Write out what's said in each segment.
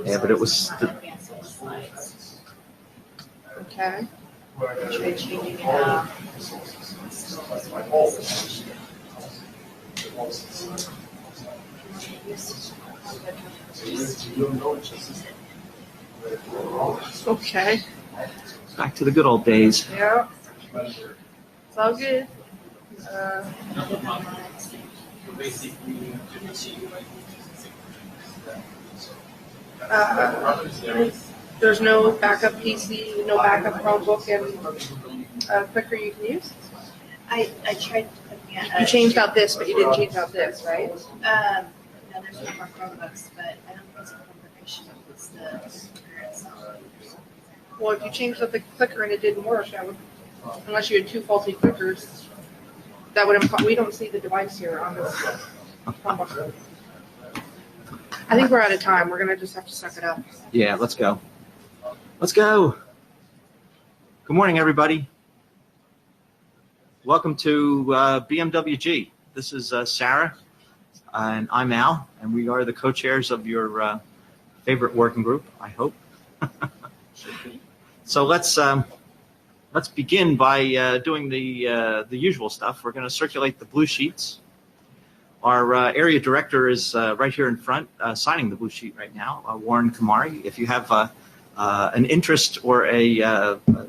Yeah, but it was. Okay. Try changing it up. Okay. Back to the good old days. Yeah. It's all good. There's no backup PC, no backup Chromebook, and clicker you can use? I tried looking at You changed out this, but you didn't change out this, right? no, there's no more Chromebooks, but I don't think it's a Chromebook issue. It's the clicker itself. Well, if you changed out the clicker and it didn't work, that would, unless you had two faulty clickers, that would imply, we don't see the device here on this Chromebook. I think we're out of time. We're going to just have to suck it up. Yeah, let's go. Let's go. Good morning, everybody. Welcome to Bmwg. This is Sarah, and I'm Al, and we are the co-chairs of your favorite working group, I hope. So let's begin by doing the usual stuff. We're going to circulate the blue sheets. Our area director is right here in front, signing the blue sheet right now, Warren Kamari. If you have an interest or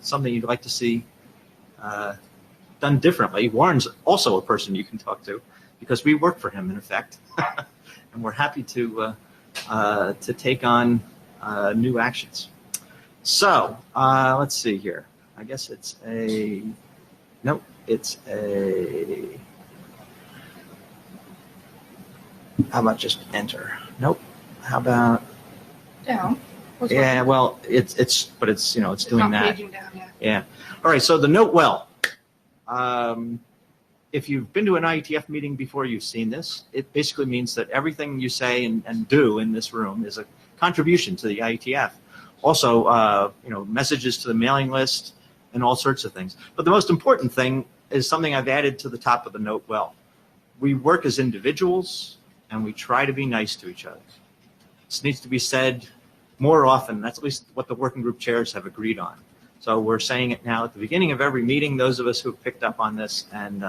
something you'd like to see done differently, Warren's also a person you can talk to because we work for him in effect, and we're happy to take on new actions. So let's see here. I guess it's nope, it's how about just enter? Nope. How about Down. yeah, well, it's doing not that. paging down yet. Yeah. All right. So the note well. If you've been to an IETF meeting before, you've seen this. It basically means that everything you say and do in this room is a contribution to the IETF. Also, messages to the mailing list and all sorts of things. But the most important thing is something I've added to the top of the note well. We work as individuals and we try to be nice to each other. This needs to be said more often. That's at least what the working group chairs have agreed on. So we're saying it now at the beginning of every meeting, those of us who have picked up on this, and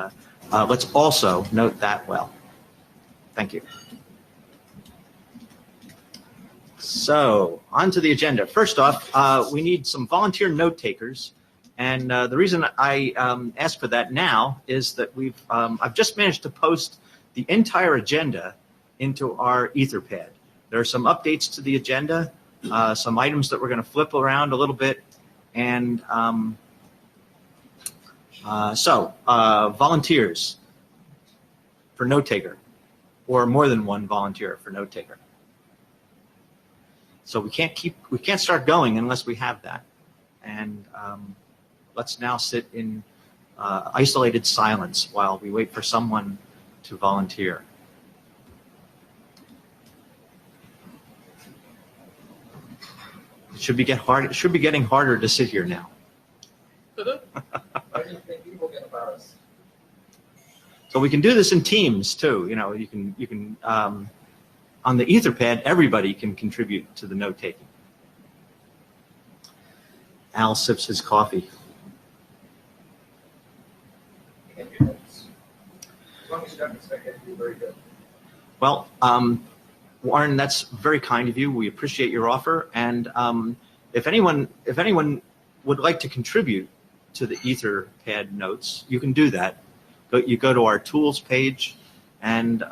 let's also note that well. Thank you. So on to the agenda. First off, we need some volunteer note takers. And the reason I ask for that now is that I've just managed to post the entire agenda into our Etherpad. There are some updates to the agenda, some items that we're going to flip around a little bit. And volunteers for note taker, or more than one volunteer for note taker. So we can't start going unless we have that. And let's now sit in isolated silence while we wait for someone to volunteer. It should be getting harder to sit here now. Why do you think people get embarrassed? So we can do this in teams too. You can on the Etherpad, everybody can contribute to the note taking. Al sips his coffee. As long as you don't expect it to be very good. Well, Warren, that's very kind of you. We appreciate your offer. And if anyone would like to contribute to the Etherpad notes, you can do that. You go to our tools page, and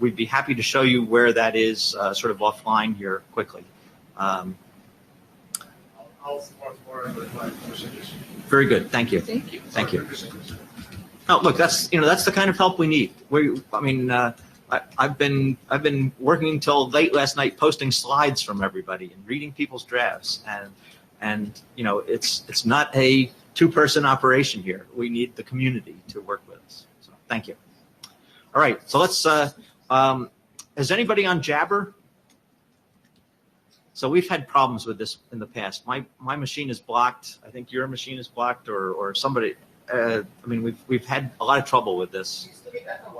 we'd be happy to show you where that is sort of offline here quickly. I'll support Warren with my percentage. Very good. Thank you. Thank you. Thank you. Oh, look, that's the kind of help we need. I've been working until late last night posting slides from everybody and reading people's drafts, and it's not a two-person operation here. We need the community to work with us. So thank you. All right, so let's. Is anybody on Jabber? So we've had problems with this in the past. My machine is blocked. I think your machine is blocked, or somebody. We've had a lot of trouble with this. It used to be Echo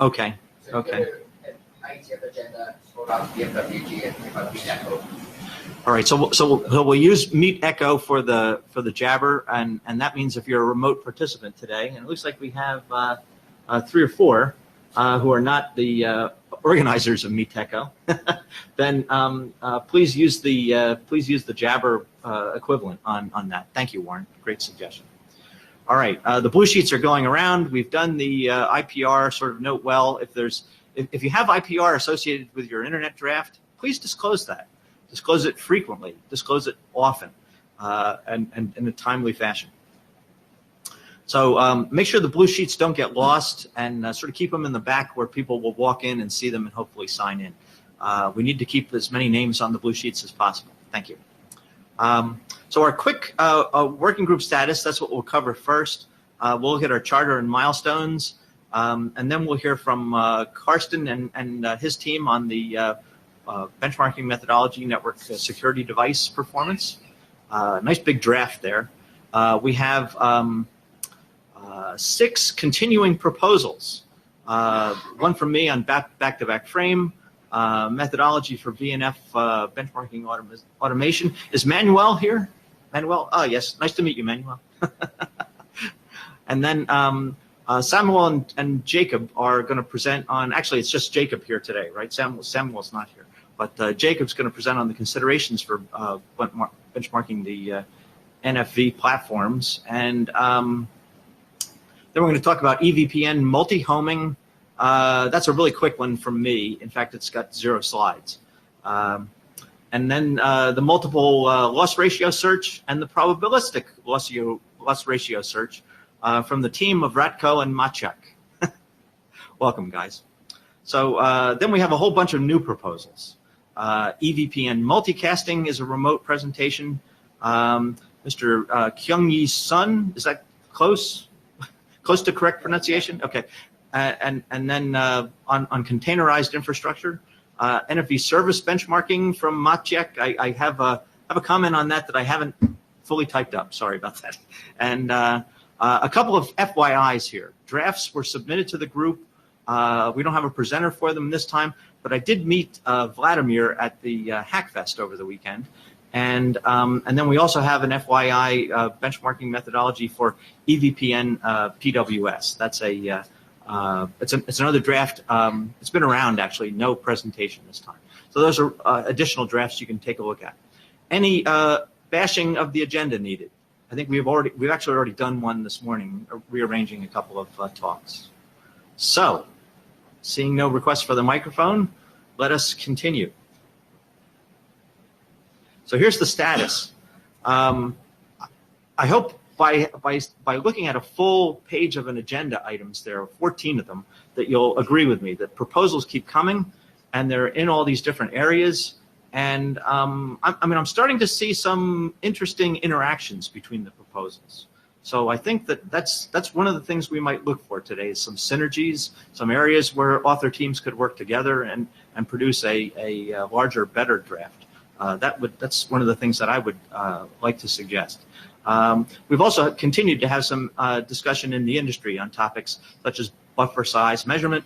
Okay. So Okay. you go to an IETF agenda, scroll down to Bmwg and click on Meet Echo. All right. So we'll use Meet Echo for the Jabber, and that means if you're a remote participant today, and it looks like we have 3 or 4 who are not the organizers of Meet Echo, then please use the Jabber equivalent on that. Thank you, Warren. Great suggestion. All right. The blue sheets are going around. We've done the IPR sort of note well. If you have IPR associated with your internet draft, please disclose that. Disclose it frequently. Disclose it often, and in a timely fashion. So make sure the blue sheets don't get lost, and sort of keep them in the back where people will walk in and see them and hopefully sign in. We need to keep as many names on the blue sheets as possible. Thank you. So our quick working group status, that's what we'll cover first. We'll look at our charter and milestones, and then we'll hear from Karsten and his team on the benchmarking methodology, network security device performance. Nice big draft there. We have 6 continuing proposals. One from me on back-to-back frame, methodology for VNF benchmarking automation. Is Manuel here? Manuel? Oh, yes. Nice to meet you, Manuel. And then Samuel and Jacob are going to present on, actually, it's just Jacob here today, right? Samuel's not here. But Jacob's going to present on the considerations for benchmarking the NFV platforms. And then we're going to talk about EVPN multi-homing. That's a really quick one from me. In fact, it's got 0 slides. And then the multiple loss ratio search and the probabilistic loss ratio search from the team of Ratko and Maciek. Welcome, guys. So then we have a whole bunch of new proposals. EVPN multicasting is a remote presentation. Mr. Kyung-Yi Sun, is that close? Close to correct pronunciation? Okay. And then on containerized infrastructure, NFV service benchmarking from Maciek. I have a comment on that I haven't fully typed up. Sorry about that. And a couple of FYIs here. Drafts were submitted to the group. We don't have a presenter for them this time, but I did meet Vladimir at the Hackfest over the weekend. And then we also have an FYI benchmarking methodology for EVPN PWS. That's it's another draft. It's been around actually, no presentation this time. So those are additional drafts you can take a look at. Any bashing of the agenda needed? I think we've actually already done one this morning, rearranging a couple of talks. So, seeing no requests for the microphone, let us continue. So here's the status. I hope by looking at a full page of an agenda items, there are 14 of them, that you'll agree with me that proposals keep coming, and they're in all these different areas. And I'm starting to see some interesting interactions between the proposals. So I think that's one of the things we might look for today is some synergies, some areas where author teams could work together and produce a larger, better draft. That's one of the things that I would like to suggest. We've also continued to have some discussion in the industry on topics such as buffer size measurement,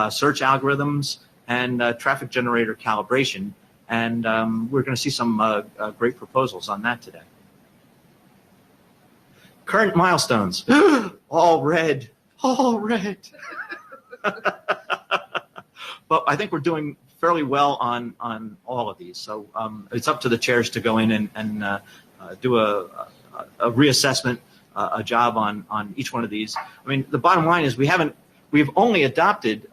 search algorithms, and traffic generator calibration. And we're going to see some great proposals on that today. Current milestones, all red. But I think we're doing fairly well on all of these. So it's up to the chairs to go in and do a reassessment, a job on each one of these. I mean, the bottom line is we've only adopted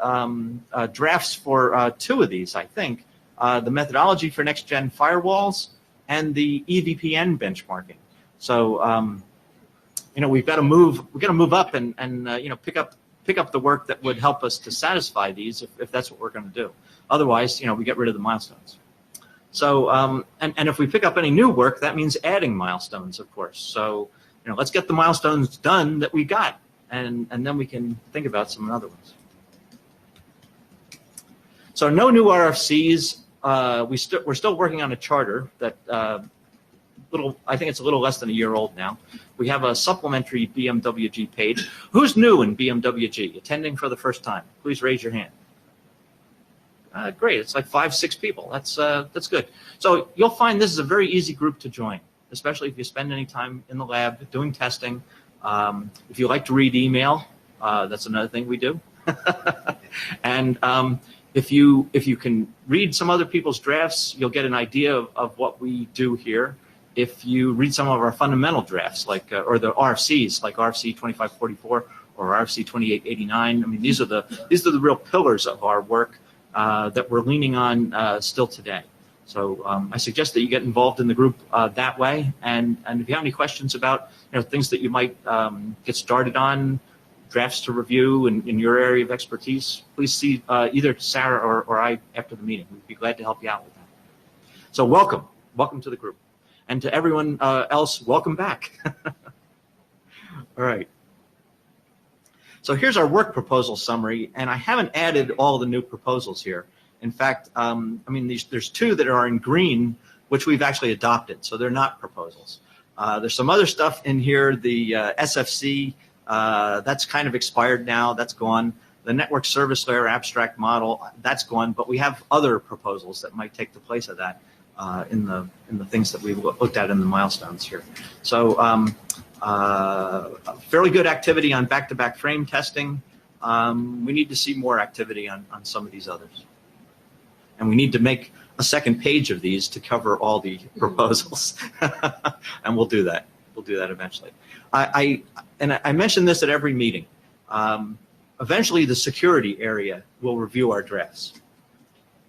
drafts for 2 of these, I think. The methodology for next-gen firewalls and the EVPN benchmarking. So, we've got to move up and pick up the work that would help us to satisfy these if that's what we're going to do. Otherwise, we get rid of the milestones. So, and if we pick up any new work, that means adding milestones, of course. So, let's get the milestones done that we got, and then we can think about some other ones. So, no new RFCs. We're still working on a charter that I think it's a little less than a year old now. We have a supplementary Bmwg page. Who's new in Bmwg, attending for the first time? Please raise your hand. Great, it's like 5-6 people. That's good. So you'll find this is a very easy group to join, especially if you spend any time in the lab doing testing. If you like to read email, that's another thing we do. And if you can read some other people's drafts, you'll get an idea of what we do here. If you read some of our fundamental drafts, like or the RFCs, like RFC 2544 or RFC 2889, I mean, these are the real pillars of our work that we're leaning on still today. So I suggest that you get involved in the group that way. And if you have any questions about things that you might get started on, drafts to review in your area of expertise, please see either Sarah or I after the meeting. We'd be glad to help you out with that. So welcome to the group. And to everyone else, welcome back. All right. So here's our work proposal summary, and I haven't added all the new proposals here. In fact, I mean, there's 2 that are in green, which we've actually adopted, so they're not proposals. There's some other stuff in here, the SFC, that's kind of expired now, that's gone. The network service layer abstract model, that's gone, but we have other proposals that might take the place of that in the things that we've looked at in the milestones here. So fairly good activity on back-to-back frame testing. We need to see more activity on some of these others. And we need to make a second page of these to cover all the proposals. And we'll do that. We'll do that eventually. I mention this at every meeting. Eventually, the security area will review our drafts.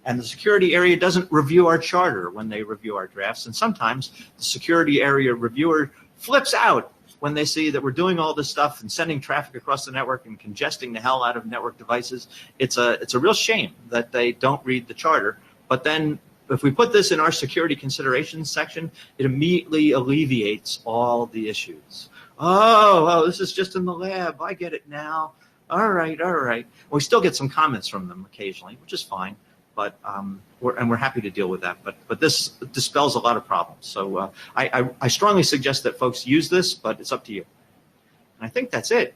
And the security area doesn't review our charter when they review our drafts. And sometimes the security area reviewer flips out when they see that we're doing all this stuff and sending traffic across the network and congesting the hell out of network devices. It's a real shame that they don't read the charter. But then if we put this in our security considerations section, it immediately alleviates all the issues. Oh, this is just in the lab. I get it now. All right. We still get some comments from them occasionally, which is fine. But we're happy to deal with that. But this dispels a lot of problems. So I strongly suggest that folks use this, but it's up to you. And I think that's it.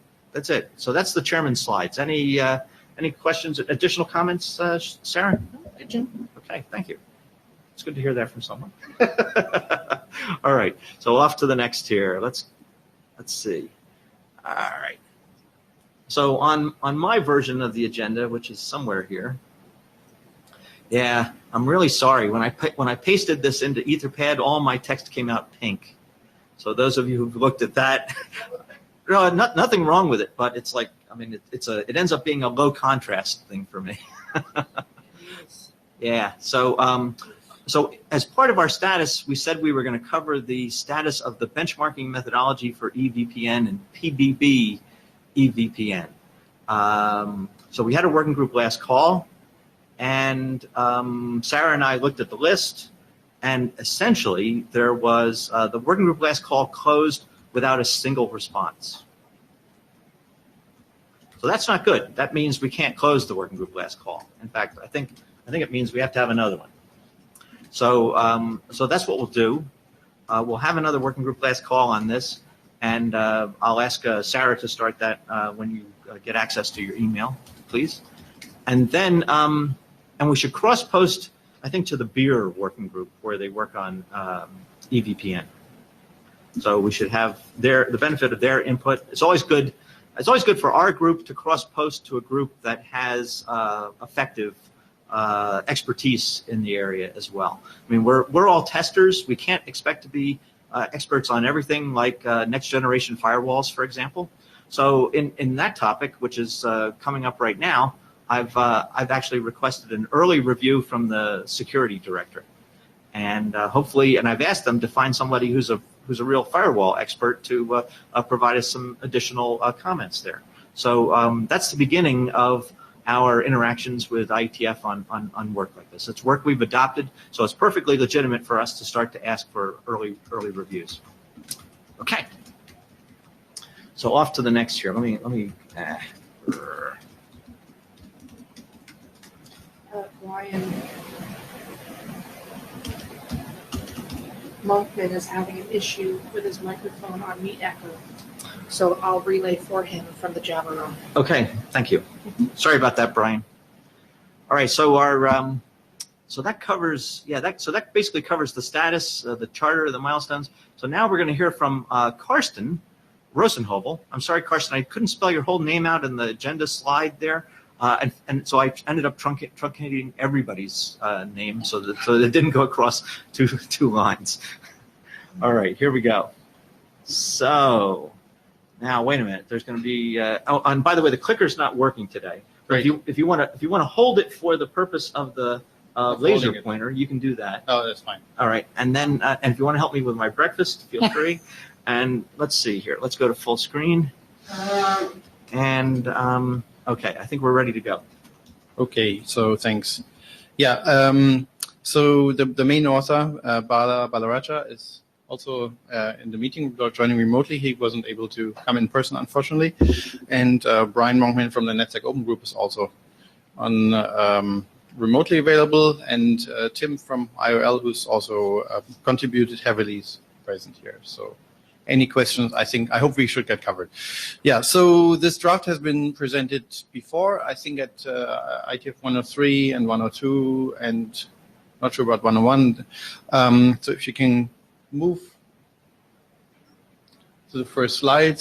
So that's the chairman's slides. Any questions, additional comments, Sarah? Okay, thank you. It's good to hear that from someone. All right. So off to the next here. Let's see. All right. So on my version of the agenda, which is somewhere here. Yeah, I'm really sorry. When I pasted this into Etherpad, all my text came out pink. So those of you who've looked at that, no, nothing wrong with it, but it's like, I mean, it ends up being a low contrast thing for me. Yeah. So as part of our status, we said we were going to cover the status of the benchmarking methodology for EVPN and PBB EVPN. So we had a working group last call. And Sarah and I looked at the list, and essentially there was the working group last call closed without a single response. So that's not good. That means we can't close the working group last call. In fact, I think it means we have to have another one. So so that's what we'll do. We'll have another working group last call on this, and I'll ask Sarah to start that when you get access to your email, please. And then and we should cross-post, I think, to the beer working group where they work on EVPN. So we should have the benefit of their input. It's always good for our group to cross-post to a group that has effective expertise in the area as well. I mean, we're all testers. We can't expect to be experts on everything, like next-generation firewalls, for example. So in that topic, which is coming up right now, I've actually requested an early review from the security director, and hopefully, and I've asked them to find somebody who's a real firewall expert to provide us some additional comments there. So that's the beginning of our interactions with IETF on work like this. It's work we've adopted, so it's perfectly legitimate for us to start to ask for early reviews. Okay. So off to the next here. Let me. Brian. Monkman is having an issue with his microphone on Meet Echo. So I'll relay for him from the Java room. Okay, thank you. Sorry about that, Brian. All right, so our so that covers that basically covers the status, the charter, the milestones. So now we're going to hear from Karsten Rosenhobel. I'm sorry, Karsten, I couldn't spell your whole name out in the agenda slide there, and so I ended up truncating everybody's name so that it didn't go across two lines. All right, here we go. So now wait a minute. There's going to be and by the way, the clicker's not working today. Right. If you want to hold it for the purpose of the laser pointer, you can do that. Oh, that's fine. All right, and then and if you want to help me with my breakfast, feel free. And let's see here. Let's go to full screen. And okay, I think we're ready to go. Okay, so thanks. Yeah, so the main author, Bala Balaraja, is also in the meeting, joining remotely. He wasn't able to come in person, unfortunately. And Brian Monkman from the NetSec Open Group is also on remotely available. And Tim from IOL, who's also contributed heavily, is present here. So any questions, I hope we should get covered. Yeah, so this draft has been presented before, I think at ITF 103 and 102, and not sure about 101. So if you can move to the first slide.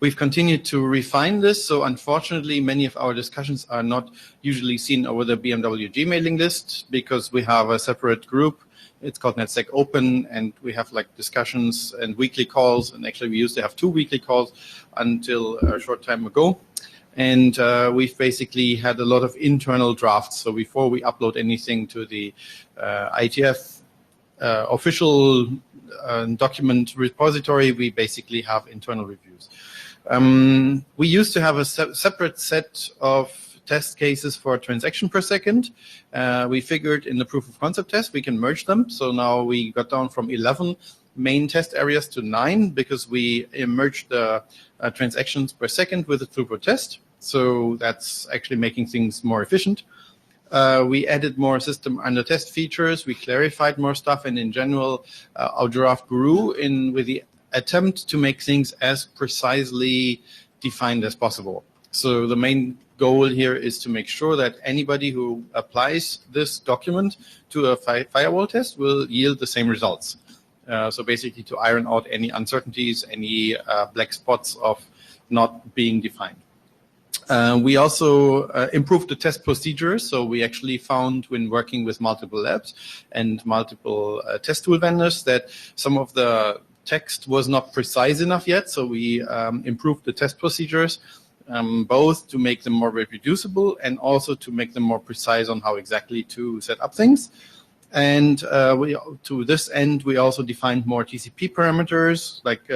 We've continued to refine this, so unfortunately many of our discussions are not usually seen over the Bmwg mailing list because we have a separate group. It's called NetSec Open, and we have like discussions and weekly calls, and actually we used to have 2 weekly calls until a short time ago. And we've basically had a lot of internal drafts, so before we upload anything to the ITF official document repository, we basically have internal reviews. We used to have a separate set of test cases for transaction per second. We figured in the proof of concept test we can merge them. So now we got down from 11 main test areas to 9 because we merged the transactions per second with the throughput test. So that's actually making things more efficient. We added more system under test features. We clarified more stuff, and in general, our draft grew with the attempt to make things as precisely defined as possible. So the main goal here is to make sure that anybody who applies this document to a firewall test will yield the same results. So basically to iron out any uncertainties, any black spots of not being defined. We also improved the test procedures. So we actually found when working with multiple labs and multiple test tool vendors that some of the text was not precise enough yet. So we improved the test procedures, both to make them more reproducible and also to make them more precise on how exactly to set up things. And to this end, we also defined more TCP parameters. Like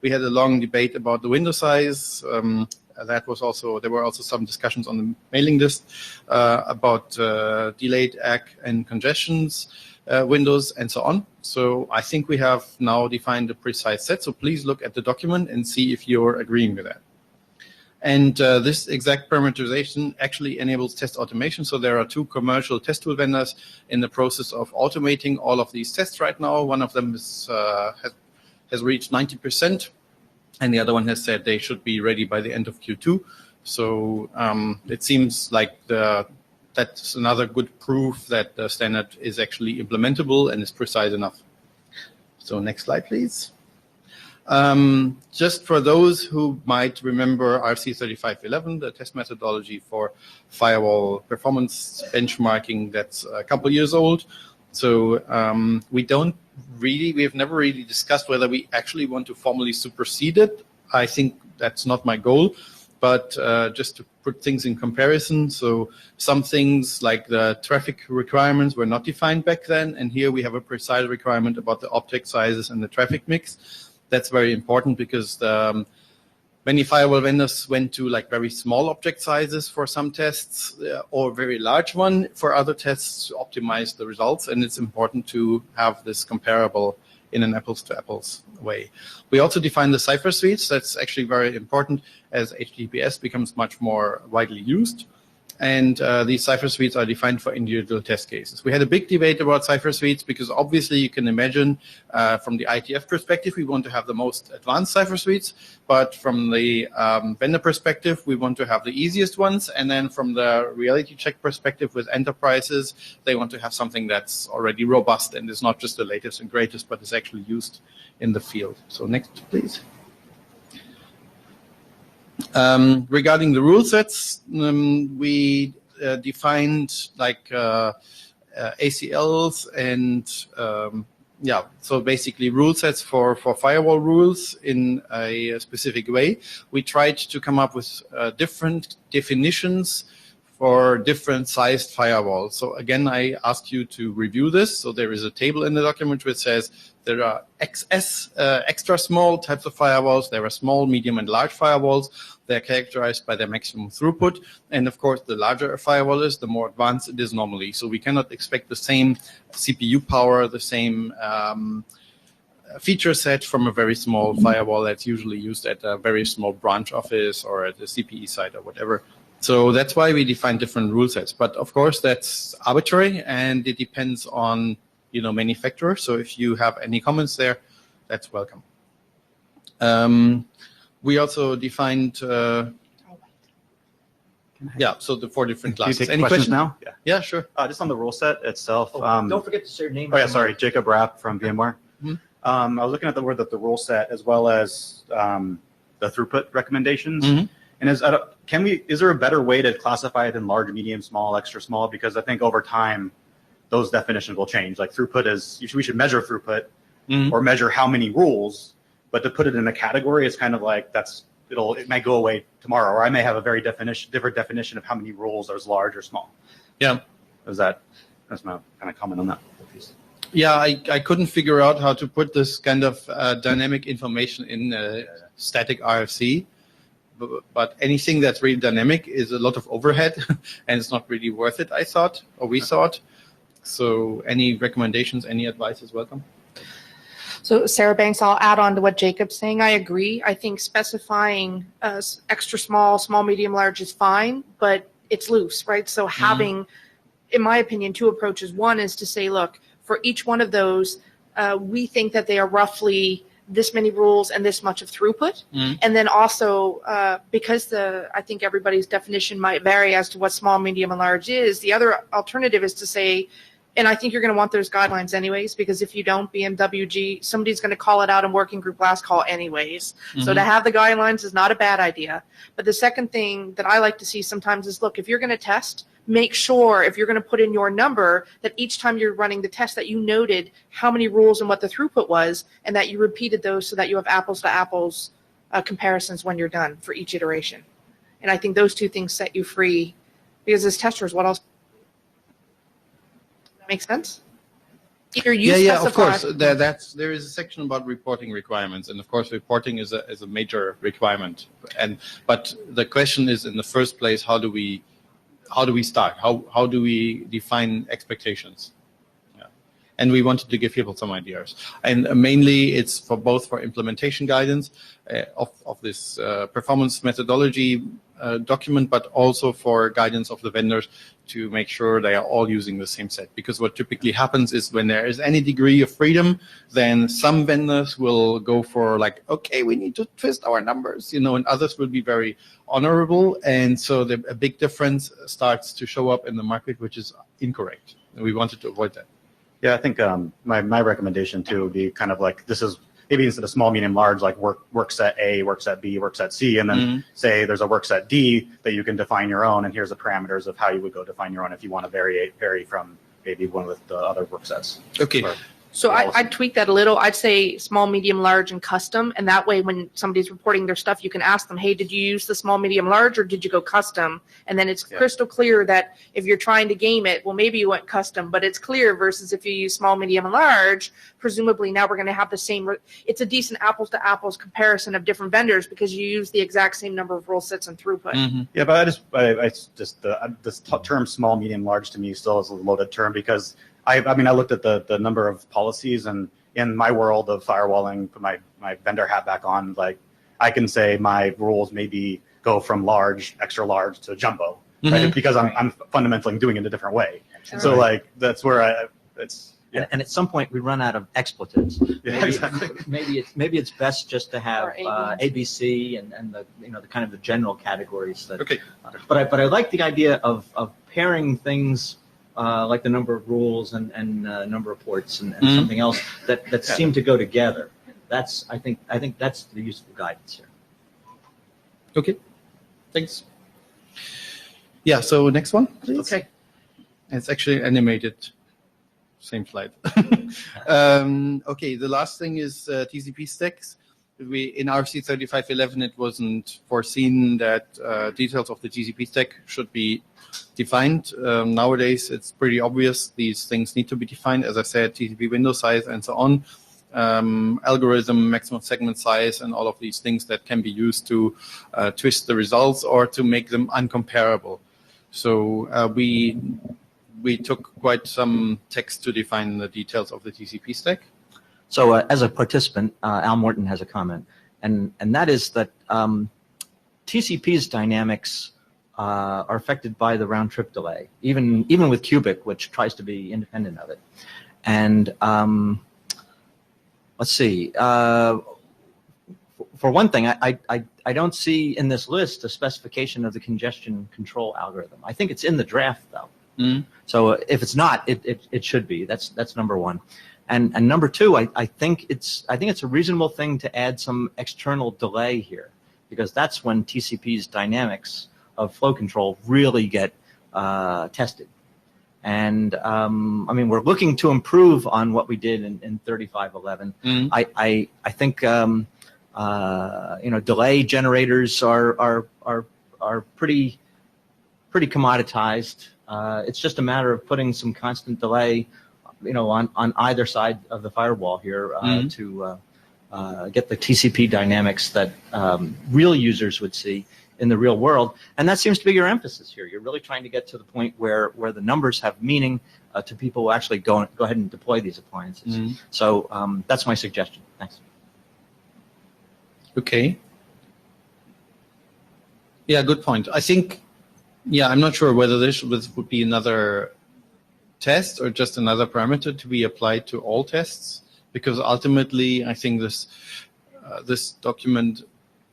we had a long debate about the window size. There were also some discussions on the mailing list about delayed ACK and congestions windows and so on. So I think we have now defined a precise set. So please look at the document and see if you're agreeing with that. And this exact parameterization actually enables test automation. So there are 2 commercial test tool vendors in the process of automating all of these tests right now. One of them has reached 90%. And the other one has said they should be ready by the end of Q2. So it seems like that's another good proof that the standard is actually implementable and is precise enough. So next slide, please. Just for those who might remember RFC 3511, the test methodology for firewall performance benchmarking, that's a couple years old. So we have never really discussed whether we actually want to formally supersede it. I think that's not my goal, but just to put things in comparison. So some things like the traffic requirements were not defined back then, and here we have a precise requirement about the object sizes and the traffic mix. That's very important because many firewall vendors went to like very small object sizes for some tests or very large one for other tests to optimize the results. And it's important to have this comparable in an apples to apples way. We also define the cipher suites. That's actually very important as HTTPS becomes much more widely used. and these cipher suites are defined for individual test cases. We had a big debate about cipher suites because obviously you can imagine from the ITF perspective, we want to have the most advanced cipher suites, but from the vendor perspective, we want to have the easiest ones, and then from the reality check perspective with enterprises, they want to have something that's already robust and is not just the latest and greatest, but is actually used in the field. So next, please. Regarding the rule sets, we defined like ACLs and so basically rule sets for firewall rules in a specific way. We tried to come up with different definitions for different sized firewalls. So again, I ask you to review this. So there is a table in the document which says there are XS, extra small types of firewalls. There are small, medium, and large firewalls. They're characterized by their maximum throughput. And of course, the larger a firewall is, the more advanced it is normally. So we cannot expect the same CPU power, the same feature set from a very small firewall that's usually used at a very small branch office or at a CPE site or whatever. So that's why we define different rule sets. But of course, that's arbitrary, and it depends on many factors. So if you have any comments there, that's welcome. We also defined, so the 4 different classes. Can you take any questions questions now? Yeah, sure. Just on the rule set itself. Don't forget to say your name. Oh yeah, sorry, Jacob Rapp from VMware. Mhm. I was looking at the rule set as well as the throughput recommendations. Mhm. And is there a better way to classify it in large, medium, small, extra small? Because I think over time, those definitions will change. Like throughput we should measure throughput or measure how many rules, but to put it in a category, it's kind of like it might go away tomorrow, or I may have a very different definition of how many rules are large or small. Yeah. That's my kind of comment on that. Yeah, I couldn't figure out how to put this kind of dynamic information in a static RFC. But anything that's really dynamic is a lot of overhead, and it's not really worth it, we thought. So any recommendations, any advice is welcome. So Sarah Banks, I'll add on to what Jacob's saying. I agree. I think specifying extra small, small, medium, large is fine, but it's loose, right? So having, in my opinion, 2 approaches. One is to say, look, for each one of those, we think that they are roughly this many rules and this much of throughput. And then also, because I think everybody's definition might vary as to what small, medium, and large is, the other alternative is to say, and I think you're going to want those guidelines anyways, because if you don't, Bmwg, somebody's going to call it out in working group last call anyways. So to have the guidelines is not a bad idea. But the second thing that I like to see sometimes is, look, if you're going to test, make sure if you're going to put in your number that each time you're running the test that you noted how many rules and what the throughput was, and that you repeated those so that you have apples to apples comparisons when you're done for each iteration. And I think those 2 things set you free, because as testers, what else? Make sense? Either you specify. Of course. There is a section about reporting requirements, and of course, reporting is a major requirement. But the question is, in the first place, how do we start? How do we define expectations? Yeah. And we wanted to give people some ideas, and mainly it's for implementation guidance of this performance methodology document, but also for guidance of the vendors to make sure they are all using the same set. Because what typically happens is when there is any degree of freedom, then some vendors will go for like, okay, we need to twist our numbers, and others will be very honorable. And so a big difference starts to show up in the market, which is incorrect. And we wanted to avoid that. Yeah, I think my recommendation too would be kind of like, this is maybe instead of small, medium, large, like work set A, work set B, work set C, and then say there's a work set D that you can define your own, and here's the parameters of how you would go define your own if you want to vary from maybe one of the other work sets. Okay. So I'd tweak that a little. I'd say small, medium, large, and custom. And that way, when somebody's reporting their stuff, you can ask them, hey, did you use the small, medium, large, or did you go custom? And then it's crystal clear that if you're trying to game it, well, maybe you went custom, but it's clear versus if you use small, medium, and large, presumably now we're going to have the same. It's a decent apples to apples comparison of different vendors because you use the exact same number of rule sets and throughput. Yeah, but this term small, medium, large to me still is a loaded term because I looked at the number of policies, and in my world of firewalling, put my vendor hat back on, like I can say my rules maybe go from large, extra large to jumbo. right? Because I'm fundamentally doing it a different way. So like that's where it's. Yeah. And at some point we run out of expletives. Yeah, exactly. Maybe it's best just to have Or A, B. ABC and the the kind of the general categories that. Okay. But I like the idea of pairing things like the number of rules and number of ports and something else that seem to go together. I think that's the useful guidance here. Okay. Thanks. Yeah. So next one, please. Okay. It's actually animated. Same slide. Okay, the last thing is TCP stacks. In RFC 3511, it wasn't foreseen that details of the TCP stack should be defined. Nowadays, it's pretty obvious these things need to be defined. As I said, TCP window size and so on, algorithm, maximum segment size, and all of these things that can be used to twist the results or to make them uncomparable. So we took quite some text to define the details of the TCP stack. So as a participant, Al Morton has a comment, and that is that TCP's dynamics are affected by the round-trip delay, even with Cubic, which tries to be independent of it. And let's see. For one thing, I don't see in this list a specification of the congestion control algorithm. I think it's in the draft, though. So if it's not, it should be. That's number one. And number two, I think it's a reasonable thing to add some external delay here, because that's when TCP's dynamics of flow control really get tested. And I mean, we're looking to improve on what we did in 3511. I think delay generators are pretty commoditized. It's just a matter of putting some constant delay, on either side of the firewall here to get the TCP dynamics that real users would see in the real world. And that seems to be your emphasis here. You're really trying to get to the point where the numbers have meaning to people who actually go ahead and deploy these appliances. So that's my suggestion. Thanks. Okay. Yeah, good point. I think. Yeah, I'm not sure whether this would be another test or just another parameter to be applied to all tests, because ultimately I think this document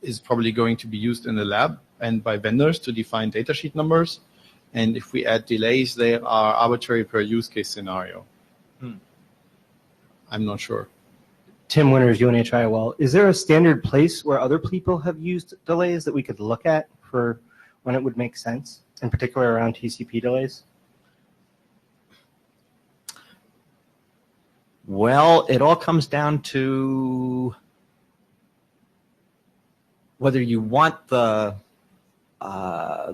is probably going to be used in the lab and by vendors to define datasheet numbers. And if we add delays, they are arbitrary per use case scenario. I'm not sure. Tim Winters, UNHIOL. Is there a standard place where other people have used delays that we could look at for when it would make sense, in particular around TCP delays? Well, it all comes down to whether you want the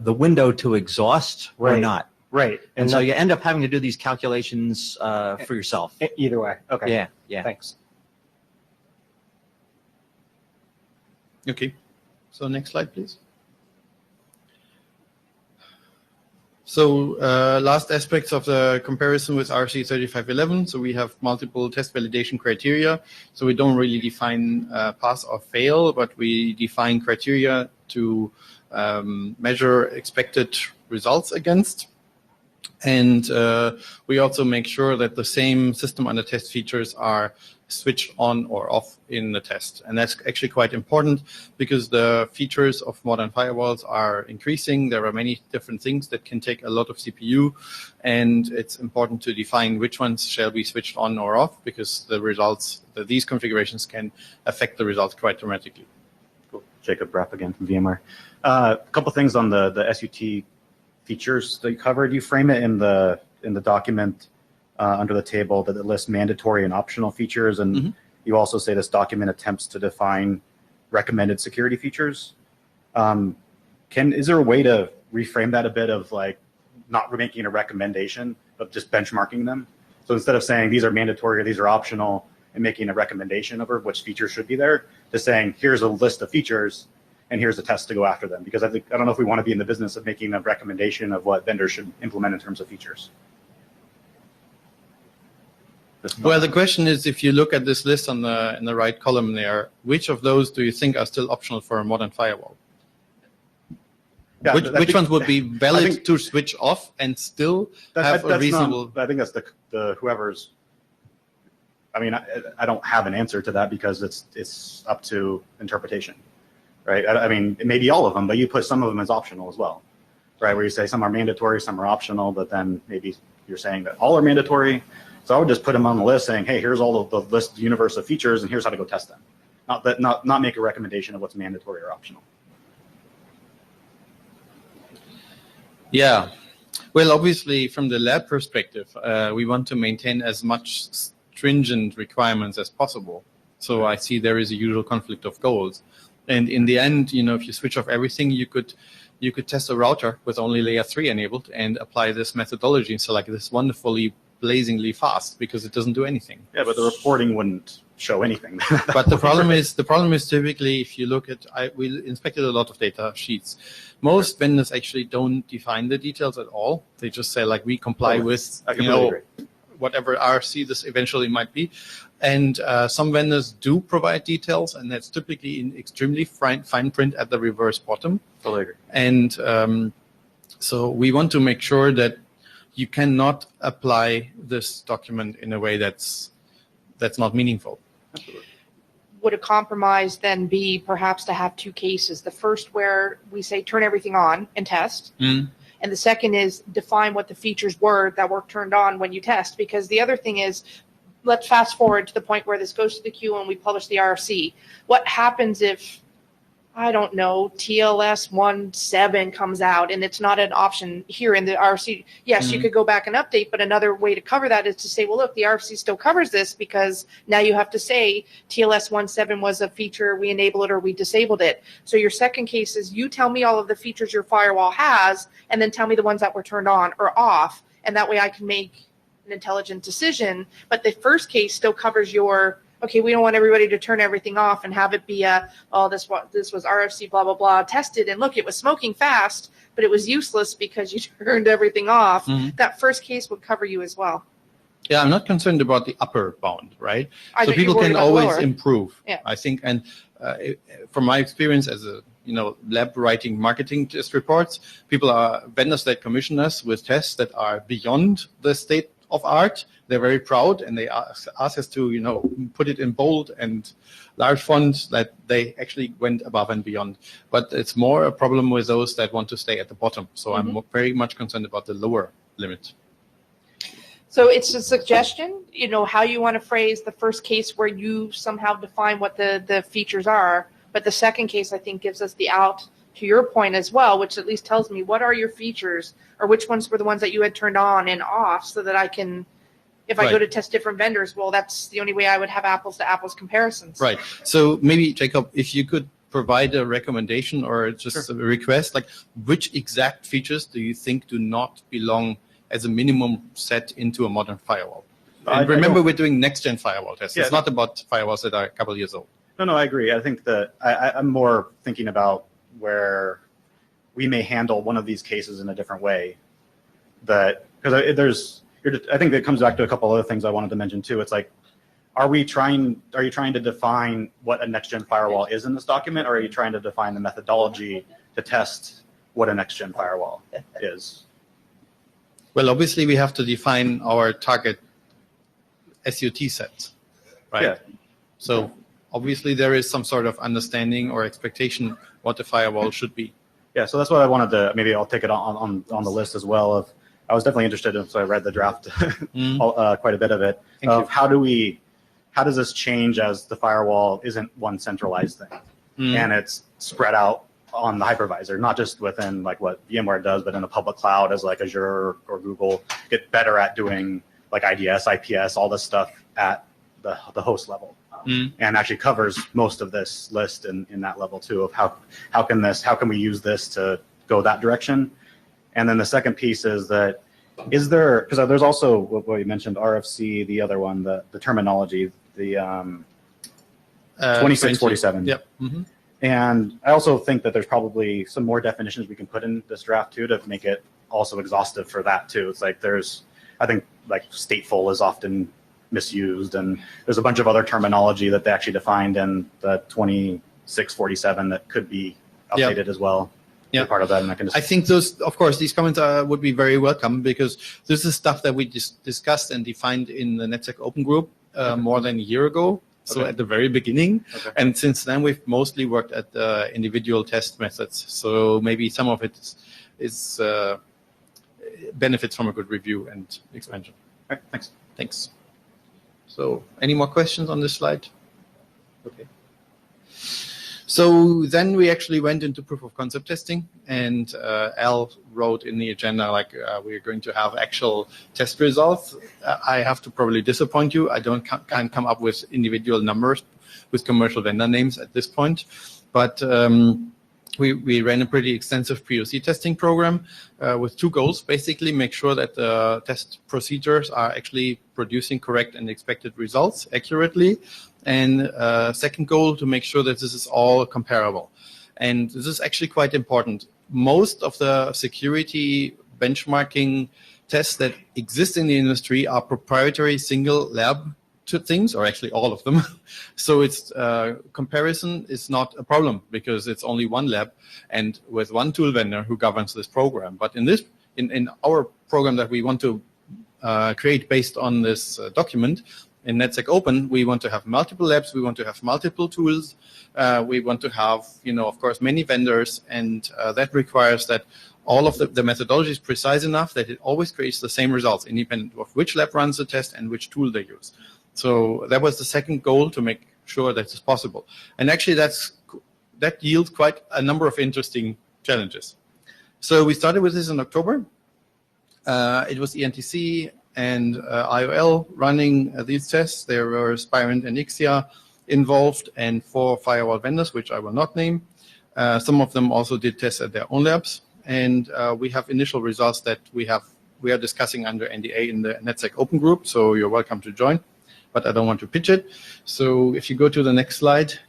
window to exhaust or not. Right. And so you end up having to do these calculations for yourself. Either way. Okay. Yeah. Thanks. Okay. So next slide, please. So last aspects of the comparison with RFC 3511. So we have multiple test validation criteria. So we don't really define pass or fail, but we define criteria to measure expected results against. And we also make sure that the same system under test features are switched on or off in the test. And that's actually quite important because the features of modern firewalls are increasing. There are many different things that can take a lot of CPU, and it's important to define which ones shall be switched on or off, because the results, these configurations can affect the results quite dramatically. Cool. Jacob Rapp again from VMware. A couple things on the SUT features that you covered. You frame it in the document under the table that it lists mandatory and optional features, and you also say this document attempts to define recommended security features. Is there a way to reframe that a bit of like not making a recommendation, but just benchmarking them? So instead of saying these are mandatory or these are optional and making a recommendation of which features should be there, to saying here's a list of features and here's a test to go after them. Because I don't know if we want to be in the business of making a recommendation of what vendors should implement in terms of features. Well, the question is, if you look at this list in the right column there, which of those do you think are still optional for a modern firewall? Yeah, Which ones would be valid to switch off and still have a reasonable? I think that's the whoever's. I mean, I don't have an answer to that because it's up to interpretation, right? I mean, maybe all of them, but you put some of them as optional as well, right? Where you say some are mandatory, some are optional, but then maybe you're saying that all are mandatory. So I would just put them on the list saying, hey, here's all of the list universe of features and here's how to go test them. Not make a recommendation of what's mandatory or optional. Yeah. Well, obviously, from the lab perspective, we want to maintain as much stringent requirements as possible. So I see there is a usual conflict of goals. And in the end, if you switch off everything, you could test a router with only layer 3 enabled and apply this methodology and select this wonderfully blazingly fast because it doesn't do anything. Yeah, but the reporting wouldn't show anything. But the problem is typically, if you look at, we inspected a lot of data sheets. Most vendors actually don't define the details at all. They just say like we comply with whatever RFC this eventually might be. And some vendors do provide details, and that's typically in extremely fine print at the reverse bottom. Totally agree. And so we want to make sure that you cannot apply this document in a way that's not meaningful. Absolutely. Would a compromise then be perhaps to have two cases? The first where we say turn everything on and test. And the second is define what the features were that were turned on when you test. Because the other thing is, let's fast forward to the point where this goes to the queue and we publish the RFC. What happens if, I don't know, TLS 1.7 comes out and it's not an option here in the RFC? Yes, you could go back and update, but another way to cover that is to say, well, look, the RFC still covers this because now you have to say TLS 1.7 was a feature, we enabled it or we disabled it. So your second case is you tell me all of the features your firewall has and then tell me the ones that were turned on or off, and that way I can make an intelligent decision. But the first case still covers your, okay, we don't want everybody to turn everything off and have it be this was RFC blah, blah, blah, tested, and look, it was smoking fast, but it was useless because you turned everything off. That first case would cover you as well. Yeah, I'm not concerned about the upper bound, right? So people can always improve, I think. And from my experience as a lab writing marketing test reports, vendors that commission us with tests that are beyond the state of art. They're very proud, and they ask us to put it in bold and large font that they actually went above and beyond. But it's more a problem with those that want to stay at the bottom. So I'm very much concerned about the lower limit. So it's a suggestion, how you want to phrase the first case where you somehow define what the features are. But the second case, I think, gives us the out to your point as well, which at least tells me what are your features or which ones were the ones that you had turned on and off so that I can, if I go to test different vendors, well, that's the only way I would have apples to apples comparisons. Right. So maybe, Jacob, if you could provide a recommendation or just a request, like which exact features do you think do not belong as a minimum set into a modern firewall? And remember, we're doing next-gen firewall tests. It's not about firewalls that are a couple years old. No, I agree. I think that I'm more thinking about where we may handle one of these cases in a different way. Because I think that comes back to a couple other things I wanted to mention too. It's like, are you trying to define what a next-gen firewall is in this document, or are you trying to define the methodology to test what a next-gen firewall is? Well, obviously, we have to define our target SUT set, right? Yeah. So obviously, there is some sort of understanding or expectation what the firewall should be. Yeah, so that's what I wanted to, maybe I'll take it on the list as well. I was definitely interested in, so I read the draft, quite a bit of it, how does this change as the firewall isn't one centralized thing, and it's spread out on the hypervisor, not just within like what VMware does, but in the public cloud as like Azure or Google, get better at doing like IDS, IPS, all this stuff at the host level. And actually covers most of this list in that level too, of how can we use this to go that direction. And then the second piece is that because there's also what you mentioned, RFC, the other one, the terminology, the 2647. Yep. And I also think that there's probably some more definitions we can put in this draft too to make it also exhaustive for that too. It's like I think like stateful is often misused, and there's a bunch of other terminology that they actually defined in the 2647 that could be updated as well. be part of that mechanism. I think those, of course, these comments would be very welcome because this is stuff that we discussed and defined in the NetSec Open Group more than a year ago. So at the very beginning, and since then we've mostly worked at the individual test methods. So maybe some of it is benefits from a good review and expansion. All right, Thanks. So any more questions on this slide? Okay. So then we actually went into proof of concept testing, and Al wrote in the agenda we're going to have actual test results. I have to probably disappoint you. I can't come up with individual numbers with commercial vendor names at this point, but we ran a pretty extensive POC testing program with two goals. Basically, make sure that the test procedures are actually producing correct and expected results accurately. And second goal, to make sure that this is all comparable. And this is actually quite important. Most of the security benchmarking tests that exist in the industry are proprietary single lab things, or actually all of them. So it's comparison is not a problem because it's only one lab and with one tool vendor who governs this program. But in our program that we want to create based on this document, in NetSec Open, we want to have multiple labs, we want to have multiple tools, we want to have, of course, many vendors, and that requires that all of the methodology is precise enough that it always creates the same results, independent of which lab runs the test and which tool they use. So that was the second goal, to make sure that it's possible. And actually, that yields quite a number of interesting challenges. So we started with this in October. It was ENTC and IOL running these tests. There were Spirent and Ixia involved, and 4 firewall vendors, which I will not name. Some of them also did tests at their own labs, and we have initial results that we are discussing under NDA in the NetSec Open Group, so you're welcome to join, but I don't want to pitch it. So if you go to the next slide.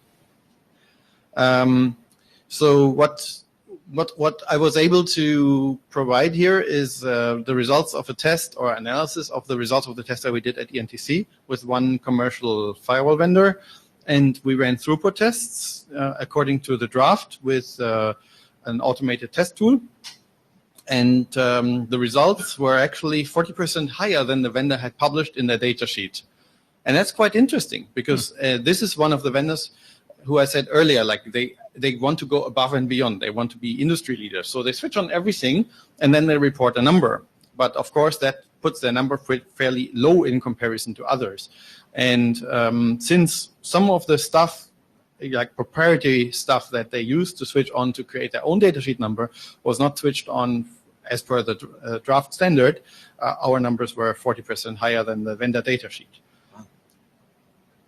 So what I was able to provide here is the results of a test or analysis of the results of the test that we did at ENTC with one commercial firewall vendor. And we ran throughput tests according to the draft with an automated test tool. And the results were actually 40% higher than the vendor had published in their data sheet. And that's quite interesting because this is one of the vendors who I said earlier, like they want to go above and beyond. They want to be industry leaders. So they switch on everything and then they report a number. But of course, that puts their number fairly low in comparison to others. And since some of the stuff, like proprietary stuff that they used to switch on to create their own datasheet number was not switched on as per the draft standard, our numbers were 40% higher than the vendor datasheet.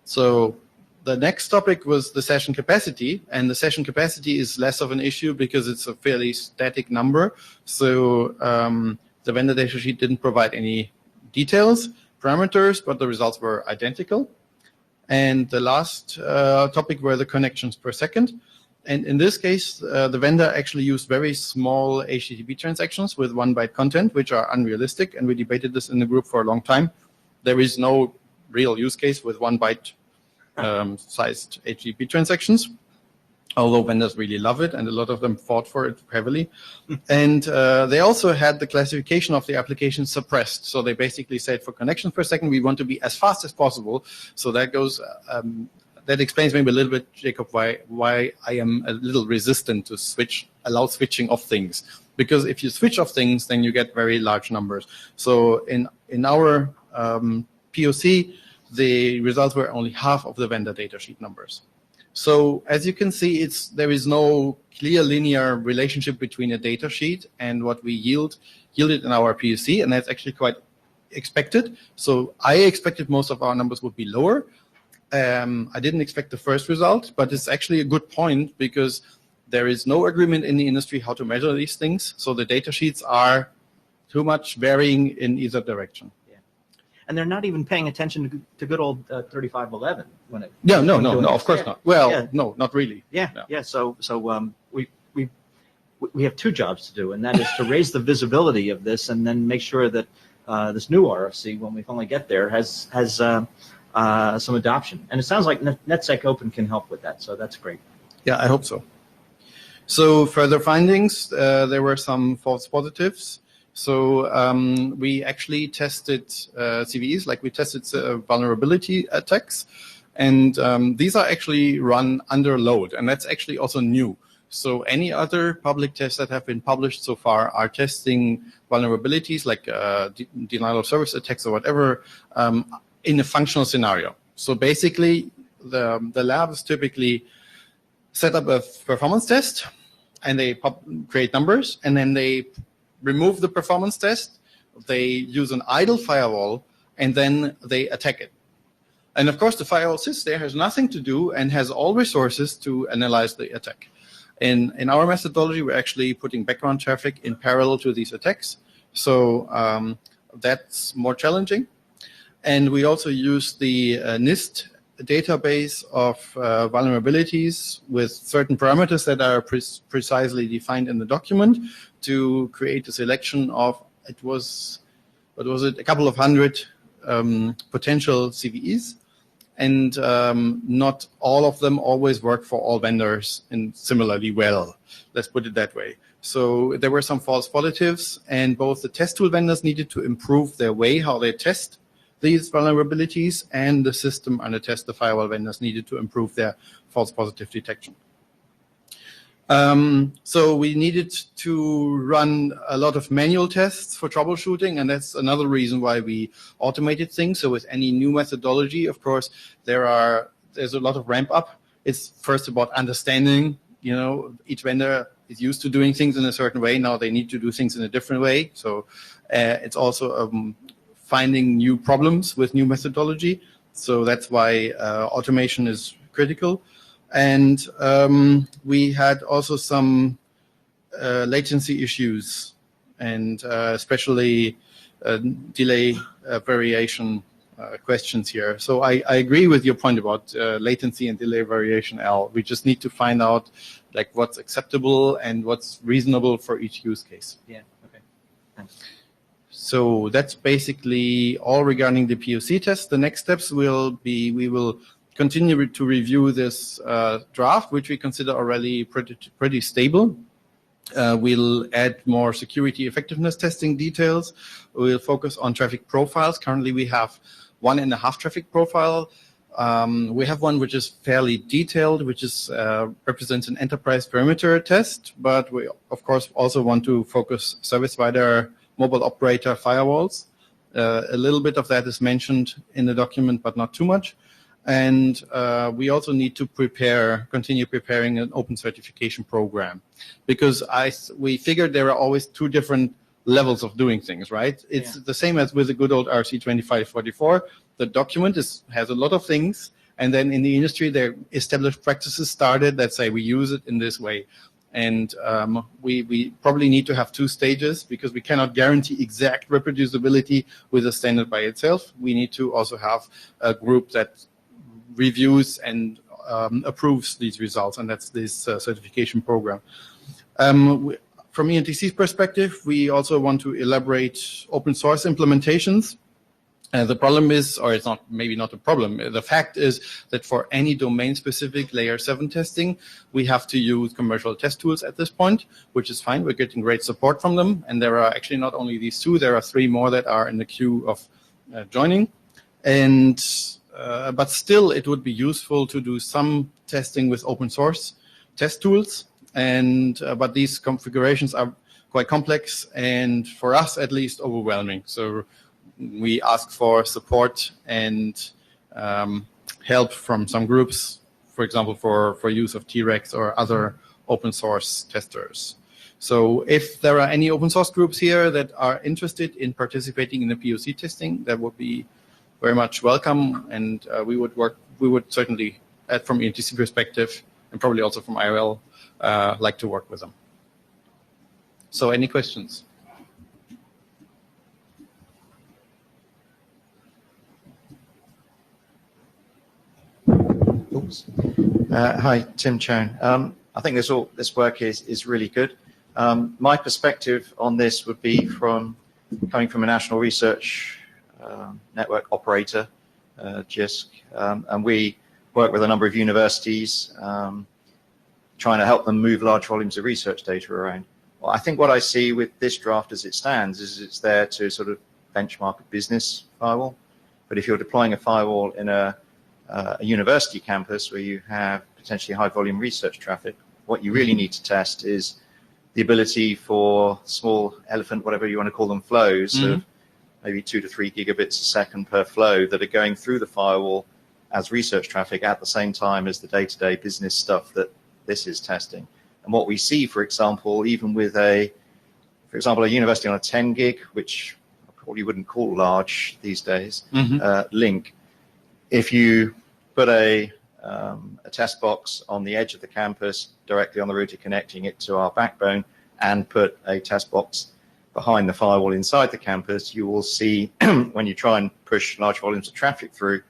So the next topic was the session capacity, and the session capacity is less of an issue because it's a fairly static number. So the vendor data sheet didn't provide any details, parameters, but the results were identical. And the last topic were the connections per second. And in this case, the vendor actually used very small HTTP transactions with 1 byte content, which are unrealistic. And we debated this in the group for a long time. There is no real use case with 1 byte sized HTTP transactions, although vendors really love it, and a lot of them fought for it heavily. And they also had the classification of the application suppressed. So they basically said for connections per second, we want to be as fast as possible. So that goes, that explains maybe a little bit, Jacob, why I am a little resistant to allow switching of things. Because if you switch off things, then you get very large numbers. So in our POC, the results were only half of the vendor datasheet numbers. So as you can see, there is no clear linear relationship between a datasheet and what we yielded in our POC, and that's actually quite expected. So I expected most of our numbers would be lower. I didn't expect the first result, but it's actually a good point because there is no agreement in the industry how to measure these things. So the datasheets are too much varying in either direction. And they're not even paying attention to good old 3511 when it. Yeah, no, of course not. Well, no, not really. Yeah, no. yeah. So we have 2 jobs to do, and that is to raise the visibility of this, and then make sure that this new RFC, when we finally get there, has some adoption. And it sounds like NetSec Open can help with that. So that's great. Yeah, I hope so. So further findings, there were some false positives. So we actually tested CVEs, like we tested vulnerability attacks. And these are actually run under load, and that's actually also new. So any other public tests that have been published so far are testing vulnerabilities like denial of service attacks or whatever in a functional scenario. So basically, the labs typically set up a performance test, and they create numbers, and then they remove the performance test, they use an idle firewall, and then they attack it. And of course, the firewall sits there, has nothing to do, and has all resources to analyze the attack. In our methodology, we're actually putting background traffic in parallel to these attacks. So that's more challenging. And we also use the NIST database of vulnerabilities with certain parameters that are precisely defined in the document to create a selection of, a couple of hundred potential CVEs. And not all of them always work for all vendors and similarly well. Let's put it that way. So there were some false positives, and both the test tool vendors needed to improve their way how they test these vulnerabilities, and the system and the firewall vendors needed to improve their false positive detection. So we needed to run a lot of manual tests for troubleshooting, and that's another reason why we automated things. So with any new methodology, of course, there's a lot of ramp up. It's first about understanding, each vendor is used to doing things in a certain way. Now they need to do things in a different way. So it's also finding new problems with new methodology. So that's why automation is critical. And we had also some latency issues, and especially delay variation questions here. So I agree with your point about latency and delay variation, Al. We just need to find out what's acceptable and what's reasonable for each use case. Yeah, okay. Thanks. So that's basically all regarding the POC test. The next steps will be, we will continue to review this draft, which we consider already pretty stable. We'll add more security effectiveness testing details. We'll focus on traffic profiles. Currently, we have 1.5 traffic profile. We have one which is fairly detailed, which is represents an enterprise perimeter test. But we, of course, also want to focus service provider, mobile operator firewalls. A little bit of that is mentioned in the document, but not too much. And we also need to continue preparing an open certification program, because we figured there are always two different levels of doing things, right? It's the same as with the good old RC 2544. The document has a lot of things, and then in the industry, there established practices started that say we use it in this way. And we probably need to have two stages, because we cannot guarantee exact reproducibility with a standard by itself. We need to also have a group that reviews and approves these results, and that's this certification program. From ENTC's perspective, we also want to elaborate open source implementations. The problem is, or it's maybe not a problem, the fact is that for any domain-specific layer 7 testing, we have to use commercial test tools at this point, which is fine. We're getting great support from them. And there are actually not only these two, there are 3 more that are in the queue of joining. And but still, it would be useful to do some testing with open source test tools. And but these configurations are quite complex, and for us at least overwhelming. So we ask for support and help from some groups, for example, for use of T-Rex or other open source testers. So if there are any open source groups here that are interested in participating in the POC testing, that would be very much welcome, and we would certainly, from ENTC perspective, and probably also from IOL, like to work with them. So any questions? Oops. Hi, Tim Chown. I think this work is really good. My perspective on this would be coming from a national research network operator, JISC, and we work with a number of universities trying to help them move large volumes of research data around. Well, I think what I see with this draft as it stands is it's there to sort of benchmark a business firewall. But if you're deploying a firewall in a university campus where you have potentially high volume research traffic, what you really need to test is the ability for small elephant, whatever you want to call them, flows of maybe 2 to 3 gigabits a second per flow that are going through the firewall as research traffic at the same time as the day-to-day business stuff that this is testing. And what we see, for example, even with a university on a 10 gig, which I probably wouldn't call large these days, link, if you put a test box on the edge of the campus directly on the router connecting it to our backbone and put a test box behind the firewall inside the campus, you will see when you try and push large volumes of traffic through,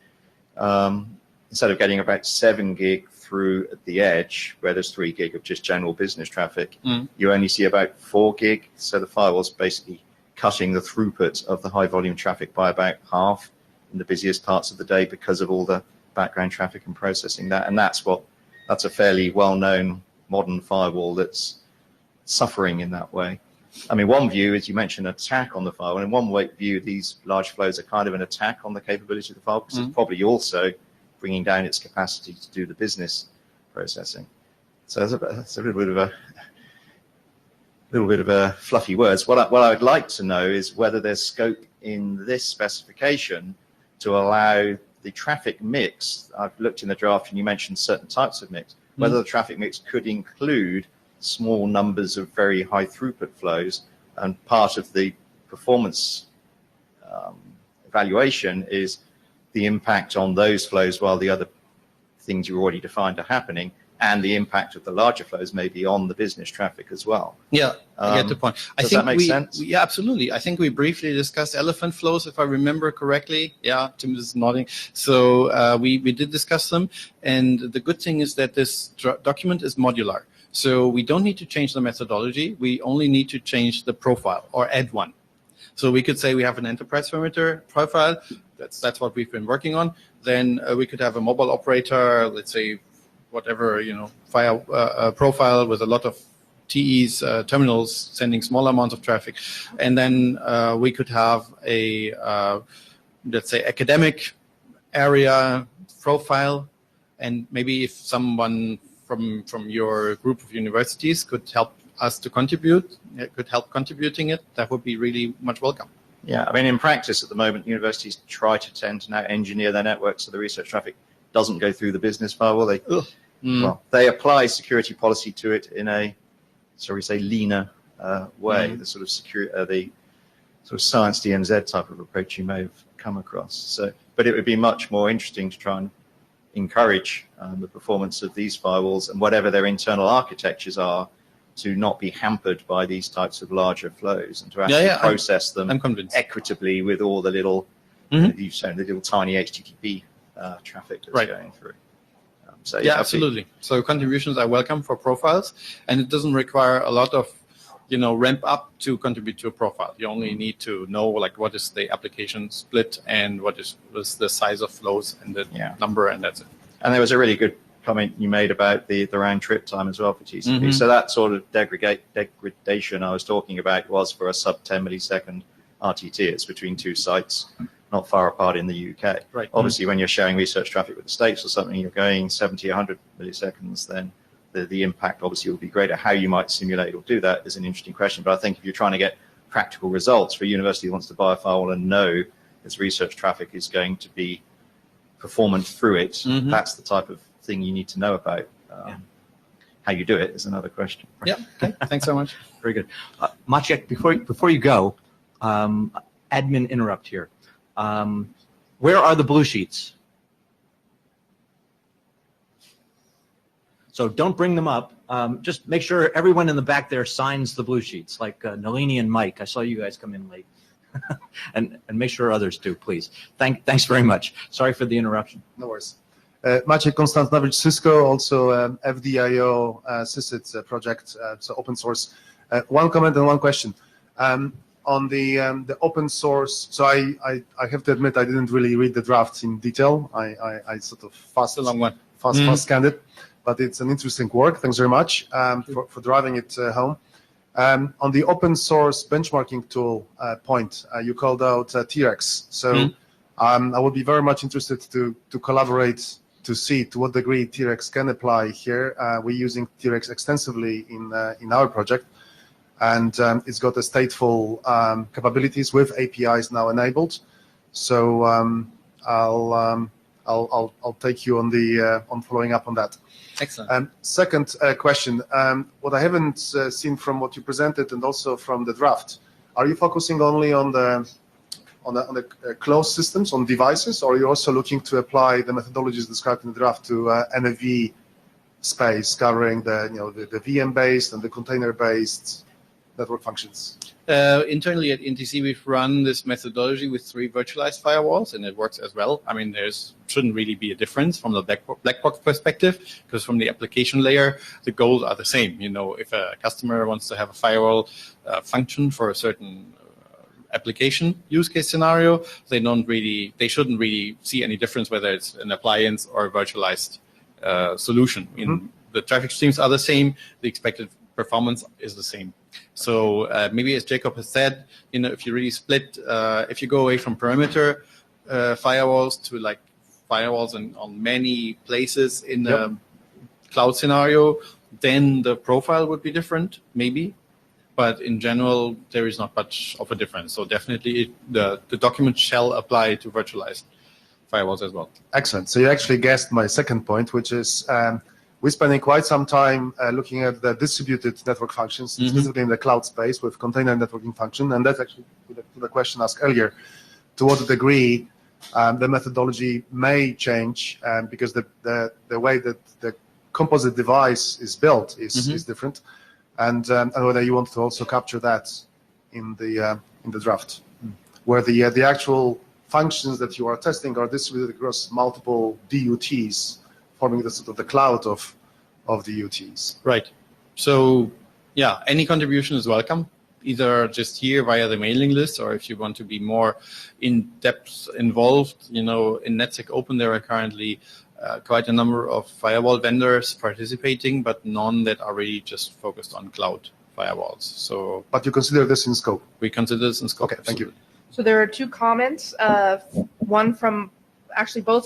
instead of getting about 7 gig through at the edge where there's 3 gig of just general business traffic, you only see about 4 gig. So the firewall's basically cutting the throughput of the high volume traffic by about half in the busiest parts of the day because of all the background traffic and processing that. And that's a fairly well-known modern firewall that's suffering in that way. I mean, one view is you mentioned attack on the firewall. In one view, these large flows are kind of an attack on the capability of the firewall because it's probably also bringing down its capacity to do the business processing. So that's a little bit of a fluffy words. What I would like to know is whether there's scope in this specification to allow the traffic mix. I've looked in the draft and you mentioned certain types of mix, whether the traffic mix could include small numbers of very high throughput flows, and part of the performance evaluation is the impact on those flows while the other things you already defined are happening, and the impact of the larger flows maybe on the business traffic as well. Yeah, I get the point. Does that make sense? Yeah, absolutely. I think we briefly discussed elephant flows, if I remember correctly. Yeah, Tim is nodding. So we did discuss them, and the good thing is that this document is modular. So we don't need to change the methodology. We only need to change the profile or add one. So we could say we have an enterprise perimeter profile. That's what we've been working on. Then we could have a mobile operator, let's say, whatever, file profile with a lot of TEs, terminals sending small amounts of traffic. And then we could have a, let's say, academic area profile. And maybe if someone from your group of universities could help us to contribute, could help contributing it, that would be really much welcome. Yeah, I mean, in practice at the moment, universities tend to now engineer their networks so the research traffic doesn't go through the business firewall. They apply security policy to it in a, leaner way, the sort of the sort of science DMZ type of approach you may have come across. So, but it would be much more interesting to try and encourage the performance of these firewalls and whatever their internal architectures are to not be hampered by these types of larger flows and to actually process them equitably with all the little, you've shown the little tiny HTTP traffic that's going through. Absolutely. So contributions are welcome for profiles, and it doesn't require a lot of, ramp up to contribute to a profile. You only need to know what is the application split and what is the size of flows and the number, and that's it. And there was a really good comment you made about the round trip time as well for TCP. So that sort of degradation I was talking about was for a sub 10 millisecond RTT. It's between two sites not far apart in the UK. Right. Obviously, when you're sharing research traffic with the States or something, you're going 70, 100 milliseconds, then the impact obviously will be greater. How you might simulate or do that is an interesting question. But I think if you're trying to get practical results for a university that wants to buy a firewall and know its research traffic is going to be performant through it, that's the type of thing you need to know about. How you do it is another question. Yeah. Okay. Thanks so much. Very good. Maciek, before you go, admin interrupt here. Where are the blue sheets? So don't bring them up. Just make sure everyone in the back there signs the blue sheets, like Nalini and Mike. I saw you guys come in late. and make sure others do, please. Thanks very much. Sorry for the interruption. No worries. Maciek Konstantowicz, Cisco, also FDIO SysIT project, so open source. One comment and one question. On the open source, so I have to admit I didn't really read the drafts in detail. I sort of fast scanned it. but it's an interesting work. Thanks very much for driving it home. On the open source benchmarking tool point, you called out T-Rex. So I would be very much interested to collaborate to see to what degree T-Rex can apply here. We're using T-Rex extensively in our project, and it's got a stateful capabilities with APIs now enabled. So I'll take you on following up on that. Excellent. Second question, what I haven't seen from what you presented and also from the draft, are you focusing only on the closed systems, on devices, or are you also looking to apply the methodologies described in the draft to NFV space, covering the VM-based and the container-based network functions? Internally at NTC, we've run this methodology with 3 virtualized firewalls, and it works as well. I mean, shouldn't really be a difference from the black box perspective, because from the application layer, the goals are the same. If a customer wants to have a firewall function for a certain application use case scenario, they shouldn't really see any difference whether it's an appliance or a virtualized solution. The traffic streams are the same. The expected performance is the same. So maybe as Jacob has said, if you really split, if you go away from perimeter firewalls to like firewalls on many places in the cloud scenario, then the profile would be different, maybe. But in general, there is not much of a difference. So definitely the document shall apply to virtualized firewalls as well. Excellent. So you actually guessed my second point, which is we're spending quite some time looking at the distributed network functions, specifically in the cloud space with container networking function. And that's actually to the question asked earlier, to what degree the methodology may change because the way that the composite device is built is different. And whether you want to also capture that in the draft, where the actual functions that you are testing are distributed across multiple DUTs, forming the sort of the cloud of DUTs. Right. So yeah, any contribution is welcome, either just here via the mailing list, or if you want to be more in-depth involved, in NetSec Open there are currently quite a number of firewall vendors participating, but none that are really just focused on cloud firewalls. So, but you consider this in scope? We consider this in scope. Okay, thank you. So there are 2 comments, both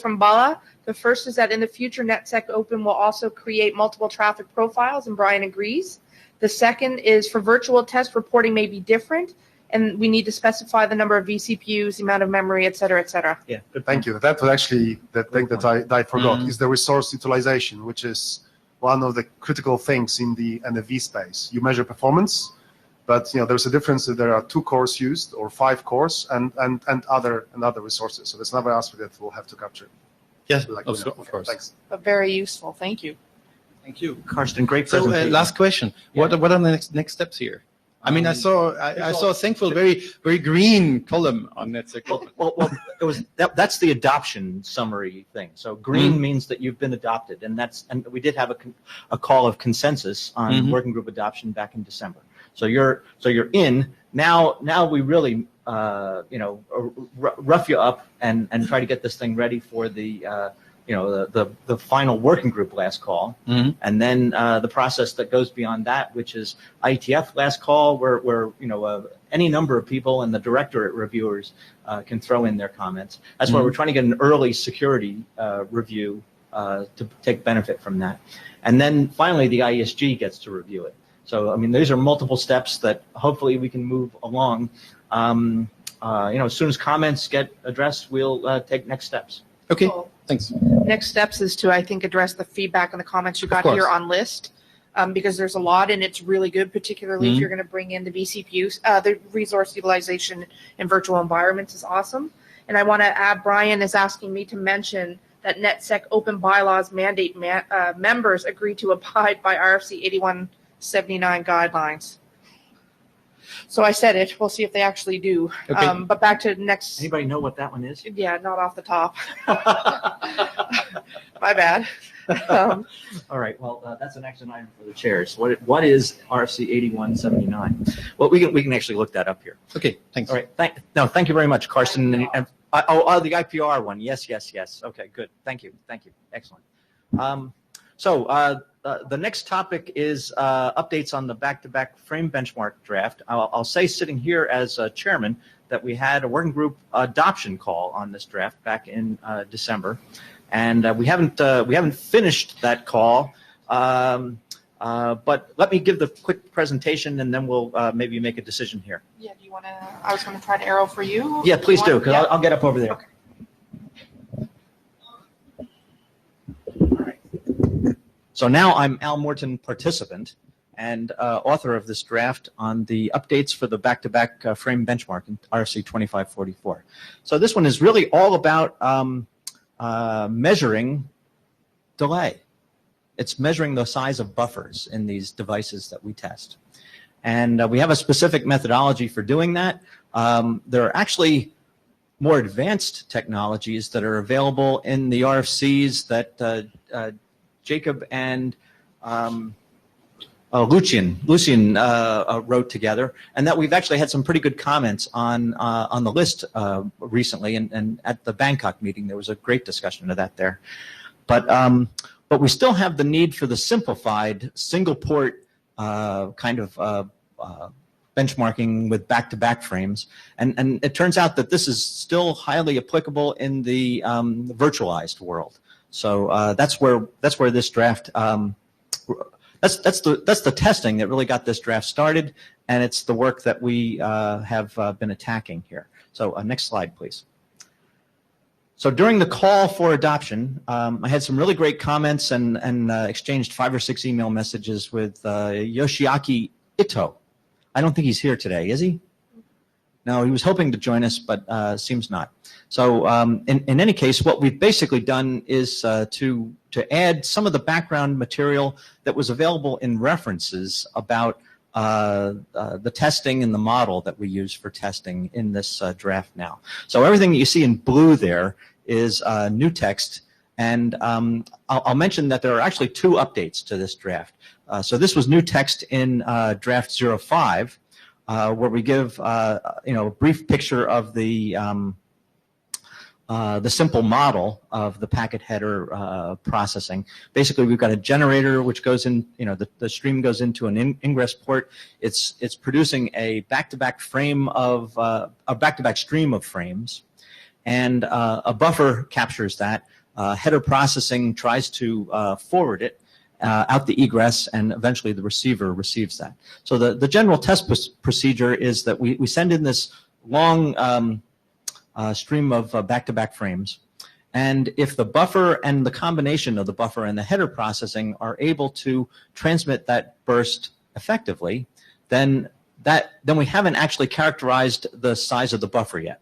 from Bala. The first is that in the future, NetSec Open will also create multiple traffic profiles, and Brian agrees. The second is for virtual test, reporting may be different, and we need to specify the number of vCPUs, the amount of memory, et cetera, et cetera. Yeah, good. Thank you. That was actually the thing that I forgot, is the resource utilization, which is one of the critical things in the NFV space. You measure performance, but there's a difference if there are 2 cores used or 5 cores and other resources. So that's another aspect that we'll have to capture. Yes, of course. Thanks. But very useful. Thank you. Thank you, Karsten. Great So presentation. last question: What are the next steps here? I mean, I saw a thankful, very very green column on NetSec Open. Well, it was that's the adoption summary thing. So green means that you've been adopted, and we did have a call of consensus on working group adoption back in December. So you're in now. Now we really rough you up and try to get this thing ready for the final working group last call, and then the process that goes beyond that, which is IETF last call, where any number of people and the directorate reviewers can throw in their comments. That's why we're trying to get an early security review to take benefit from that, and then finally the IESG gets to review it. So I mean, these are multiple steps that hopefully we can move along. As soon as comments get addressed, we'll take next steps. Okay. Thanks. Next steps is to, I think, address the feedback and the comments you got here on list, because there's a lot, and it's really good, particularly if you're going to bring in the vCPUs. The resource utilization in virtual environments is awesome. And I want to add, Brian is asking me to mention that NetSec Open Bylaws mandate members agree to abide by RFC 8179 guidelines. So I said it. We'll see if they actually do. Okay. But back to next. Anybody know what that one is? Yeah, not off the top. My bad. All right. Well, that's an action item for the chairs. What is RFC 8179? Well, we can actually look that up here. Okay. Thanks. All right. Thank you very much, Karsten. The IPR one. Yes. Okay. Good. Thank you. Excellent. The next topic is updates on the back-to-back frame benchmark draft. I'll say, sitting here as chairman, that we had a working group adoption call on this draft back in December, and we haven't finished that call. But let me give the quick presentation, and then we'll maybe make a decision here. Yeah, do you want to, I was going to try to arrow for you. Yeah, please do, because Yeah. I'll get up over there. Okay. So now I'm Al Morton, participant and author of this draft on the updates for the back-to-back frame benchmark in RFC 2544. So this one is really all about measuring delay. It's measuring the size of buffers in these devices that we test. And we have a specific methodology for doing that. There are actually more advanced technologies that are available in the RFCs that Jacob and Lucian wrote together, and that we've actually had some pretty good comments on the list recently, and at the Bangkok meeting there was a great discussion of that there. But we still have the need for the simplified single port kind of benchmarking with back-to-back frames, and it turns out that this is still highly applicable in the virtualized world. So that's where this draft that's the testing that really got this draft started, and it's the work that we have been attacking here. So next slide, please. So during the call for adoption, I had some really great comments and exchanged 5 or 6 email messages with Yoshiaki Ito. I don't think he's here today, is he? No, he was hoping to join us, but seems not. So in any case, what we've basically done is to add some of the background material that was available in references about the testing and the model that we use for testing in this draft now. So everything that you see in blue there is new text, and I'll mention that there are actually 2 updates to this draft. So this was new text in draft 05, where we give a brief picture of the simple model of the packet header processing. Basically, we've got a generator which goes in, the stream goes into an ingress port. It's producing a back-to-back frame of a back-to-back stream of frames, and a buffer captures that. Header processing tries to forward it out the egress, and eventually the receiver receives that. So the general test procedure is that we send in this long stream of back-to-back frames, and if the buffer and the combination of the buffer and the header processing are able to transmit that burst effectively, then we haven't actually characterized the size of the buffer yet.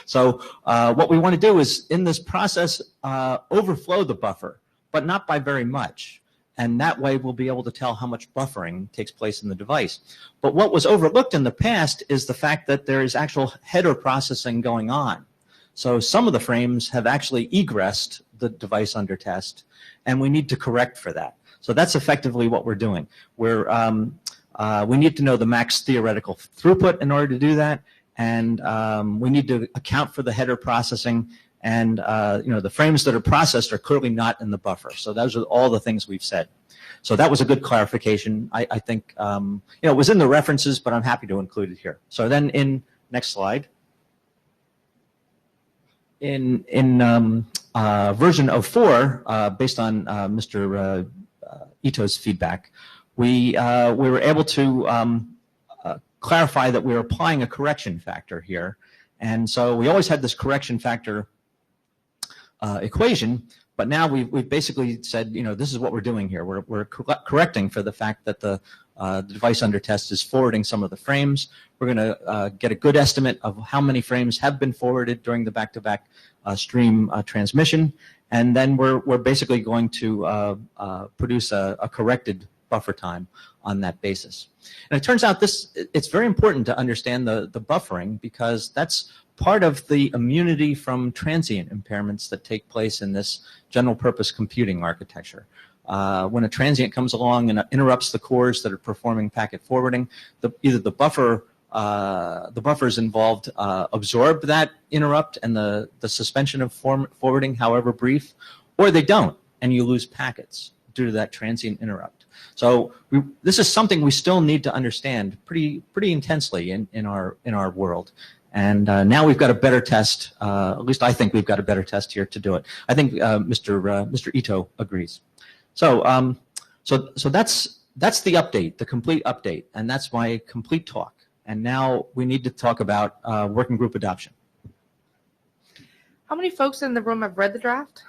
So what we want to do is, in this process, overflow the buffer, but not by very much. And that way we'll be able to tell how much buffering takes place in the device. But what was overlooked in the past is the fact that there is actual header processing going on. So some of the frames have actually egressed the device under test, and we need to correct for that. So that's effectively what we're doing. We need to know the max theoretical throughput in order to do that, and we need to account for the header processing. And the frames that are processed are clearly not in the buffer. So those are all the things we've said. So that was a good clarification. I think it was in the references, but I'm happy to include it here. So then next slide. In version 04, based on Mr. Ito's feedback, we were able to clarify that we were applying a correction factor here. And so we always had this correction factor equation, but now we've basically said, this is what we're doing here. We're correcting for the fact that the device under test is forwarding some of the frames. We're going to get a good estimate of how many frames have been forwarded during the back-to-back stream transmission, and then we're basically going to produce a corrected buffer time on that basis. And it turns out it's very important to understand the buffering, because that's part of the immunity from transient impairments that take place in this general purpose computing architecture. When a transient comes along and interrupts the cores that are performing packet forwarding, either the buffers involved absorb that interrupt and the suspension of forwarding, however brief, or they don't. and you lose packets due to that transient interrupt. So this is something we still need to understand pretty intensely in our world. And now we've got a better test. At least I think we've got a better test here to do it. I think Mr. Ito agrees. So that's the update, the complete update, and that's my complete talk. And now we need to talk about working group adoption. How many folks in the room have read the draft?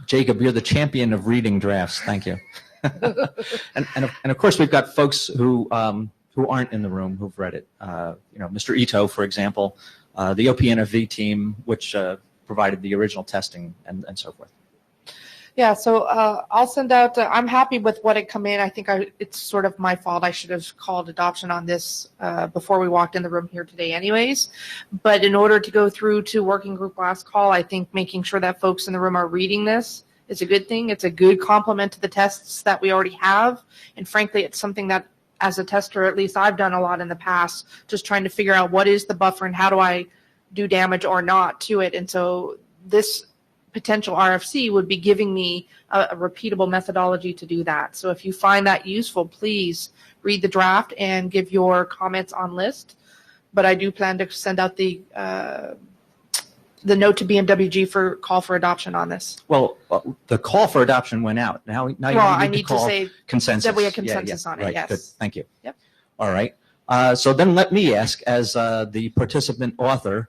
Jacob, you're the champion of reading drafts. Thank you. and of course, we've got folks who aren't in the room who've read it. Mr. Ito, for example, the OPNFV team, which provided the original testing and so forth. Yeah, so I'll send out, I'm happy with what had come in. I think it's sort of my fault. I should have called adoption on this before we walked in the room here today anyways. But in order to go through to working group last call, I think making sure that folks in the room are reading this is a good thing. It's a good complement to the tests that we already have. And frankly, it's something that as a tester, at least I've done a lot in the past, just trying to figure out what is the buffer and how do I do damage or not to it. And so this potential RFC would be giving me a repeatable methodology to do that. So if you find that useful, please read the draft and give your comments on list. But I do plan to send out the note to Bmwg for call for adoption on this. Well, the call for adoption went out. Now you need to say consensus. That we have consensus on it. Right, yes. Good. Thank you. Yep. All right. So then let me ask, as the participant author,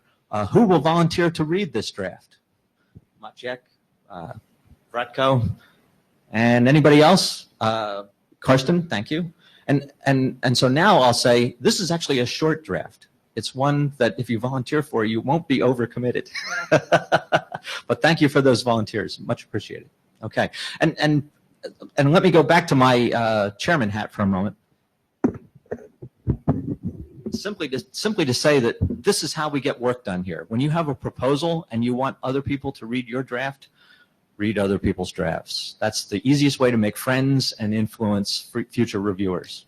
who will volunteer to read this draft? Maciek, Bratko, and anybody else? Karsten, thank you. And so now I'll say this is actually a short draft. It's one that if you volunteer for, you won't be overcommitted. But thank you for those volunteers. Much appreciated. Okay. And let me go back to my chairman hat for a moment. Simply to say that this is how we get work done here. When you have a proposal and you want other people to read your draft, read other people's drafts. That's the easiest way to make friends and influence future reviewers.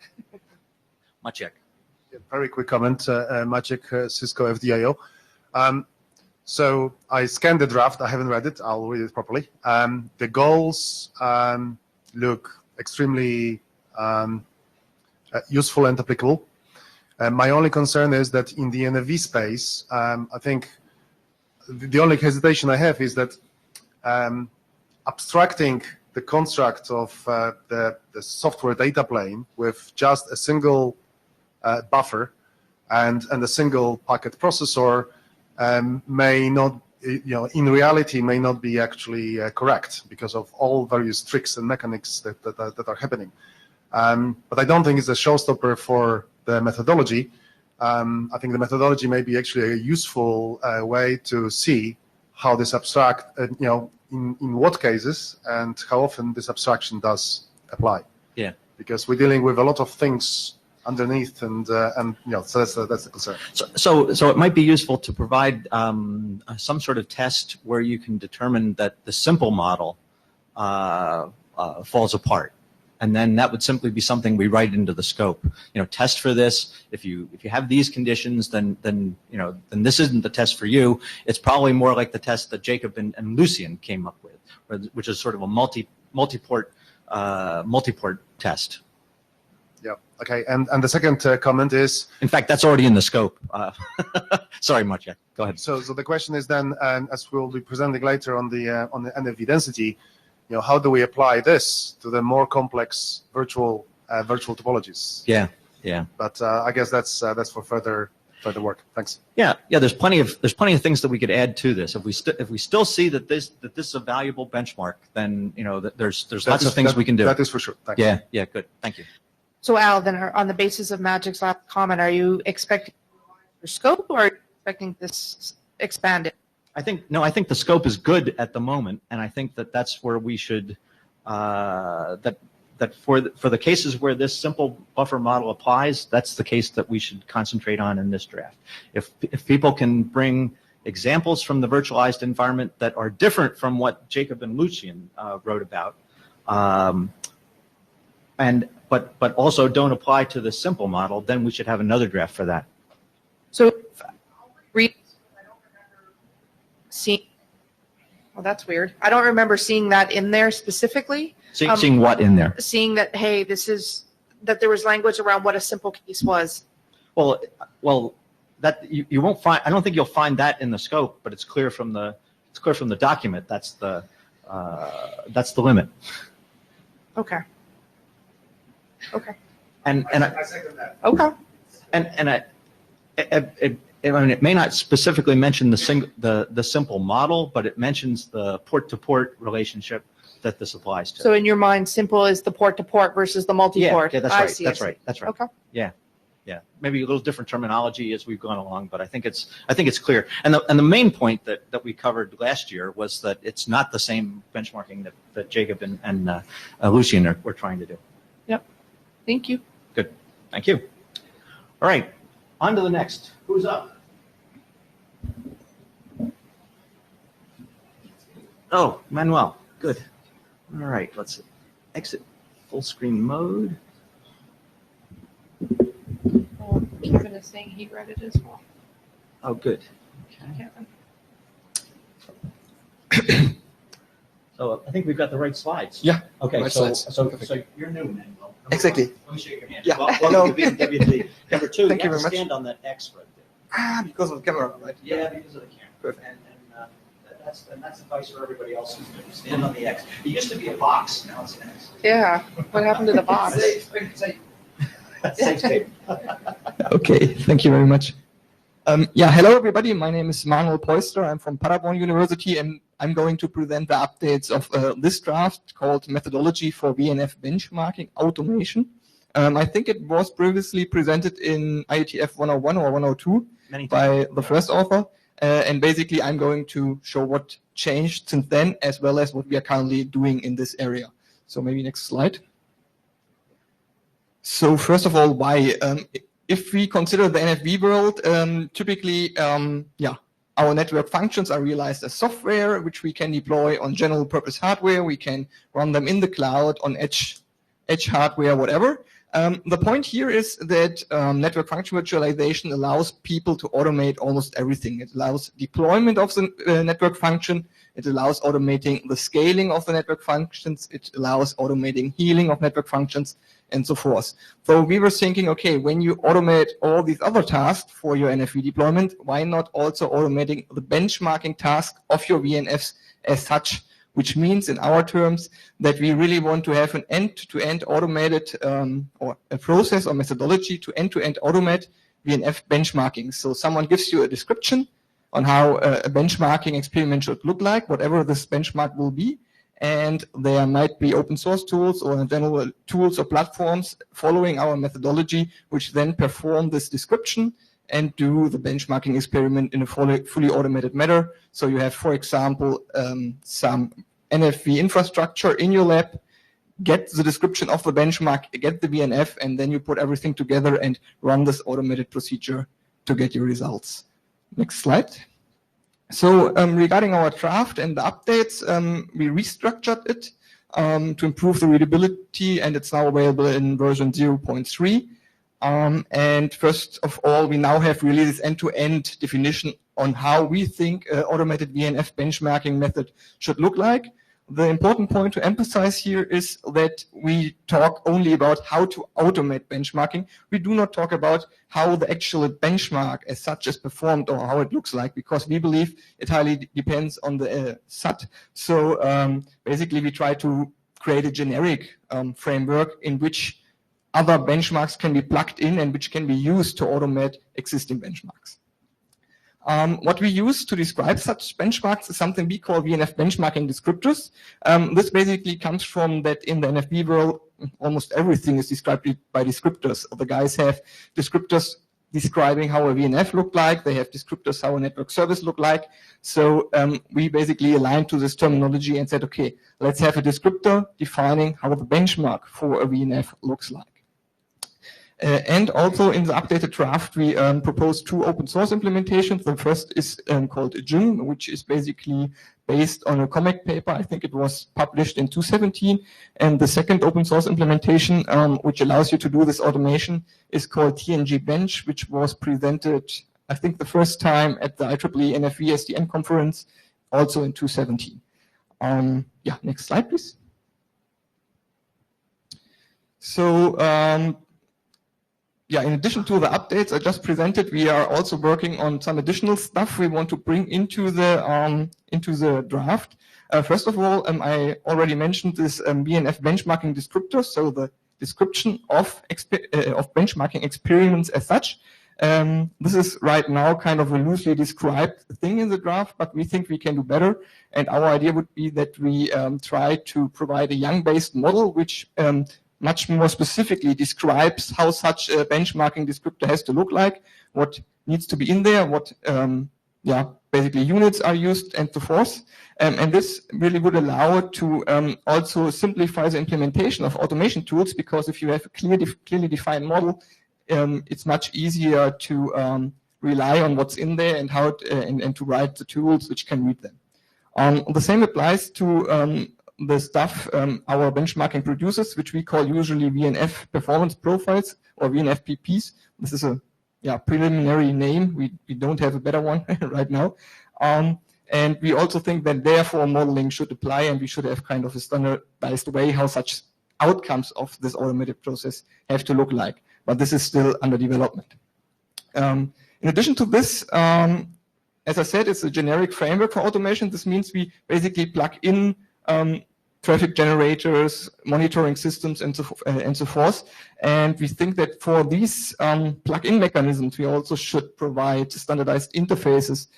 Maciek. Very quick comment, Maciek, Cisco FDIO. So I scanned the draft. I haven't read it. I'll read it properly. The goals look extremely useful and applicable. My only concern is that in the NFV space, I think the only hesitation I have is that abstracting the construct of the software data plane with just a single buffer and a single packet processor may not, in reality, may not be actually correct because of all various tricks and mechanics that are happening. But I don't think it's a showstopper for the methodology. I think the methodology may be actually a useful way to see how this abstract, in what cases and how often this abstraction does apply. Yeah. Because we're dealing with a lot of things underneath, and so that's the concern. So it might be useful to provide some sort of test where you can determine that the simple model falls apart. And then that would simply be something we write into the scope. Test for this. If you have these conditions, then this isn't the test for you. It's probably more like the test that Jacob and Lucian came up with, which is sort of a multi-port test. Yeah. Okay. And the second comment is, in fact, that's already in the scope. Sorry, Maciek. Go ahead. So the question is then, as we'll be presenting later on the NFV density, how do we apply this to the more complex virtual topologies? Yeah. But I guess that's for further work. Thanks. Yeah. There's plenty of things that we could add to this. If we still see that this is a valuable benchmark, then there's lots of things we can do. That is for sure. Thanks. Yeah. Good. Thank you. So Al, then on the basis of Magic's last comment, are you expecting your scope or are you expecting this expanded? I think the scope is good at the moment, and I think that's where we should that for the cases where this simple buffer model applies, that's the case that we should concentrate on in this draft. If people can bring examples from the virtualized environment that are different from what Jacob and Lucian wrote about, but also don't apply to the simple model, then we should have another draft for that. So read. I don't remember seeing Well, that's weird. I don't remember seeing that in there specifically. Seeing what in there? Seeing that, hey, that there was language around what a simple case was. Well, that you won't find. I don't think you'll find that in the scope, but it's clear from the document. That's the limit. Okay. Okay. And I second that. Okay. I mean, it may not specifically mention the simple model, but it mentions the port-to-port relationship that this applies to. So in your mind, simple is the port-to-port versus the multi-port. Yeah, that's I right. see, That's I see. right. That's right. Okay. Yeah. Maybe a little different terminology as we've gone along, but I think it's clear. And the main point that we covered last year was that it's not the same benchmarking that Jacob and Lucien were trying to do. Yep. Thank you. Good. Thank you. All right. On to the next. Who's up? Oh, Manuel. Good. All right. Let's exit full screen mode. Well, Kevin is saying he read it as well. Oh, good. Okay. Kevin. So I think we've got the right slides. Yeah. Okay. Right So slides. so you're new, Manuel. Exactly. Let me shake your hand. Yeah. Welcome Hello. to BMWG. Number two, Thank you you have to very much. stand on that X right there. Because of the camera, right? Yeah, because of the camera. Perfect. And that's advice for everybody else who's going to stand on the X. It used to be a box, now it's an X. Yeah. What happened to the box? Safe tape. Okay, thank you very much. Hello everybody. My name is Manuel Poister. I'm from Paderborn University, and I'm going to present the updates of this draft called Methodology for VNF Benchmarking Automation. I think it was previously presented in IETF 101 or 102 by the first author. And basically, I'm going to show what changed since then, as well as what we are currently doing in this area. So maybe next slide. So first of all, why? If we consider the NFV world, typically, our network functions are realized as software, which we can deploy on general purpose hardware. We can run them in the cloud, on edge hardware, whatever. The point here is that network function virtualization allows people to automate almost everything. It allows deployment of the network function. It allows automating the scaling of the network functions. It allows automating healing of network functions, and so forth. So we were thinking, okay, when you automate all these other tasks for your NFV deployment, why not also automating the benchmarking task of your VNFs as such? Which means in our terms that we really want to have an end-to-end automated or a process or methodology to end-to-end automate VNF benchmarking. So someone gives you a description on how a benchmarking experiment should look like, whatever this benchmark will be. And there might be open source tools or general tools or platforms following our methodology, which then perform this description and do the benchmarking experiment in a fully automated manner. So you have, for example, some NFV infrastructure in your lab, get the description of the benchmark, get the VNF, and then you put everything together and run this automated procedure to get your results. Next slide. So regarding our draft and the updates, we restructured it to improve the readability, and it's now available in version 0.3. And first of all, we now have really this end-to-end definition on how we think automated VNF benchmarking method should look like. The important point to emphasize here is that we talk only about how to automate benchmarking. We do not talk about how the actual benchmark as such is performed or how it looks like, because we believe it highly depends on the SAT. So basically, we try to create a generic framework in which other benchmarks can be plugged in and which can be used to automate existing benchmarks. What we use to describe such benchmarks is something we call VNF benchmarking descriptors. This basically comes from that in the NFV world, almost everything is described by descriptors. The guys have descriptors describing how a VNF looked like. They have descriptors how a network service looked like. So we basically aligned to this terminology and said, okay, let's have a descriptor defining how the benchmark for a VNF looks like. And also in the updated draft, we proposed two open source implementations. The first is called Jim, which is basically based on a comic paper. I think it was published in 2017. And the second open source implementation, which allows you to do this automation, is called TNG Bench, which was presented, I think, the first time at the IEEE NFV SDN conference, also in 2017. Yeah, next slide, please. So, yeah, in addition to the updates I just presented, we are also working on some additional stuff we want to bring into the draft. First of all, I already mentioned this BNF benchmarking descriptor, so the description of benchmarking experiments as such. This is right now kind of a loosely described thing in the draft, but we think we can do better. And our idea would be that we try to provide a Young-based model, which much more specifically describes how such a benchmarking descriptor has to look like, what needs to be in there, what basically units are used, and so forth. And this really would allow it to also simplify the implementation of automation tools, because if you have a clearly defined model, it's much easier to rely on what's in there and how and to write the tools which can read them. The same applies to the stuff our benchmarking produces, which we call usually VNF performance profiles or VNF PPs. This is a preliminary name. We don't have a better one right now. And we also think that therefore modeling should apply, and we should have kind of a standardized way how such outcomes of this automated process have to look like. But this is still under development. In addition to this, as I said, it's a generic framework for automation. This means we basically plug in traffic generators, monitoring systems, and so forth. And we think that for these plug-in mechanisms, we also should provide standardized interfaces.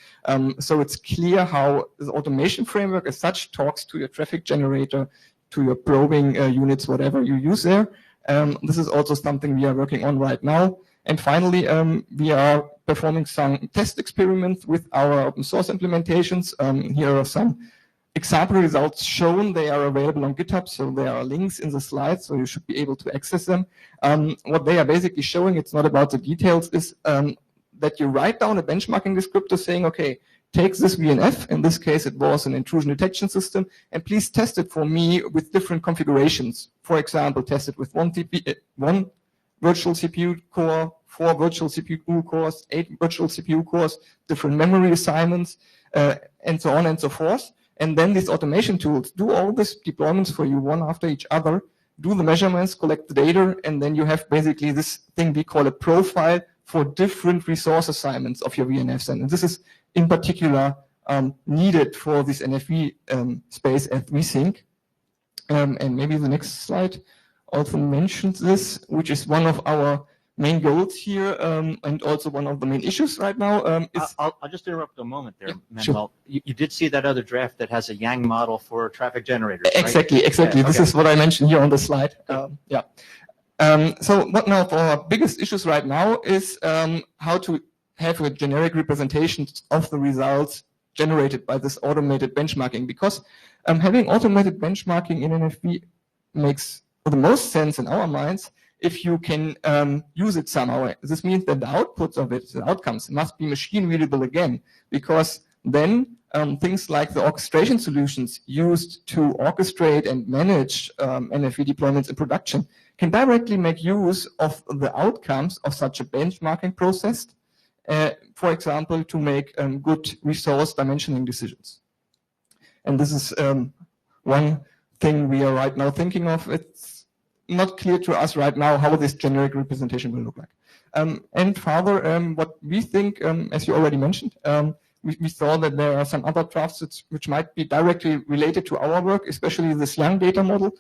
So it's clear how the automation framework as such talks to your traffic generator, to your probing units, whatever you use there. This is also something we are working on right now. And finally, we are performing some test experiments with our open source implementations. Here are some example results shown. They are available on GitHub, so there are links in the slides, so you should be able to access them. What they are basically showing, it's not about the details, is that you write down a benchmarking descriptor saying, okay, take this VNF, in this case it was an intrusion detection system, and please test it for me with different configurations. For example, test it with one virtual CPU core, 4 virtual CPU cores, 8 virtual CPU cores, different memory assignments, and so on and so forth. And then these automation tools do all these deployments for you one after each other, do the measurements, collect the data, and then you have basically this thing we call a profile for different resource assignments of your VNFs. And this is in particular needed for this NFV space as we think. And maybe the next slide also mentions this, which is one of our main goals here, and also one of the main issues right now. I'll just interrupt a moment there, Manuel. Sure. You did see that other draft that has a Yang model for traffic generators, right? Exactly. Yeah, This is what I mentioned here on the slide. So what now for our biggest issues right now is how to have a generic representation of the results generated by this automated benchmarking, because having automated benchmarking in NFV makes the most sense in our minds if you can use it somehow. This means that the outputs of it, the outcomes, must be machine readable again, because then things like the orchestration solutions used to orchestrate and manage NFV deployments in production can directly make use of the outcomes of such a benchmarking process, for example, to make good resource dimensioning decisions. And this is one thing we are right now thinking of. It's not clear to us right now how this generic representation will look like. And further, what we think, as you already mentioned, we saw that there are some other drafts which might be directly related to our work, especially this Young data model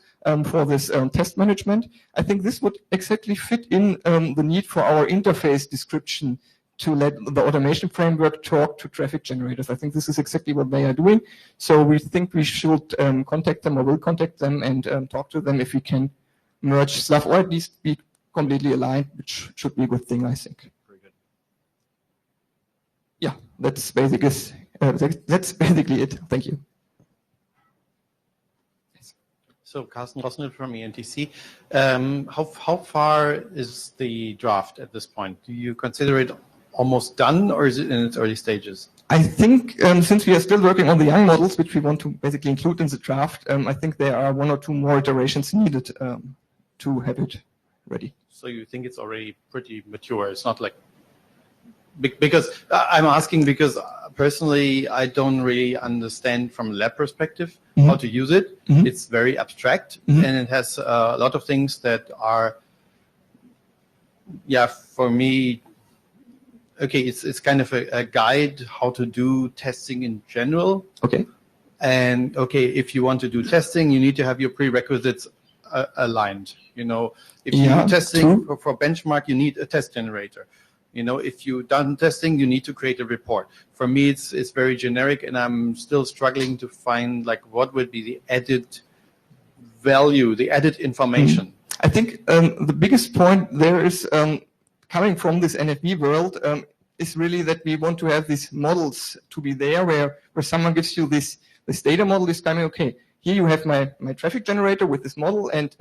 for this test management. I think this would exactly fit in the need for our interface description to let the automation framework talk to traffic generators. I think this is exactly what they are doing. So we think we should contact them, or will contact them, and talk to them if we can merge stuff, or at least be completely aligned, which should be a good thing, I think. Very good. Yeah, that's basically it. Thank you. So Carsten Rossner from ENTC. How far is the draft at this point? Do you consider it almost done, or is it in its early stages? I think since we are still working on the Young models, which we want to basically include in the draft, I think there are 1 or 2 more iterations needed to have it ready. So you think it's already pretty mature? It's not like, because I'm asking because Personally, I don't really understand from a lab perspective Mhm. how to use it. Mhm. It's very abstract, Mhm. and it has a lot of things that are, for me, okay, it's kind of a guide how to do testing in general. Okay. And okay, if you want to do testing, you need to have your prerequisites aligned. If you Yeah, do testing true. for benchmark, you need a test generator. If you've done testing, you need to create a report. For me, it's very generic, and I'm still struggling to find like what would be the added value, the added information. I think the biggest point there is coming from this NFV world is really that we want to have these models to be there where someone gives you this data model is coming, okay, here you have my traffic generator with this model and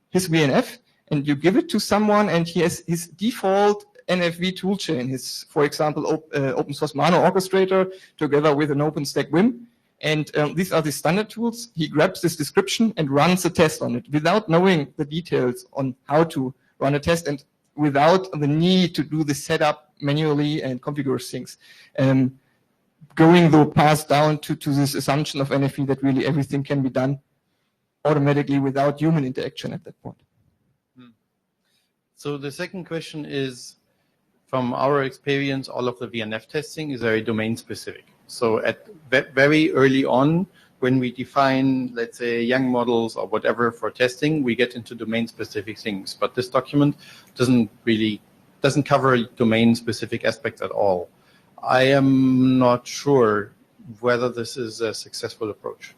his VNF, and you give it to someone and he has his default NFV toolchain, his, for example, open source Mano orchestrator together with an OpenStack Vim. And these are the standard tools. He grabs this description and runs a test on it without knowing the details on how to run a test and without the need to do the setup manually and configure things. Going the path down to this assumption of NFV that really everything can be done automatically without human interaction at that point. So the second question is, from our experience, all of the VNF testing is very domain specific. So at very early on, when we define, let's say, young models or whatever for testing, we get into domain-specific things. But this document doesn't cover domain-specific aspects at all. I am not sure whether this is a successful approach.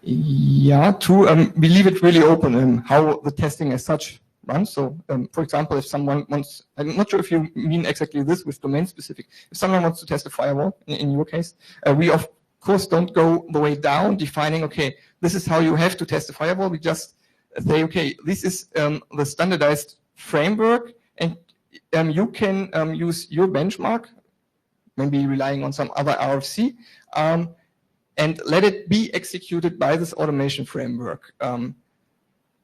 Yeah, true. We leave it really open how the testing as such runs. So, for example, if someone wants, I'm not sure if you mean exactly this with domain-specific. If someone wants to test a firewall, in your case, we of course don't go the way down defining, okay, this is how you have to test a firewall. We just say, okay, this is the standardized framework, and you can use your benchmark, maybe relying on some other RFC, and let it be executed by this automation framework.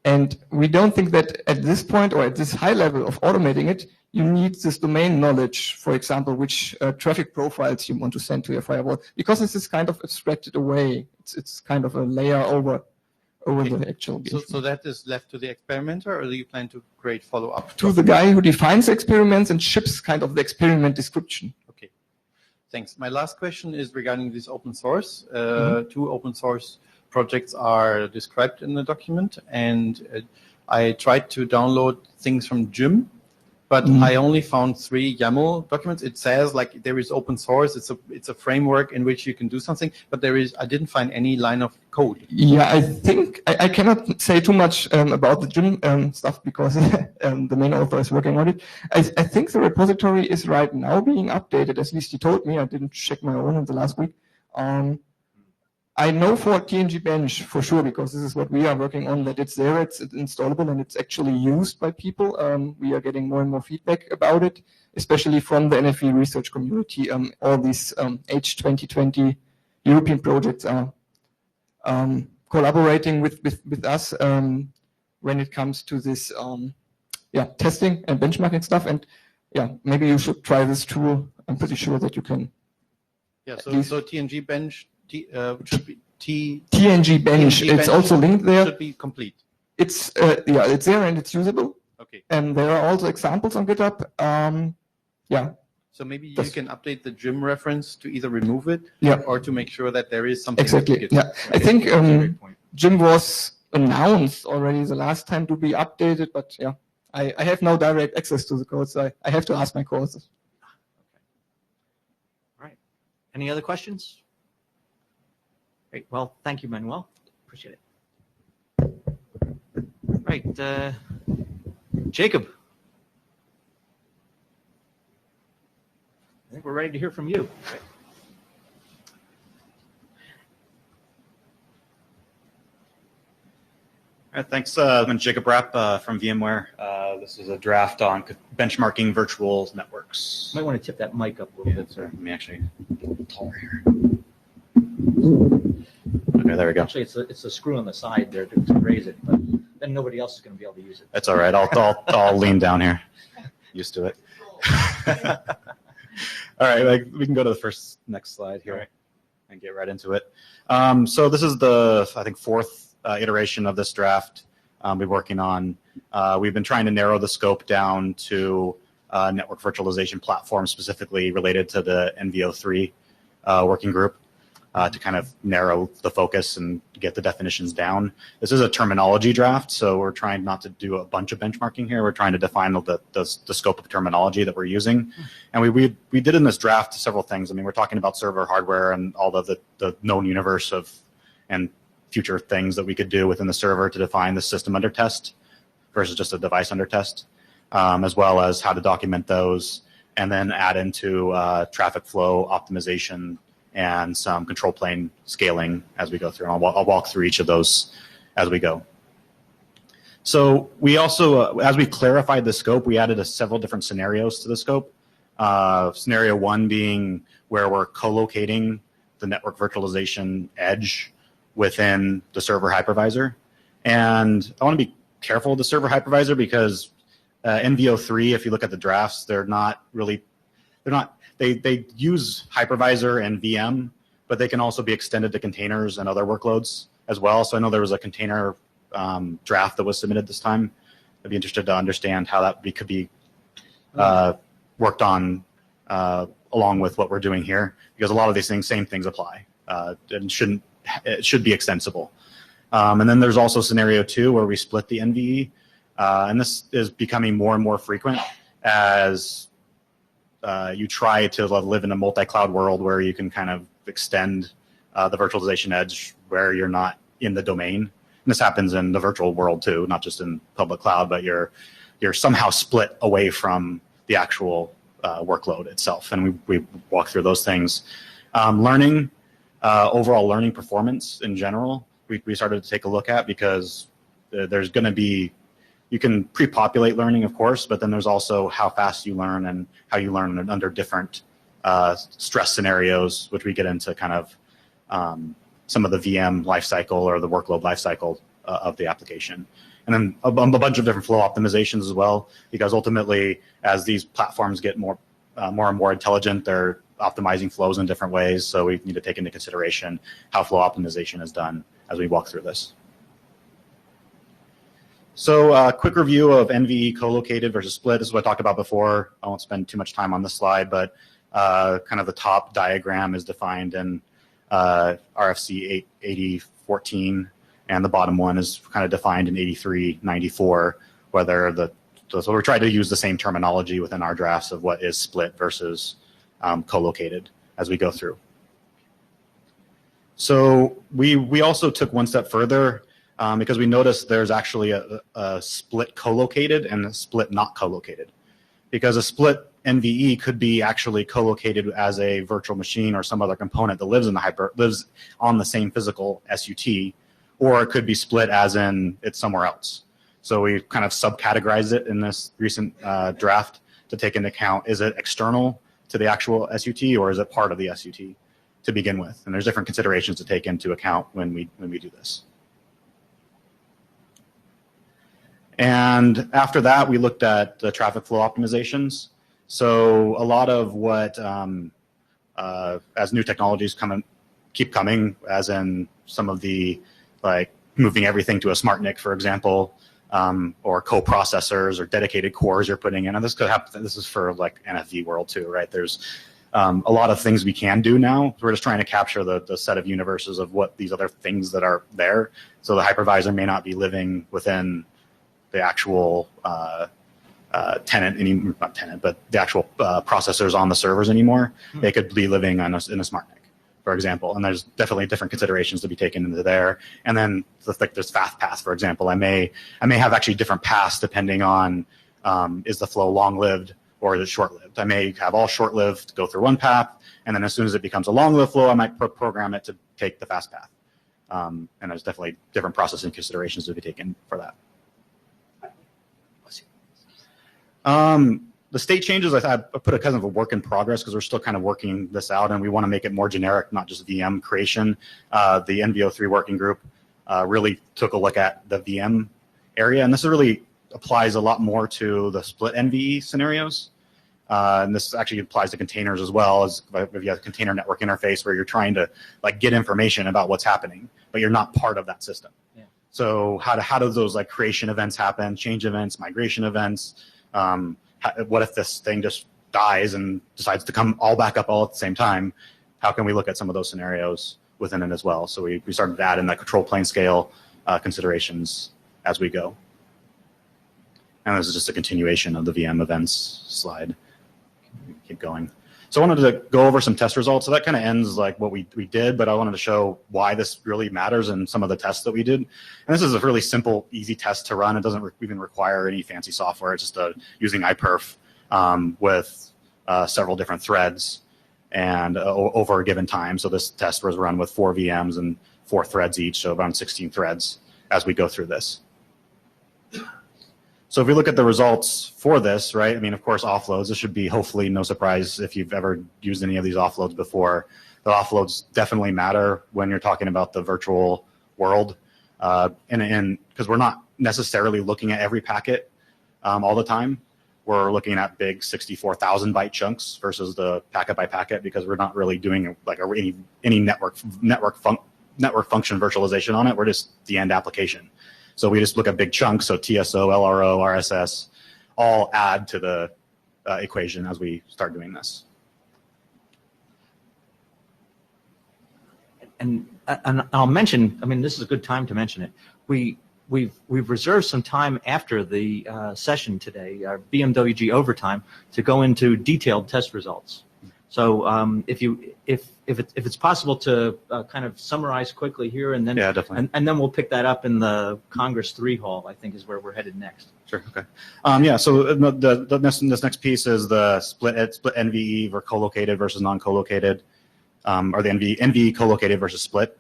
And we don't think that at this point or at this high level of automating it, you need this domain knowledge, for example, which traffic profiles you want to send to your firewall, because this is kind of abstracted away. It's kind of a layer over the actual. So that is left to the experimenter, or do you plan to create follow-up? To the guy who defines experiments and ships kind of the experiment description. Okay, thanks. My last question is regarding this open source. 2 open source projects are described in the document, and I tried to download things from Gym, but I only found 3 YAML documents. It says like there is open source. It's a framework in which you can do something, but I didn't find any line of code. Yeah, I think I cannot say too much about the Gym stuff because the main author is working on it. I think the repository is right now being updated. At least he told me. I didn't check my own in the last week. I know for TNG Bench for sure, because this is what we are working on, that it's there, it's installable, and it's actually used by people. We are getting more and more feedback about it, especially from the NFV research community. All these H2020 European projects are collaborating with us when it comes to this testing and benchmarking stuff. And maybe you should try this tool. I'm pretty sure that you can. Yeah, so TNG Bench should be TNG Bench. It's also linked there. Should be complete. It's it's there and it's usable. Okay. And there are also examples on GitHub. So maybe you can update the Gym reference to either remove it or to make sure that there is something. Exactly. Yeah, I think Gym was announced already the last time to be updated, but I have no direct access to the code, so I have to ask my courses. All right. Any other questions? Great. Well, thank you, Manuel. Appreciate it. Right. Jacob. I think we're ready to hear from you. Right. All right, thanks. I'm Jacob Rapp from VMware. This is a draft on benchmarking virtual networks. Might want to tip that mic up a little bit, sir. Let me actually get a little taller here. Okay, there we go. Actually, it's a screw on the side there to raise it, but then nobody else is going to be able to use it. That's all right. I'll lean down here. Used to it. All right, we can go to the next slide here and get right into it. So this is the, I think, fourth iteration of this draft we're working on. We've been trying to narrow the scope down to network virtualization platform specifically related to the NVO3 working group to kind of narrow the focus and get the definitions down. This is a terminology draft, so we're trying not to do a bunch of benchmarking here. We're trying to define the scope of terminology that we're using. And we did in this draft several things. I mean, we're talking about server hardware and all of the known universe of and future things that we could do within the server to define the system under test versus just a device under test, as well as how to document those, and then add into traffic flow optimization and some control plane scaling as we go through. And I'll walk through each of those as we go. So we also, as we clarified the scope, we added several different scenarios to the scope. Scenario one being where we're co-locating the network virtualization edge within the server hypervisor. And I want to be careful with the server hypervisor because NVO3, if you look at the drafts, they use hypervisor and VM, but they can also be extended to containers and other workloads as well. So I know there was a container draft that was submitted this time. I'd be interested to understand how that could be worked on along with what we're doing here, because a lot of these same things apply and it should be extensible. And then there's also scenario two where we split the NVE, and this is becoming more and more frequent as you try to live in a multi-cloud world where you can kind of extend the virtualization edge where you're not in the domain. And this happens in the virtual world too, not just in public cloud, but you're somehow split away from the actual workload itself. And we walk through those things. Learning, overall learning performance in general, we started to take a look at, because there's going to be, you can pre-populate learning, of course, but then there's also how fast you learn and how you learn under different stress scenarios, which we get into kind of some of the VM lifecycle or the workload lifecycle of the application. And then a bunch of different flow optimizations as well, because ultimately, as these platforms get more and more intelligent, they're optimizing flows in different ways. So we need to take into consideration how flow optimization is done as we walk through this. So a quick review of NVE co-located versus split. This is what I talked about before. I won't spend too much time on this slide, but kind of the top diagram is defined in RFC 8014, and the bottom one is kind of defined in 8394, so we're trying to use the same terminology within our drafts of what is split versus co-located as we go through. So we also took one step further because we noticed there's actually a split co-located and a split not co-located. Because a split NVE could be actually co-located as a virtual machine or some other component that lives on the same physical SUT, or it could be split as in it's somewhere else. So we kind of subcategorized it in this recent draft to take into account, is it external to the actual SUT or is it part of the SUT to begin with? And there's different considerations to take into account when we do this. And after that, we looked at the traffic flow optimizations. So a lot of what, as new technologies keep coming, as in some of the, like moving everything to a smart NIC, for example, or co-processors or dedicated cores you're putting in. And this could happen. This is for like NFV world too, right? There's a lot of things we can do now. We're just trying to capture the set of universes of what these other things that are there. So the hypervisor may not be living within the actual tenant, not tenant, but the actual processors on the servers anymore. They could be living in a smart NIC, for example. And there's definitely different considerations to be taken into there. And then like there's fast paths, for example. I may have actually different paths depending on is the flow long-lived or is it short-lived. I may have all short-lived go through one path, and then as soon as it becomes a long-lived flow, I might program it to take the fast path. And there's definitely different processing considerations to be taken for that. The state changes, I put a kind of a work in progress because we're still kind of working this out, and we want to make it more generic, not just VM creation. The NVO3 working group really took a look at the VM area, and this really applies a lot more to the split NVE scenarios. And this actually applies to containers as well, as if you have a container network interface where you're trying to like get information about what's happening, but you're not part of that system. Yeah. So how does those like creation events happen, change events, migration events? What if this thing just dies and decides to come all back up all at the same time? How can we look at some of those scenarios within it as well? So we started to add in that control plane scale considerations as we go. And this is just a continuation of the VM events slide. Keep going. So I wanted to go over some test results. So that kind of ends like what we did, but I wanted to show why this really matters in some of the tests that we did. And this is a really simple, easy test to run. It doesn't even require any fancy software. It's just using iPerf with several different threads and over a given time. So this test was run with 4 VMs and 4 threads each, so around 16 threads as we go through this. So if we look at the results for this, right, I mean, of course, offloads, this should be hopefully no surprise if you've ever used any of these offloads before. The offloads definitely matter when you're talking about the virtual world. And because we're not necessarily looking at every packet all the time. We're looking at big 64,000 byte chunks versus the packet by packet, because we're not really doing like any network function virtualization on it. We're just the end application. So we just look at big chunks. So TSO, LRO, RSS, all add to the equation as we start doing this. And I'll mention, I mean, this is a good time to mention it. We've reserved some time after the session today, our Bmwg overtime, to go into detailed test results. So if it's possible to kind of summarize quickly here, and then yeah, definitely. And then we'll pick that up in the Congress 3 hall, I think is where we're headed next. Sure. Okay. Yeah. So this next piece is the split NVE or co-located versus non-co-located, or the NVE co-located versus split.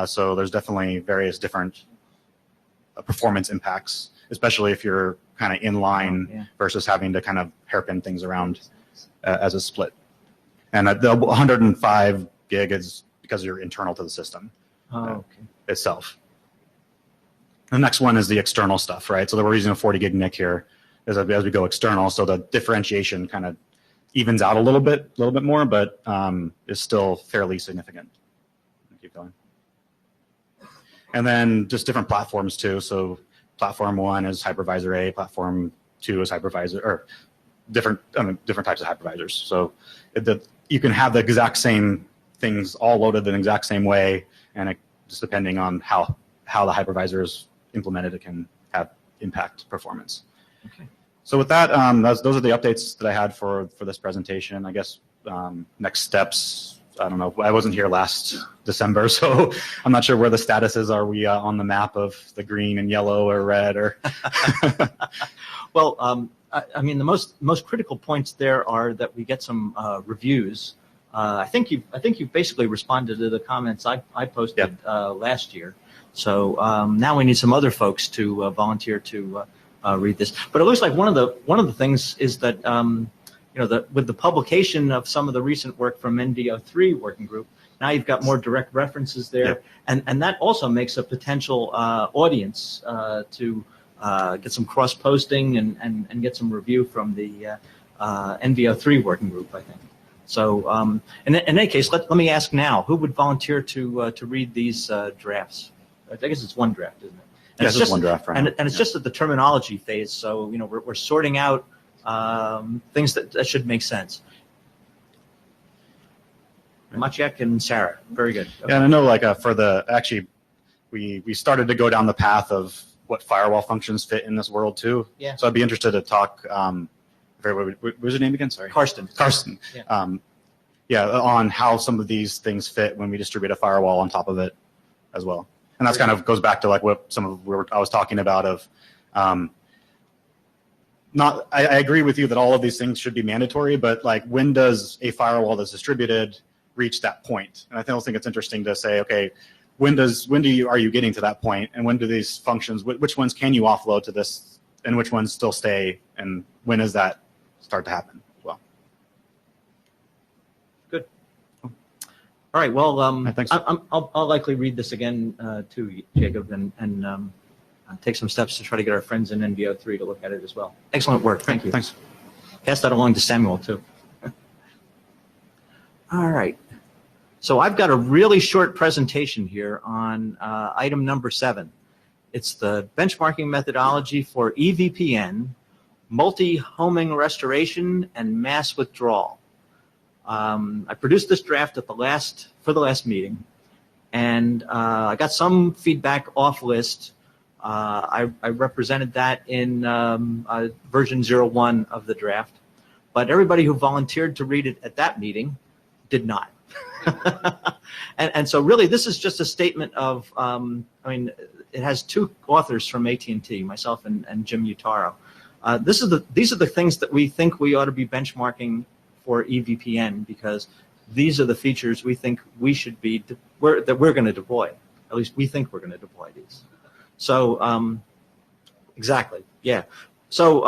So there's definitely various different performance impacts, especially if you're kind of in line versus having to kind of hairpin things around as a split. And the 105 gig is because you're internal to the system itself. The next one is the external stuff, right? So we're using a 40 gig NIC here as we go external. So the differentiation kind of evens out a little bit more, but is still fairly significant. Keep going. And then just different platforms too. So platform 1 is hypervisor A, platform 2 is hypervisor, or different types of hypervisors. So you can have the exact same things all loaded in the exact same way, and just depending on how the hypervisor is implemented, it can have impact performance. Okay. So with that, those are the updates that I had for this presentation. I guess next steps, I don't know. I wasn't here last December, so I'm not sure where the status is. Are we on the map of the green and yellow or red? Or Well, I mean, the most critical points there are that we get some reviews. I think you've basically responded to the comments I posted last year. So now we need some other folks to volunteer to read this. But it looks like one of the things is that with the publication of some of the recent work from NVO3 working group, now you've got more direct references there, and that also makes a potential audience to get some cross-posting and get some review from the NVO3 working group, I think. So in any case, let me ask now, who would volunteer to read these drafts? I guess it's one draft, isn't it? And it's just one draft, right? And it's just at the terminology phase, so we're sorting out things that should make sense. Maciek and Sarah, very good. Okay. Yeah, and I know we started to go down the path of what firewall functions fit in this world too. Yeah. So I'd be interested to talk. What was your name again? Sorry. Karsten. Yeah. On how some of these things fit when we distribute a firewall on top of it as well. And that's kind of goes back to like what I was talking about of. I agree with you that all of these things should be mandatory, but like when does a firewall that's distributed reach that point? And I don't think it's interesting to say, okay, are you getting to that point, and when do these functions, which ones can you offload to this, and which ones still stay, and when does that start to happen as well? Good. All right. Well, thanks. I'll likely read this again too, Jacob, and take some steps to try to get our friends in NVO3 to look at it as well. Excellent work. Thank you. Thanks. pass that along to Samuel, too. All right. So I've got a really short presentation here on item number 7. It's the benchmarking methodology for EVPN, multi-homing restoration, and mass withdrawal. I produced this draft for the last meeting, and I got some feedback off list. I represented that in version 01 of the draft, but everybody who volunteered to read it at that meeting did not. and so really this is just a statement of, it has 2 authors from AT&T, myself and Jim Utaro. These are the things that we think we ought to be benchmarking for EVPN, because these are the features we think we should be, that we're going to deploy. At least we think we're going to deploy these. So exactly, yeah. So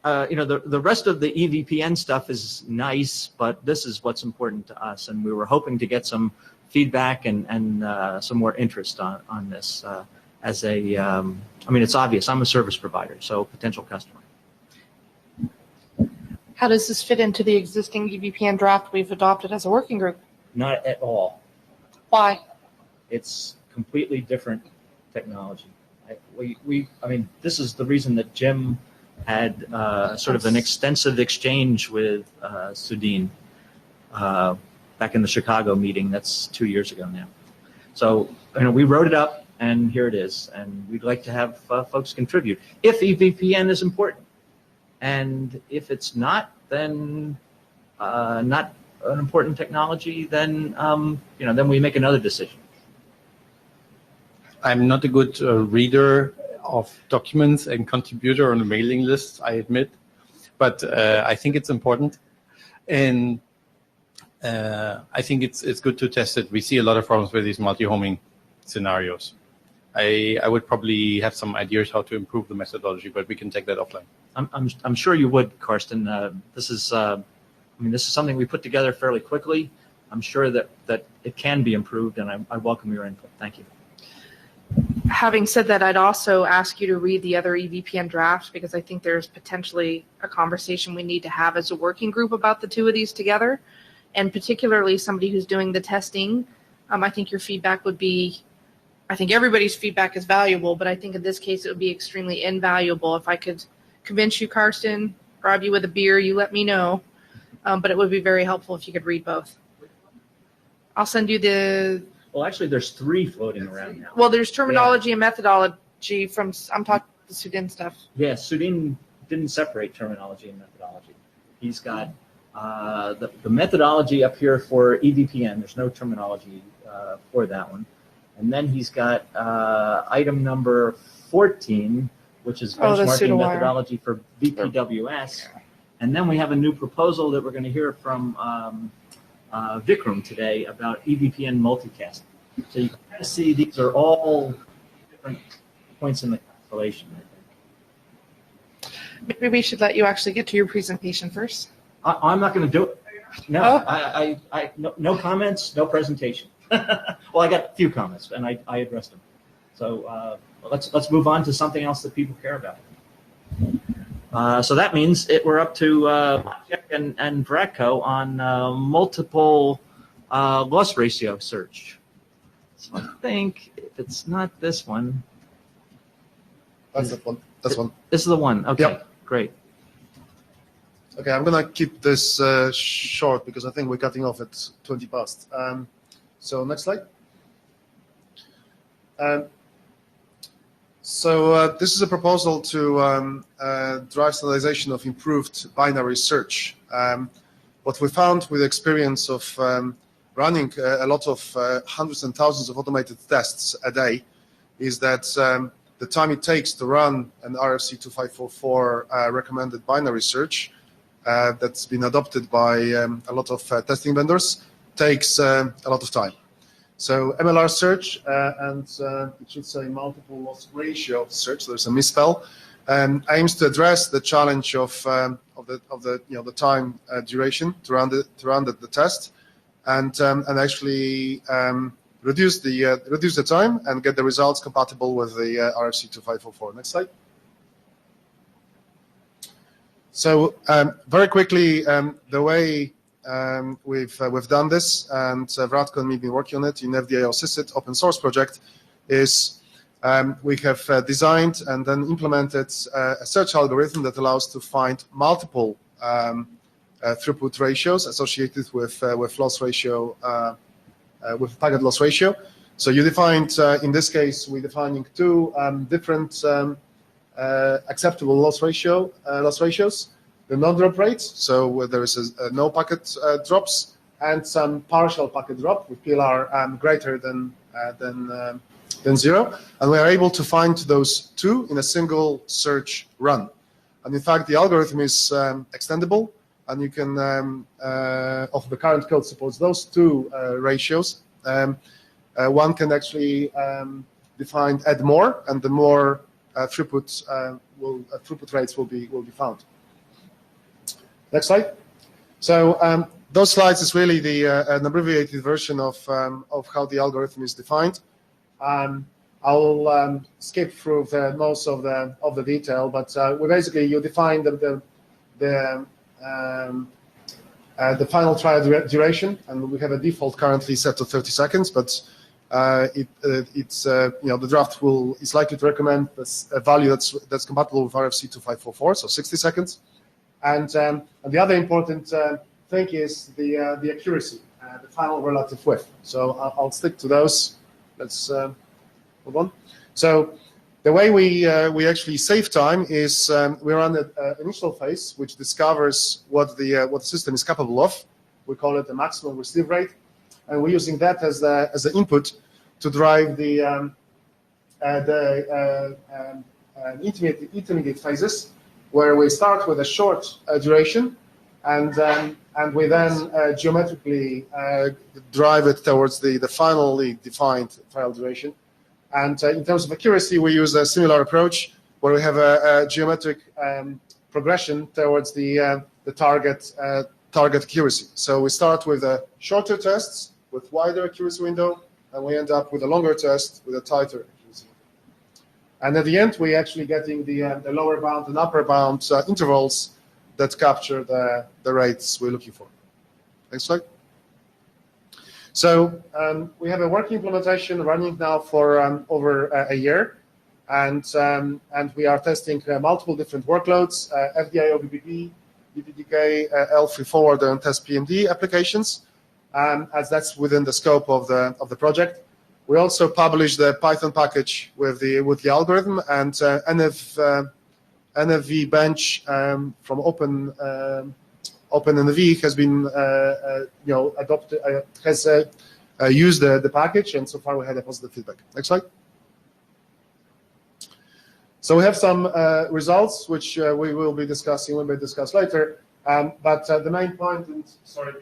the rest of the EVPN stuff is nice, but this is what's important to us, and we were hoping to get some feedback and some more interest on this as a. It's obvious. I'm a service provider, so potential customer. How does this fit into the existing EVPN draft we've adopted as a working group? Not at all. Why? It's completely different technology. This is the reason that Jim had sort of an extensive exchange with Sudin back in the Chicago meeting. That's 2 years ago now. So we wrote it up, and here it is. And we'd like to have folks contribute if EVPN is important. And if it's not, then not an important technology, then then we make another decision. I'm not a good reader of documents and contributor on a mailing list, I admit, but I think it's important, and I think it's good to test it. We see a lot of problems with these multi-homing scenarios. I would probably have some ideas how to improve the methodology, but we can take that offline. I'm sure you would, Karsten. This is something we put together fairly quickly. I'm sure that it can be improved, and I welcome your input. Thank you. Having said that, I'd also ask you to read the other EVPN drafts, because I think there's potentially a conversation we need to have as a working group about the 2 of these together, and particularly somebody who's doing the testing. I think your feedback would be, I think everybody's feedback is valuable, but I think in this case it would be extremely invaluable. If I could convince you, Karsten, bribe you with a beer, you let me know. But it would be very helpful if you could read both. I'll send you the... Well, actually, there's 3 floating around now. Well, there's terminology and methodology from, I'm talking the Sudin stuff. Yeah, Sudin didn't separate terminology and methodology. He's got the methodology up here for EVPN. There's no terminology for that one. And then he's got item number 14, which is benchmarking methodology for VPWS. And then we have a new proposal that we're going to hear from Vikram today about EVPN multicast. So you can kind of see these are all different points in the constellation, I think. Maybe we should let you actually get to your presentation first. I'm not going to do it. No, no comments, no presentation. Well, I got a few comments, and I addressed them. So let's move on to something else that people care about. So that means we're up to Jack and Vratko on multiple loss ratio search. So I think if it's not this one. That's the one. This one. This is the one. Okay, yep. Great. Okay, I'm going to keep this short because I think we're cutting off at 20 past. So next slide. So this is a proposal to drive standardization of improved binary search. What we found with experience of running a lot of hundreds and thousands of automated tests a day is that the time it takes to run an RFC 2544 recommended binary search that's been adopted by a lot of testing vendors takes a lot of time. So MLR search and it should say multiple loss ratio search. There's a misspell. Aims to address the challenge of the time duration to run the test, and actually reduce the time and get the results compatible with the RFC 2544. Next slide. So very quickly, the way we've done this, and Vratko and me have been working on it in FDIO assisted open source project, is we have designed and then implemented a search algorithm that allows to find multiple throughput ratios associated with loss ratio, with packet loss ratio. So you defined, in this case, we're defining two different acceptable loss ratios. The non-drop rate, so where there is no packet drops, and some partial packet drop with PLR greater than 0. And we are able to find those two in a single search run. And in fact, the algorithm is extendable, and you can, of the current code supports those two ratios. One can actually add more, and the more throughput rates will be found. Next slide. So those slides is really an abbreviated version of how the algorithm is defined. I'll skip through most of the detail, but you define the final trial duration, and we have a default currently set to 30 seconds, but the draft is likely to recommend a value that's compatible with RFC 2544, so 60 seconds. And the other important thing is the accuracy, the final relative width. So I'll stick to those. Let's move on. So the way we actually save time is we run an initial phase which discovers what the system is capable of. We call it the maximum receive rate, and we're using that as the input to drive the intermediate phases, where we start with a short duration, and we then geometrically drive it towards the finally defined trial duration. And in terms of accuracy, we use a similar approach where we have a geometric progression towards the target accuracy. So we start with shorter tests with wider accuracy window, and we end up with a longer test with a tighter accuracy window. And at the end, we're actually getting the lower bound and upper bound intervals that capture the rates we're looking for. Next slide. So we have a working implementation running now for over a year, and we are testing multiple different workloads, FDIO, BBP, DPDK, L3 forwarder, and test PMD applications, as that's within the scope of the project. We also publish the Python package with the algorithm, and NFV bench from OpenNV has been adopted, has used the package, and so far we had a positive feedback. Next slide. So we have some results which we will be discussing, we may discuss later. But the main point, and sorry,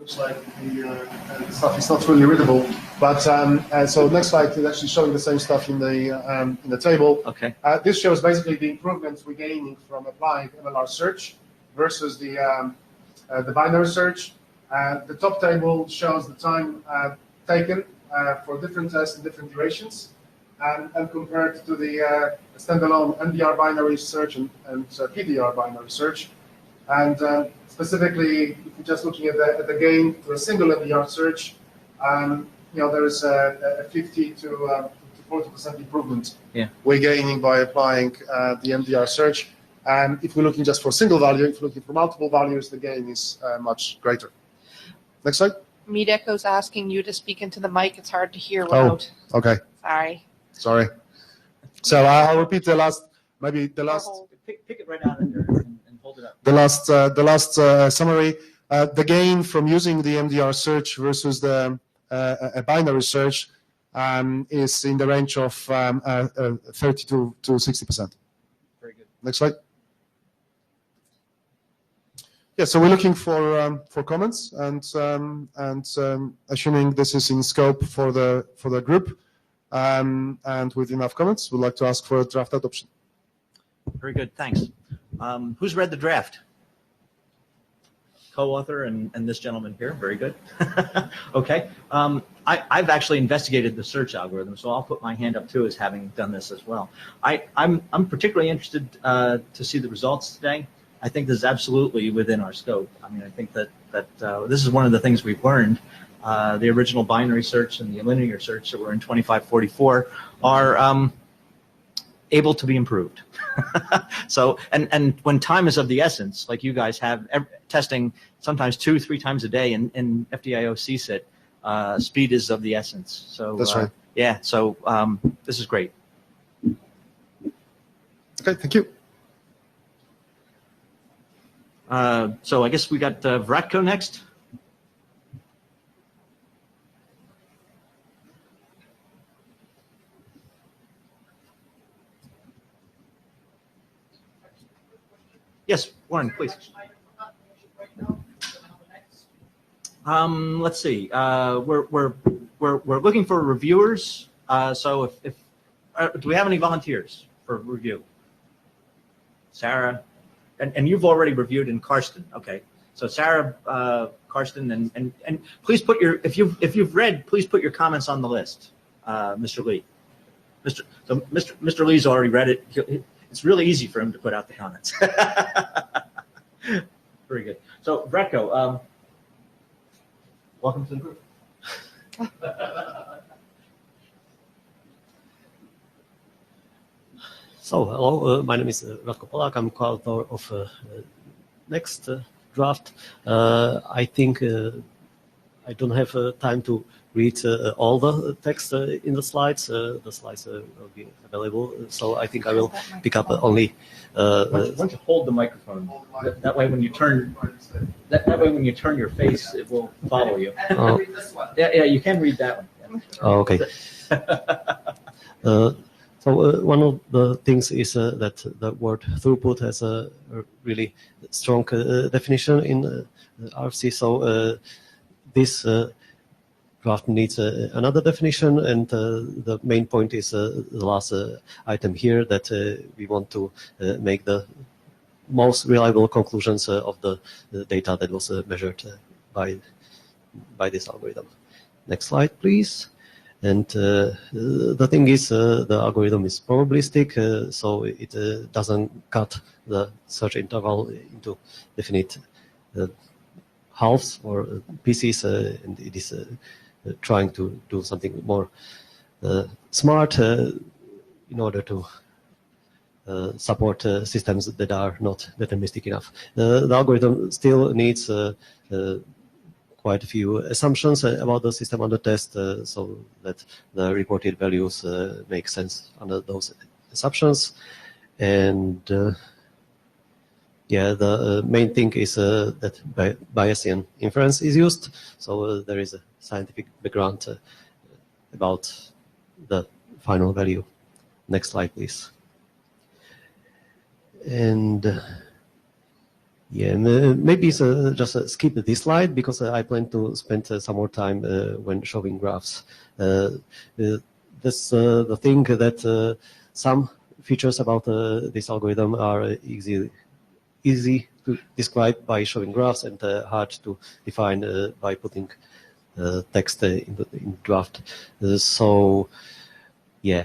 looks like the stuff is not really readable. But so next slide is actually showing the same stuff in the table. Okay. This shows basically the improvements we're gaining from applying MLR search versus the binary search. The top table shows the time taken for different tests and different durations, and compared to the standalone NDR binary search and PDR binary search. And specifically, if you're just looking at the gain for a single NDR search, there is a 50 to 40% improvement we're gaining by applying the NDR search. And if we're looking just for a single value, if we're looking for multiple values, the gain is much greater. Next slide. Mideko's asking you to speak into the mic. It's hard to hear without. Oh, okay. Sorry. So I'll repeat the last. Pick it right out of there and hold it up. The last summary. The gain from using the MDR search versus a binary search is in the range of 30 to 60%. Very good. Next slide. Yeah, so we're looking for comments, and assuming this is in scope for the group, and with enough comments, we'd like to ask for a draft adoption. Very good, thanks. Who's read the draft? Co-author and this gentleman here. Very good. Okay. I've actually investigated the search algorithm, so I'll put my hand up too as having done this as well. I'm particularly interested to see the results today. I think this is absolutely within our scope. I mean, I think that this is one of the things we've learned. The original binary search and the linear search that were in 2544 are able to be improved. So, and when time is of the essence, like you guys have testing sometimes 2-3 times a day in FDIO CSIT, speed is of the essence. So That's right. Yeah. So this is great. Okay, thank you. So I guess we got Vratko next. Yes, Warren, please. Let's see. We're looking for reviewers. So if do we have any volunteers for review? Sarah, and you've already reviewed in Karsten. Okay, so Sarah, Karsten, and please put your if you've read, please put your comments on the list, Mr. Lee. Mr. Lee's already read it. It's really easy for him to put out the comments. Very good. So Vratko, welcome to the group. So, hello, my name is Radko Polak. I'm co-author of next draft. I think I don't have time to read all the text in the slides. The slides will be available, so I think I will pick up only. Why don't you hold the microphone? That way, when you turn, that way when you turn your face, it will follow you. Yeah, you can read that one. Oh, okay. So one of the things is that the word throughput has a really strong definition in RFC. So this draft needs another definition, and the main point is the last item here, that we want to make the most reliable conclusions of the data that was measured by this algorithm. Next slide, please. And the thing is, the algorithm is probabilistic, so it doesn't cut the search interval into definite halves or pieces, and it is trying to do something more smart in order to support systems that are not deterministic enough. The algorithm still needs quite a few assumptions about the system under test, so that the reported values make sense under those assumptions. And yeah, the main thing is that Bayesian inference is used, so there is a scientific background about the final value. Next slide, please. And yeah, maybe just skip this slide, because I plan to spend some more time when showing graphs. That's the thing that some features about this algorithm are easy to describe by showing graphs, and hard to define by putting text in draft. So yeah,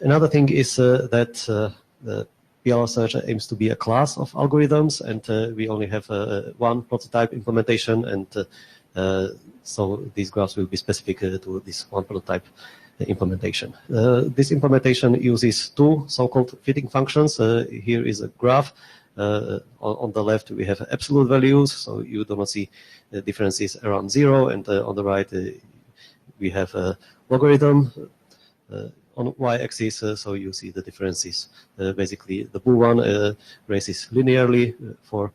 another thing is that the PLR search aims to be a class of algorithms, and we only have one prototype implementation, and so these graphs will be specific to this one prototype implementation. This implementation uses two so-called fitting functions. Here is a graph. On the left we have absolute values, so you do not see differences around 0, and on the right we have a logarithm on y-axis, so you see the differences. Basically, the blue one races linearly for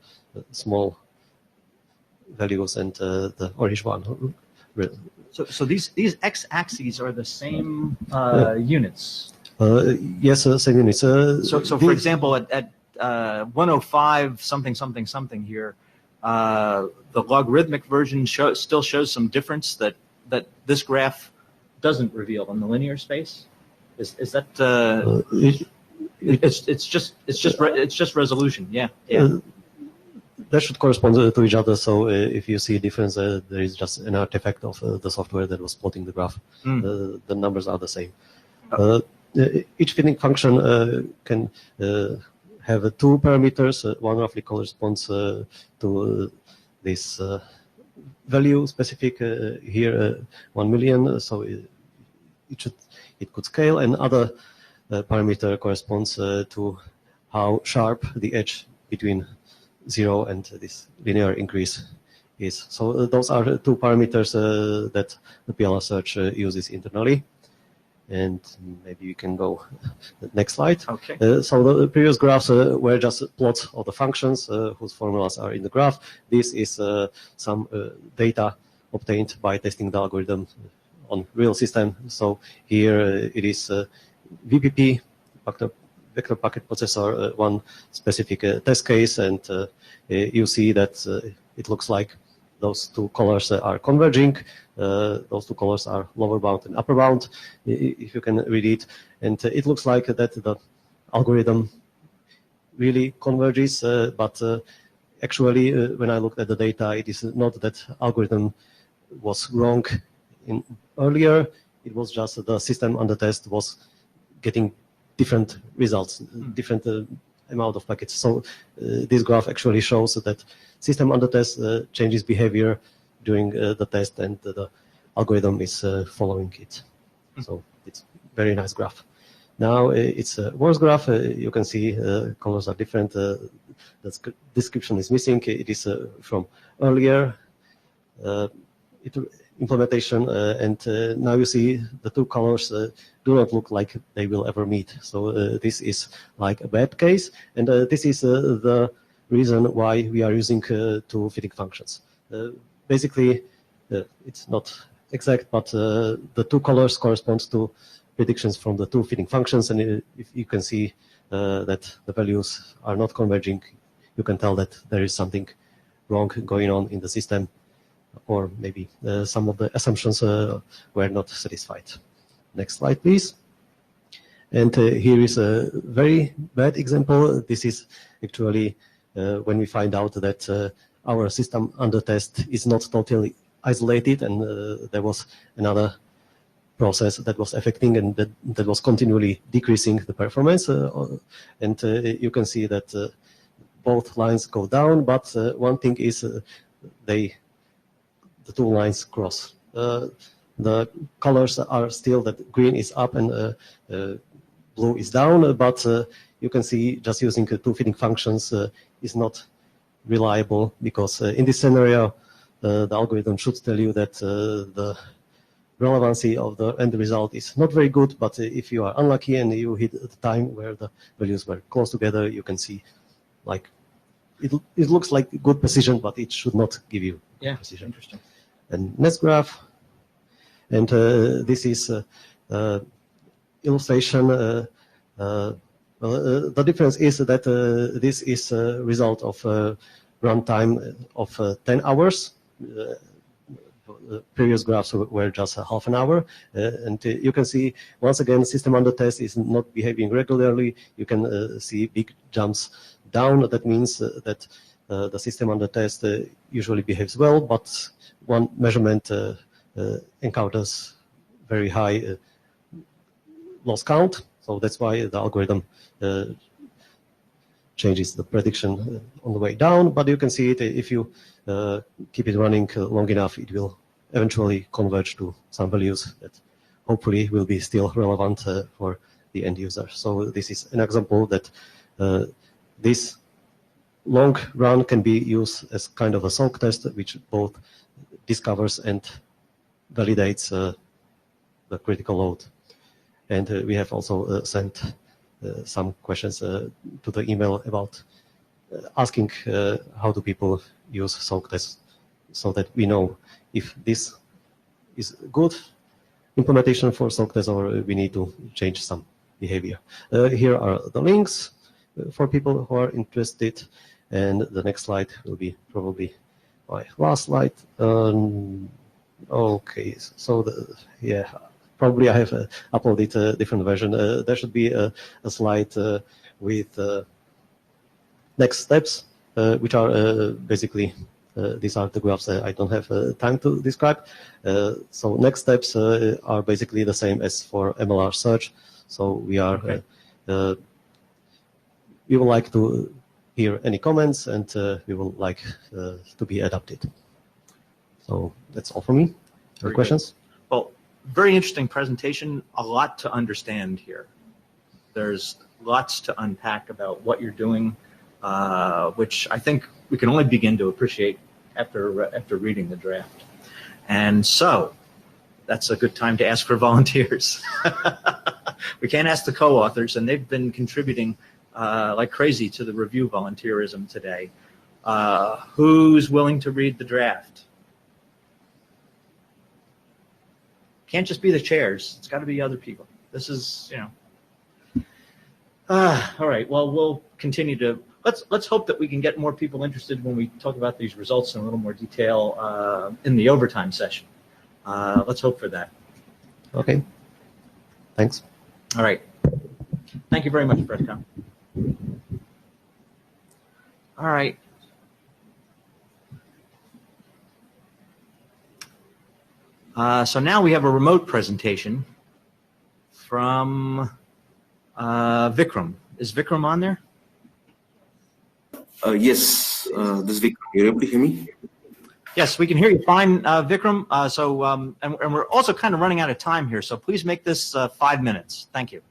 small values, and the orange one. So these x-axes are the same units. Yes, same units. So for example, at 105 something here, the logarithmic version still shows some difference that this graph doesn't reveal in the linear space. Is that it's just resolution? Yeah. That should correspond to each other. So if you see a difference, there is just an artifact of the software that was plotting the graph. The numbers are the same. Each fitting function can have two parameters. One roughly corresponds to this value specific here 1 million. So it could scale, and other parameter corresponds to how sharp the edge between 0 and this linear increase is. So those are two parameters that the PLR search uses internally. And maybe you can go the next slide. Okay. So the previous graphs were just plots of the functions whose formulas are in the graph. This is some data obtained by testing the algorithm on real system. So here it is VPP, vector packet processor, one specific test case, and you see that it looks like those two colors are converging. Those two colors are lower bound and upper bound, if you can read it. And it looks like that the algorithm really converges, but actually, when I looked at the data, it is not that algorithm was wrong earlier. It was just the system under test was getting different results, different amount of packets. So this graph actually shows that system under test changes behavior during the test, and the algorithm is following it. So it's very nice graph. Now it's a worse graph. You can see colors are different. The description is missing. It is from earlier implementation, and now you see the two colors do not look like they will ever meet. So this is like a bad case, and this is the reason why we are using two fitting functions. Basically, it's not exact, but the two colors correspond to predictions from the two fitting functions, and if you can see that the values are not converging, you can tell that there is something wrong going on in the system, or maybe some of the assumptions were not satisfied. Next slide, please. And here is a very bad example. This is actually when we find out that our system under test is not totally isolated, and there was another process that was affecting, and that was continually decreasing the performance. And you can see that both lines go down, but one thing is the two lines cross. The colors are still that green is up and blue is down, but you can see just using two fitting functions is not reliable, because in this scenario, the algorithm should tell you that the relevancy of the end result is not very good, but if you are unlucky and you hit the time where the values were close together, you can see like it looks like good precision, but it should not give you precision. Interesting. And next graph, and this is illustration. The difference is that this is a result of runtime of 10 hours. Previous graphs were just half an hour, and you can see once again system under test is not behaving regularly. You can see big jumps down. That means that the system under test usually behaves well, but one measurement encounters very high loss count. So that's why the algorithm changes the prediction on the way down. But you can see it if you keep it running long enough, it will eventually converge to some values that hopefully will be still relevant for the end user. So this is an example that this long run can be used as kind of a soak test, which both discovers and validates the critical load. And we have also sent some questions to the email about asking how do people use soak tests, so that we know if this is good implementation for soak tests or we need to change some behavior. Here are the links for people who are interested, and the next slide will be probably my last slide. Okay, so probably I have uploaded a different version. There should be a slide with next steps, which are basically, these are the graphs I don't have time to describe. So next steps are basically the same as for MLR search. So we are we would like to hear any comments, and we would like to be adopted. So that's all from me. Any questions? Well, very interesting presentation. A lot to understand here. There's lots to unpack about what you're doing, which I think we can only begin to appreciate after reading the draft. And so that's a good time to ask for volunteers. We can't ask the co-authors, and they've been contributing like crazy to the review volunteerism today. Who's willing to read the draft? Can't just be the chairs. It's got to be other people. This is, all right. Well, we'll continue to let's hope that we can get more people interested when we talk about these results in a little more detail in the overtime session. Let's hope for that. Okay. Thanks. All right. Thank you very much, Fredko. All right. So now we have a remote presentation from Vikram. Is Vikram on there? Yes, this is Vikram. You're able to hear me? Yes, we can hear you fine, Vikram. And we're also kind of running out of time here, so please make this 5 minutes. Thank you.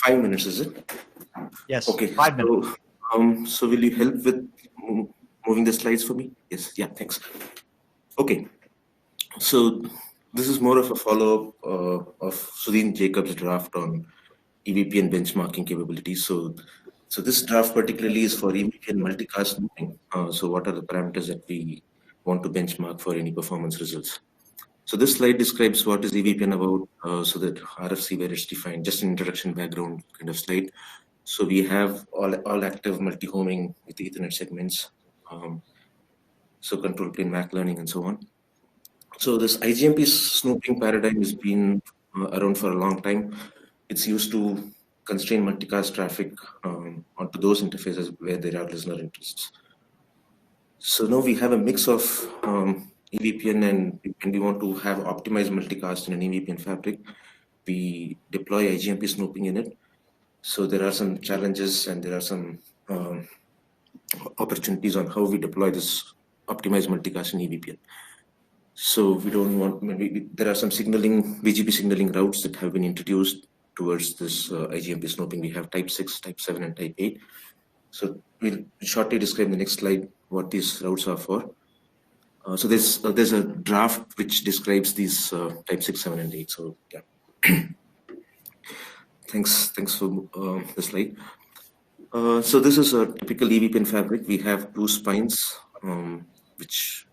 5 minutes, is it? Yes, okay. 5 minutes. So will you help with moving the slides for me? Yes, yeah, thanks. Okay, so this is more of a follow-up of Sudhin Jacobs' draft on EVP and benchmarking capabilities. So this draft particularly is for EVP and multicast snooping. So what are the parameters that we want to benchmark for any performance results? So this slide describes what is EVPN about, so that RFC where it's defined, just an introduction background kind of slide. So we have all active multi-homing with Ethernet segments, so control plane MAC learning and so on. So this IGMP snooping paradigm has been around for a long time. It's used to constrain multicast traffic onto those interfaces where there are listener interests. So now we have a mix of EVPN, and when we want to have optimized multicast in an EVPN fabric, we deploy IGMP snooping in it. So there are some challenges and there are some opportunities on how we deploy this optimized multicast in EVPN. So we don't want, there are some signaling, BGP signaling routes that have been introduced towards this IGMP snooping. We have type 6, type 7, and type 8. So we'll shortly describe in the next slide what these routes are for. So there's a draft which describes these type 6, 7, and 8. So yeah. Thanks for the slide. So this is a typical EVPN fabric. We have two spines, which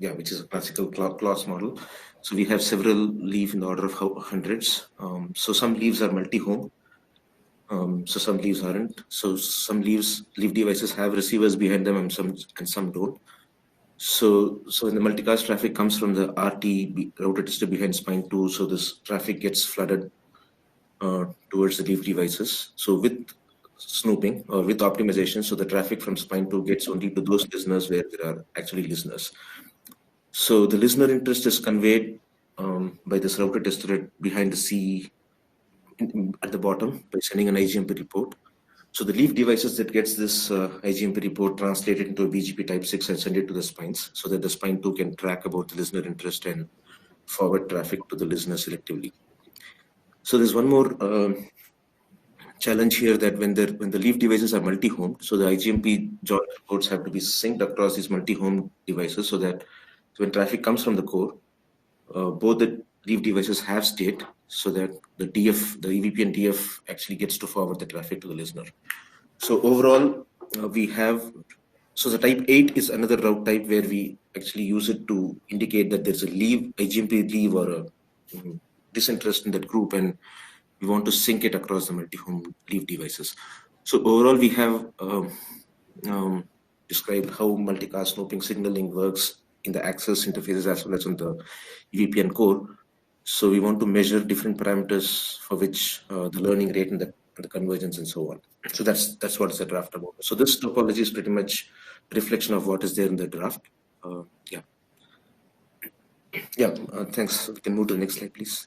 is a classical class model. So we have several leaves in the order of hundreds. So some leaves are multi-home. So some leaves aren't. So some leaf devices have receivers behind them, and some don't. So when the multicast traffic comes from the RT router tester behind spine 2, so this traffic gets flooded towards the leaf devices. So with snooping or with optimization, so the traffic from spine 2 gets only to those listeners where there are actually listeners. So the listener interest is conveyed by this router tester behind the C at the bottom by sending an IGMP report. So the leaf devices that gets this IGMP report translated into a BGP type 6 and send it to the spines so that the spine 2 can track about the listener interest and forward traffic to the listener selectively. So there's one more challenge here, that when the leaf devices are multi-home, so the IGMP joint reports have to be synced across these multi-home devices so that when traffic comes from the core, both the leaf devices have state so that the EVP and DF actually gets to forward the traffic to the listener. So overall, so the type 8 is another route type where we actually use it to indicate that there's a IGMP leave or a disinterest in that group, and we want to sync it across the multi-home leaf devices. So overall, we have described how multicast snooping signaling works in the access interfaces as well as on the EVPN core. So we want to measure different parameters for which the learning rate and the convergence and so on. So that's what is the draft about. So this topology is pretty much a reflection of what is there in the draft. Thanks. We can move to the next slide, please.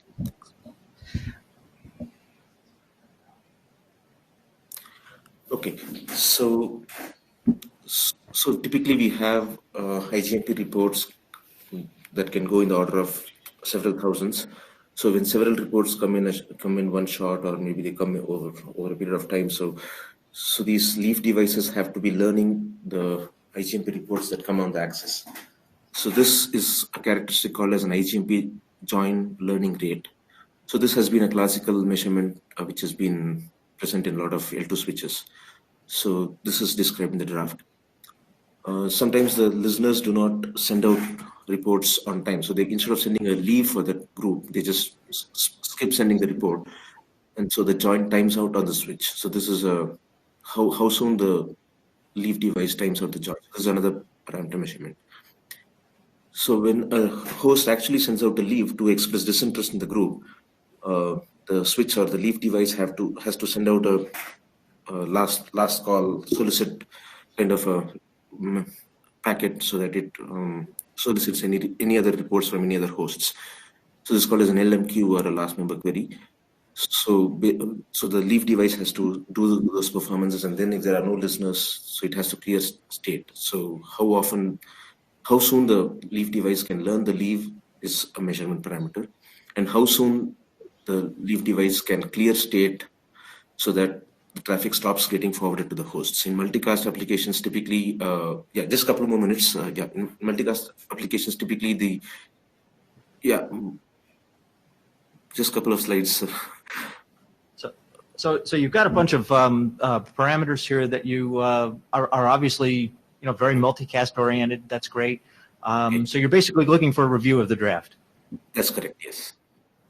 Okay, so typically we have IGMP reports that can go in the order of several thousands. So when several reports come in one shot, or maybe they come over a period of time, so these leaf devices have to be learning the IGMP reports that come on the axis. So this is a characteristic called as an IGMP join learning rate. So this has been a classical measurement which has been present in a lot of L2 switches. So this is described in the draft. Sometimes the listeners do not send out reports on time. So they, instead of sending a leave for that group, they just skip sending the report. And so the join times out on the switch. So this is how soon the leave device times out the join. This is another parameter measurement. So when a host actually sends out a leave to express disinterest in the group, the switch or the leave device has to send out a last call solicit kind of a packet so that it solicits any other reports from any other hosts. So this is called as an LMQ or a last member query. So the leave device has to do those performances, and then if there are no listeners, so it has to clear state. So how soon the leave device can learn the leave is a measurement parameter, and how soon the leave device can clear state so that the traffic stops getting forwarded to the hosts. In multicast applications, typically, just a couple more minutes. In multicast applications, typically just a couple of slides. So you've got a bunch of parameters here that you are obviously very multicast oriented. That's great. So you're basically looking for a review of the draft. That's correct. Yes.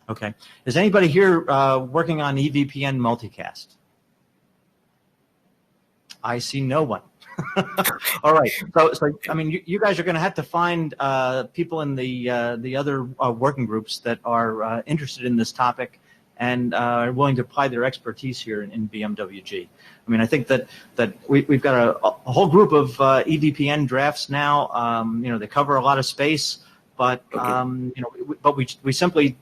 Okay. Is anybody here working on EVPN multicast? I see no one. All right. So I mean, you guys are going to have to find people in the other working groups that are interested in this topic and are willing to apply their expertise here in Bmwg. I mean, I think that we've got a whole group of EVPN drafts now. They cover a lot of space, but but we simply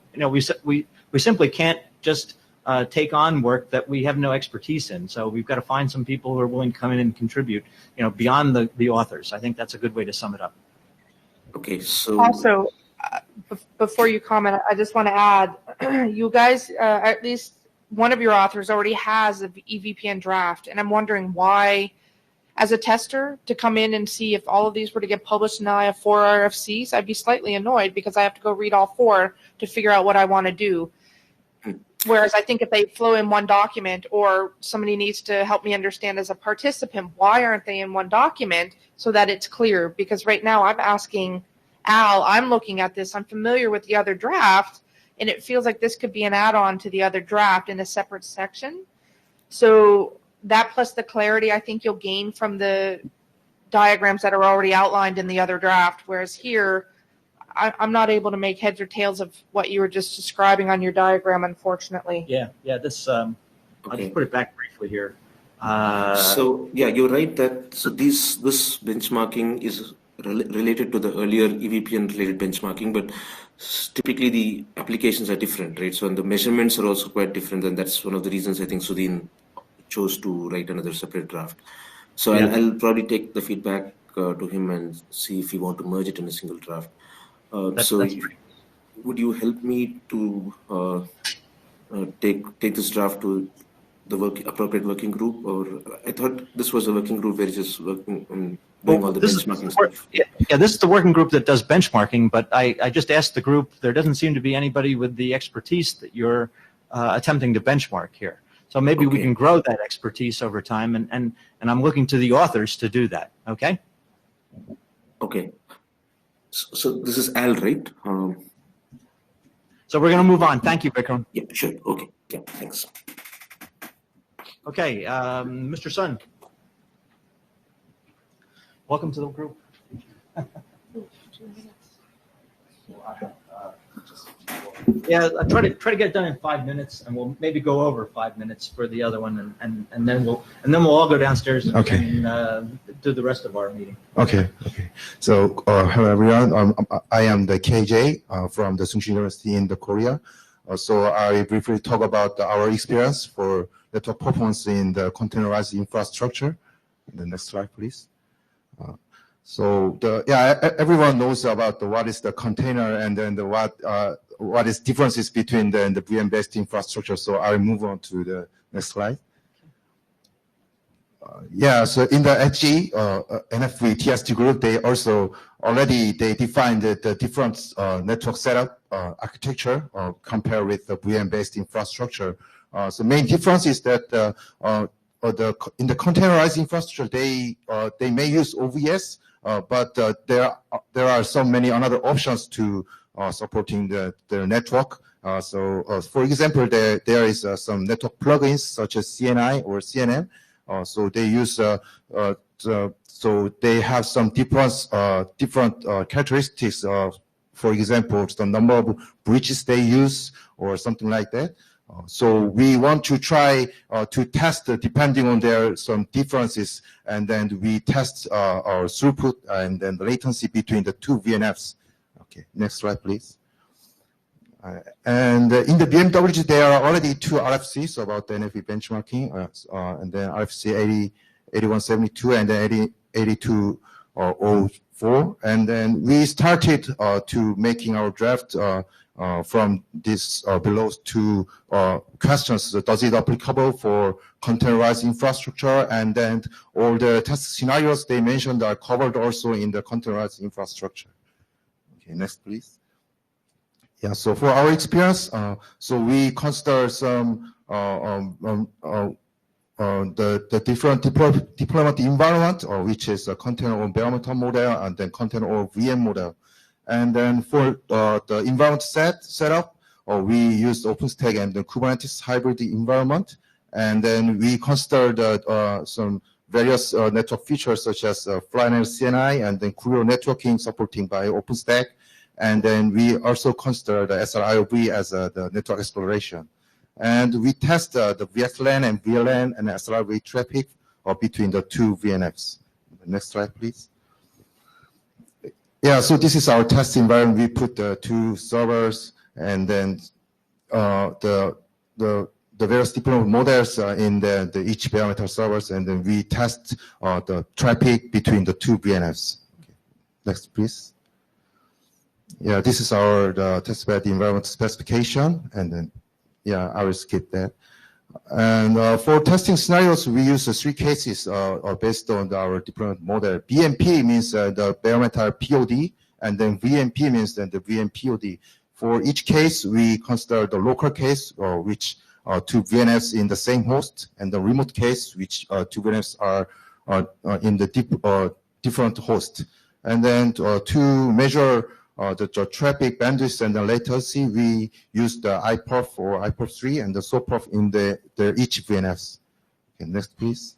we simply can't just take on work that we have no expertise in. So we've got to find some people who are willing to come in and contribute, beyond the authors. I think that's a good way to sum it up. Okay. So also, before you comment, I just want to add, you guys, at least one of your authors already has an EVPN draft, and I'm wondering why, as a tester, to come in and see if all of these were to get published and now I have 4 RFCs, I'd be slightly annoyed because I have to go read all 4 to figure out what I want to do. Whereas I think if they flow in one document, or somebody needs to help me understand as a participant, why aren't they in one document so that it's clear? Because right now I'm asking Al, I'm looking at this, I'm familiar with the other draft, and it feels like this could be an add-on to the other draft in a separate section. So that plus the clarity I think you'll gain from the diagrams that are already outlined in the other draft, whereas here, I'm not able to make heads or tails of what you were just describing on your diagram, unfortunately. Yeah. This I'll just put it back briefly here. So you're right that this benchmarking is related to the earlier EVPN related benchmarking, but typically the applications are different, right? So and the measurements are also quite different, and that's one of the reasons I think Sudhin chose to write another separate draft. So I'll probably take the feedback to him and see if we want to merge it in a single draft. Would you help me to take this draft to the appropriate working group? Or I thought this was a working group where it's just working on doing all the benchmarking stuff. Yeah, this is the working group that does benchmarking, but I just asked the group, there doesn't seem to be anybody with the expertise that you're attempting to benchmark here. So maybe we can grow that expertise over time, and I'm looking to the authors to do that, okay? Okay. So this is Al, right? So we're going to move on. Thank you, Vikram. Yeah, sure. Okay. Yeah, thanks. Okay, Mr. Sun. Welcome to the group. Yeah, I try to get it done in 5 minutes, and we'll maybe go over 5 minutes for the other one, and then we'll all go downstairs and do the rest of our meeting. Okay. So hello everyone. I am the KJ from the Sungshin University in Korea. So I briefly talk about our experience for network performance in the containerized infrastructure. The next slide, please. So everyone knows about what is the container and then what is differences between the VM-based infrastructure. So I'll move on to the next slide. So in the HG NFV TST group, they also already defined the different network setup architecture compared with the VM-based infrastructure. So main difference is that in the containerized infrastructure, they may use OVS, but there are so many other options to supporting the network. For example, there is some network plugins such as CNI or CNN. So they use so they have some different characteristics. For example, the number of bridges they use or something like that. So we want to try to test depending on their some differences, and then we test our throughput and then the latency between the two VNFs. Okay, next slide, please. And in the Bmwg, there are already two RFCs about the NFV benchmarking, and then RFC 8172 and then 8204. And then we started to making our draft from this below two questions. Does it applicable for containerized infrastructure? And then all the test scenarios they mentioned are covered also in the containerized infrastructure. Okay, next, please. Yeah, so for our experience, so we consider some the different deployment environment, which is a container or bare metal model and then container or VM model. And then for the environment setup, we use OpenStack and the Kubernetes hybrid environment. And then we consider some various network features such as Flyknit CNI and then Kurio networking supporting by OpenStack. And then we also consider the SRIOV as the network exploration. And we test the VXLAN and VLAN and SRIOV traffic between the two VNFs. Next slide, please. Yeah, so this is our test environment. We put the two servers and then the various deployment models in the each bare metal servers, and then we test the traffic between the two VNFs. Okay. Next, please. Yeah, this is our testbed environment specification, and then, yeah, I will skip that. And for testing scenarios, we use three cases based on our deployment model. BMP means the bare metal POD, and then VMP means then the VM POD. For each case, we consider the local case, which two VNFs in the same host, and the remote case, which two VNFs are in the different host. And then to measure the traffic bandwidth and the latency, we use the iPerf or iPerf3 and the SOPerf in the each VNFs. Okay, next, please.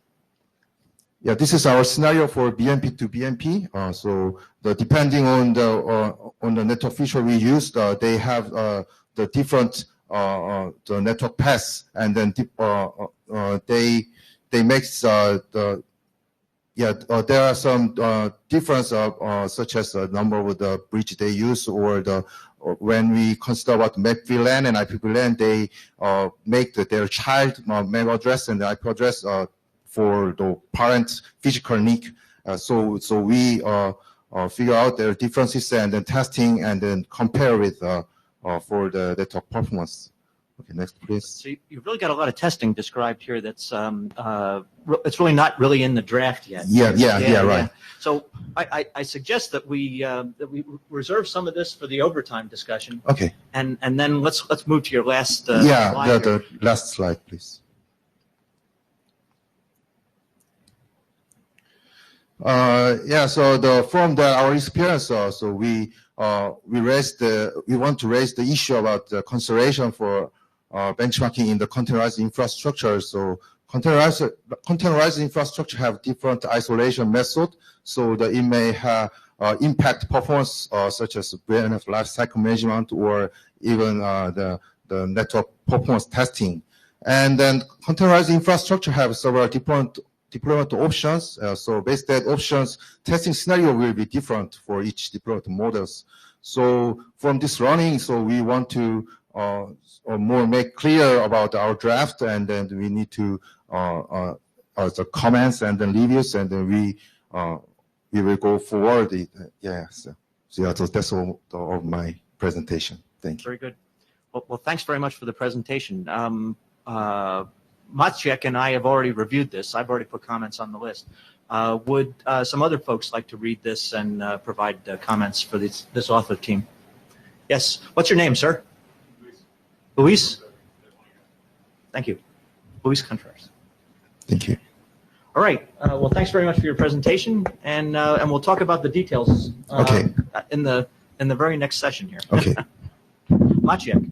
Yeah, this is our scenario for BMP to BMP. So depending on the network feature we use, they have the different the network paths, and then they make there are some difference such as the number of the bridge they use, or when we consider about MAC VLAN and IP VLAN, they make their child MAC address and the IP address for the parent physical NIC. So we figure out their differences and then testing and then compare with for the network performance. Okay, next, please. So you've really got a lot of testing described here. That's it's really not really in the draft yet. Yeah, right. So I suggest that we reserve some of this for the overtime discussion. Okay. And then let's move to your last. Slide the last slide, please. So from our experience, so we want to raise the issue about the consideration for benchmarking in the containerized infrastructure. So containerized infrastructure have different isolation method, so that it may have impact performance such as VNF lifecycle management or even the network performance testing. And then containerized infrastructure have several different deployment options. So based on options, testing scenario will be different for each deployment models. So from this running, so we want to or more make clear about our draft, and then we need to the comments and then reviews, and then we will go forward. Yes. So yeah, so that's all of my presentation. Thank you. Very good. Well, thanks very much for the presentation. Maciek and I have already reviewed this. I've already put comments on the list. Would some other folks like to read this and provide comments for this author team? Yes. What's your name, sir? Luis? Thank you. Luis Contreras. Thank you. All right. Well, thanks very much for your presentation, and we'll talk about the details Okay. in the very next session here. Okay. Maciek.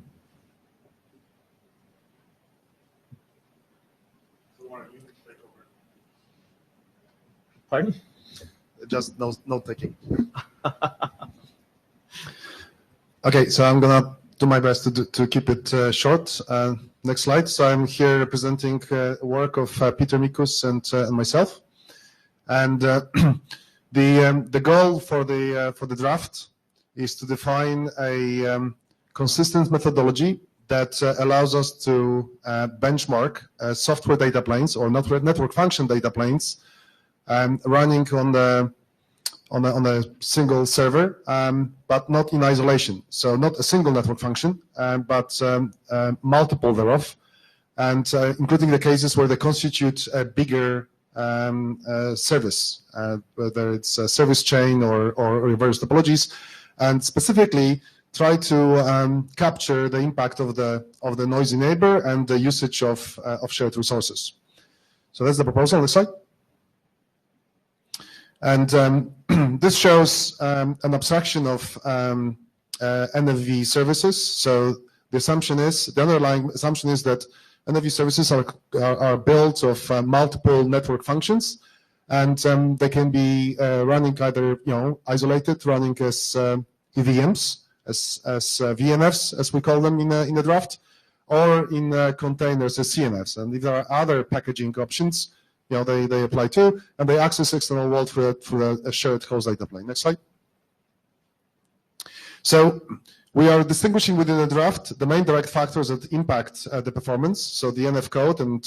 Pardon? Just note taking. Okay, so I'm gonna do my best to keep it short. Next slide. So I'm here representing work of Peter Mikus and myself, and the goal for the draft is to define a consistent methodology that allows us to benchmark software data planes or network function data planes running on a single server, but not in isolation. So not a single network function, but multiple thereof, and including the cases where they constitute a bigger service, whether it's a service chain or reverse topologies, and specifically try to capture the impact of the noisy neighbor and the usage of shared resources. So that's the proposal on the slide. And this shows an abstraction of NFV services. So the underlying assumption is that NFV services are built of multiple network functions, and they can be running either isolated, running as EVMs, as VNFs, as we call them in the draft, or in containers as CNFs. And if there are other packaging options, they apply too, and they access external world through a shared host data plane. Next slide. So we are distinguishing within the draft the main direct factors that impact the performance, so the NF code and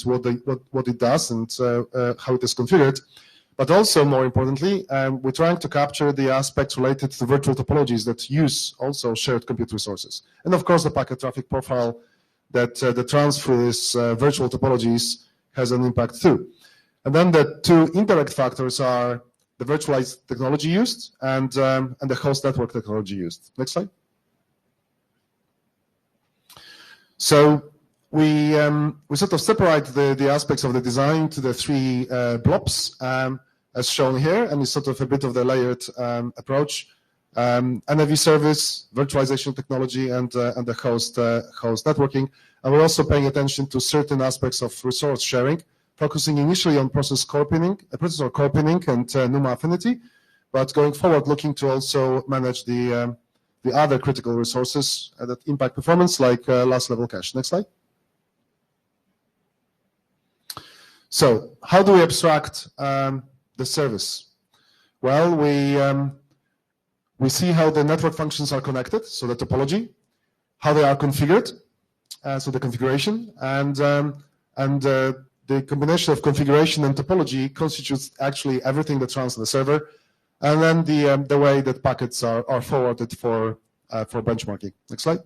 what it does and how it is configured. But also, more importantly, we're trying to capture the aspects related to virtual topologies that use also shared compute resources. And of course, the packet traffic profile that runs through these virtual topologies has an impact too. And then the two indirect factors are the virtualized technology used and the host network technology used. Next slide. So we sort of separate the aspects of the design to the three blobs as shown here, and it's sort of a bit of the layered approach. NFV service, virtualization technology, and the host networking. And we're also paying attention to certain aspects of resource sharing, focusing initially on processor core pinning and NUMA affinity, but going forward looking to also manage the other critical resources that impact performance, like last level cache. Next slide. So how do we abstract the service? Well, we see how the network functions are connected, so the topology, how they are configured, so the configuration, and the combination of configuration and topology constitutes actually everything that runs on the server, and then the way that packets are forwarded for benchmarking. Next slide.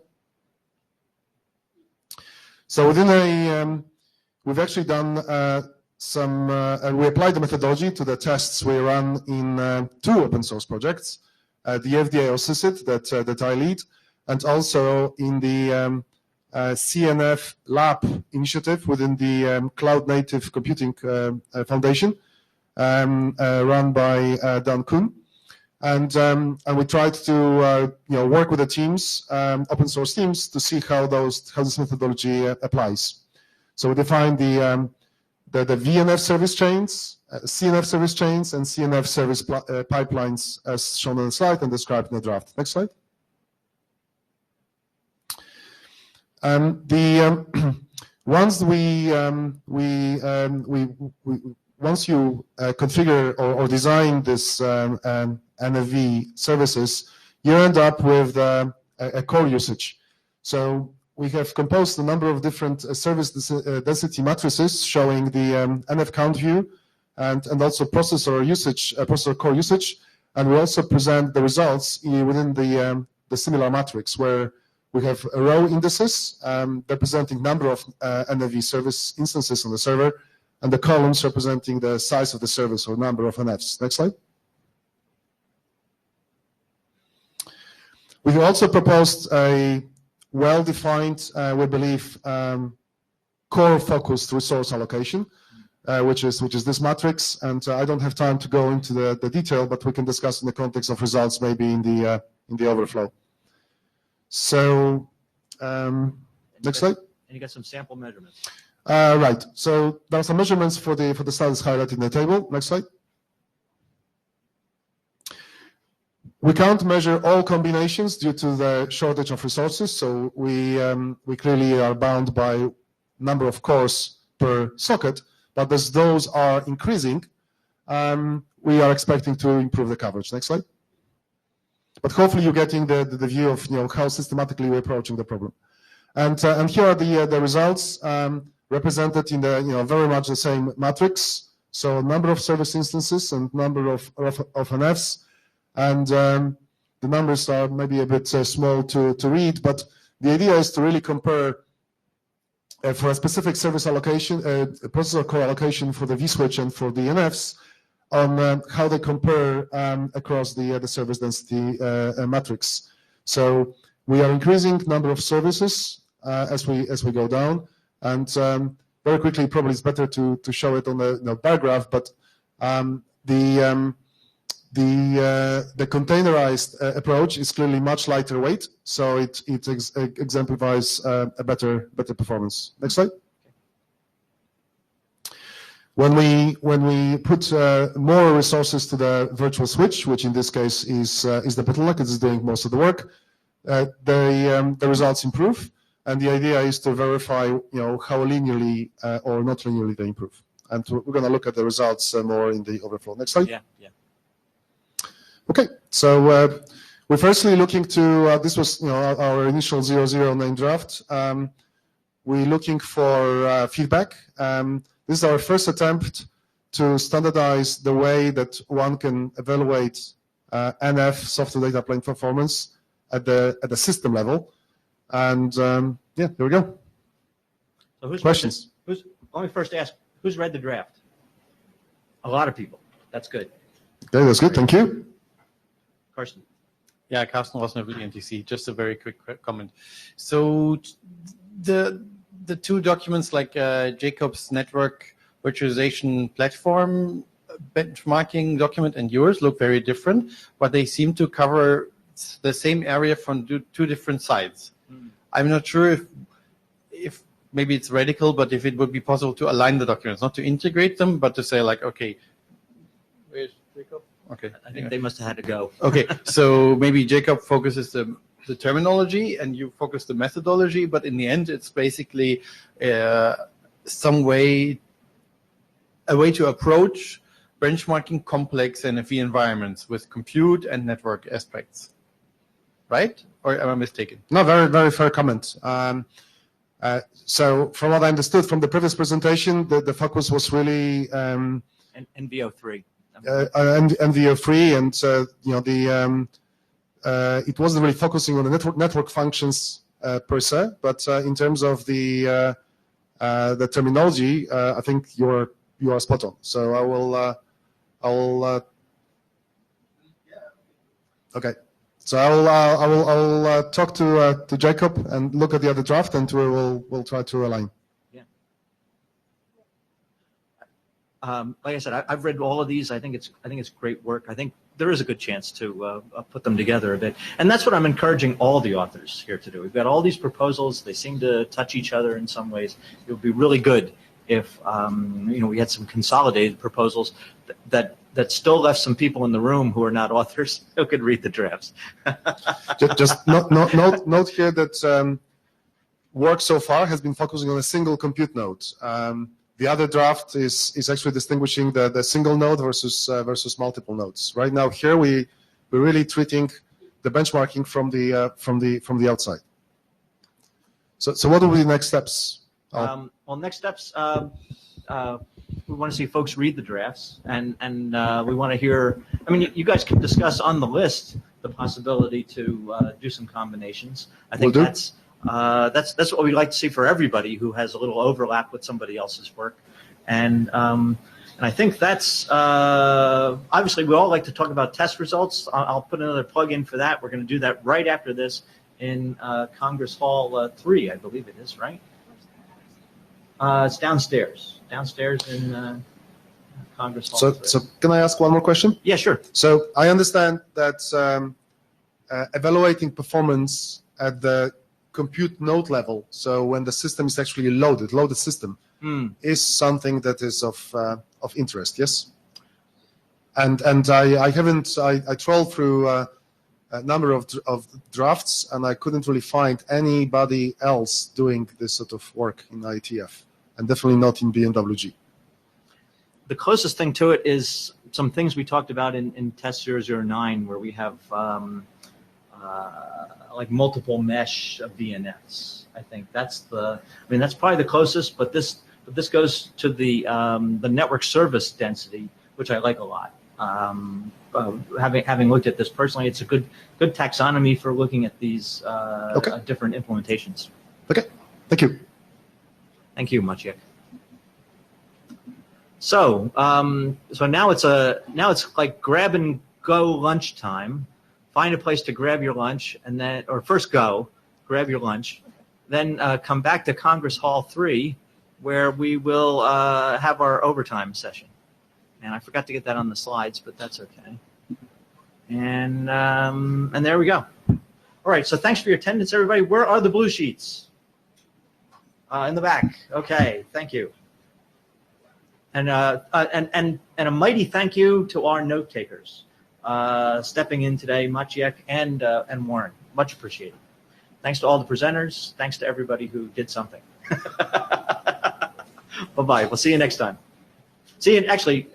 So within we've actually done we applied the methodology to the tests we run in two open source projects, the FDIO SysIT that I lead, and also in the CNF Lab initiative within the Cloud Native Computing Foundation, run by Dan Kuhn, and we tried to work with the teams, open source teams, to see how this methodology applies. So we defined the VNF service chains, CNF service chains, and CNF service pipelines as shown on the slide and described in the draft. Next slide. Once you configure or design this NFV services, you end up with a core usage. So we have composed a number of different service density matrices showing the NF count view and also processor usage, processor core usage, and we also present the results within the similar matrix where we have row indices representing number of NFV service instances on the server, and the columns representing the size of the service or number of NFs. Next slide. We've also proposed a well-defined, we believe, core-focused resource allocation, which is this matrix. And I don't have time to go into the detail, but we can discuss in the context of results maybe in the overflow. So next slide. And you got some sample measurements. Right. So there are some measurements for the status highlighted in the table. Next slide. We can't measure all combinations due to the shortage of resources, so we clearly are bound by number of cores per socket, but as those are increasing, we are expecting to improve the coverage. Next slide. But hopefully you're getting the view of how systematically we're approaching the problem. And here are the results represented in the very much the same matrix. So number of service instances and number of NFs. And the numbers are maybe a bit small to read, but the idea is to really compare for a specific service allocation, processor core allocation for the vSwitch and for the NFs on how they compare across the service density matrix. So we are increasing number of services as we go down, and very quickly, probably it's better to show it on the bar graph, but the containerized approach is clearly much lighter weight, so it exemplifies a better performance. Next slide. When we put more resources to the virtual switch, which in this case is the bottleneck, it is doing most of the work, the results improve, and the idea is to verify how linearly or not linearly they improve. And we're going to look at the results more in the overflow. Next slide. Yeah. Okay, so we're firstly looking to, this was our initial 0.0 name draft. We're looking for feedback. This is our first attempt to standardize the way that one can evaluate NF software data plane performance at the system level. And yeah, here we go. So questions? Let me first ask, who's read the draft? A lot of people. That's good. Okay, that's good. Thank you. Carsten. Yeah, Carsten Rossner with NTC. Just a very quick comment. So the two documents, like Jacob's network virtualization platform benchmarking document and yours, look very different, but they seem to cover the same area from two different sides. I'm not sure if maybe it's radical, but if it would be possible to align the documents, not to integrate them, but to say like, okay, where's Jacob? Okay. I think they must have had to go. Okay, so maybe Jacob focuses the terminology and you focus the methodology, but in the end, it's basically a way to approach benchmarking complex NFV environments with compute and network aspects. Right? Or am I mistaken? No, very, very fair comment. So from what I understood from the previous presentation, the focus was really NVO3. NVO3, and it wasn't really focusing on the network functions per se, but in terms of the terminology, I think you are spot on. So I will okay. So I will talk to Jacob and look at the other draft, and we'll try to align. Like I said, I've read all of these. I think it's great work. I think there is a good chance to put them together a bit, and that's what I'm encouraging all the authors here to do. We've got all these proposals; they seem to touch each other in some ways. It would be really good if we had some consolidated proposals that still left some people in the room who are not authors who could read the drafts. Just note here that work so far has been focusing on a single compute node. The other draft is actually distinguishing the single node versus multiple nodes. Right now, here we're really treating the benchmarking from the outside. So what will be the next steps? Well, next steps, we want to see folks read the drafts, and we want to hear. I mean, you guys can discuss on the list the possibility to do some combinations. I think that's what we'd like to see for everybody who has a little overlap with somebody else's work, and I think that's obviously we all like to talk about test results. I'll put another plug in for that. We're going to do that right after this in Congress Hall 3, I believe it is, right? It's downstairs in Congress Hall. So can I ask one more question? Yeah, sure. So I understand that evaluating performance at the compute node level, so when the system is actually loaded system, is something that is of interest. Yes. And I trolled through a number of drafts, and I couldn't really find anybody else doing this sort of work in IETF, and definitely not in Bmwg. The closest thing to it is some things we talked about in test 009, where we have like multiple mesh of VNFs. I think that's that's probably the closest, but this goes to the network service density, which I like a lot. Having looked at this personally, it's a good taxonomy for looking at these different implementations. Okay, thank you. Thank you, Maciek. So now it's like grab and go lunchtime. Find a place to grab your lunch, and then first grab your lunch, then come back to Congress Hall 3, where we will have our overtime session. And I forgot to get that on the slides, but that's okay. And there we go. All right. So thanks for your attendance, everybody. Where are the blue sheets? In the back. Okay. Thank you. And a mighty thank you to our note takers stepping in today, Maciek and Warren. Much appreciated. Thanks to all the presenters. Thanks to everybody who did something. Bye-bye. We'll see you next time. See you. Actually,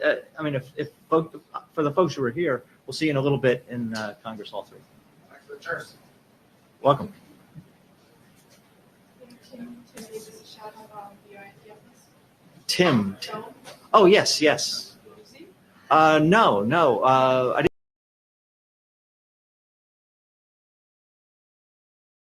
if for the folks who are here, we'll see you in a little bit in Congress Hall 3. Thanks for the chairs. Welcome. Tim. Oh yes. No. I didn't.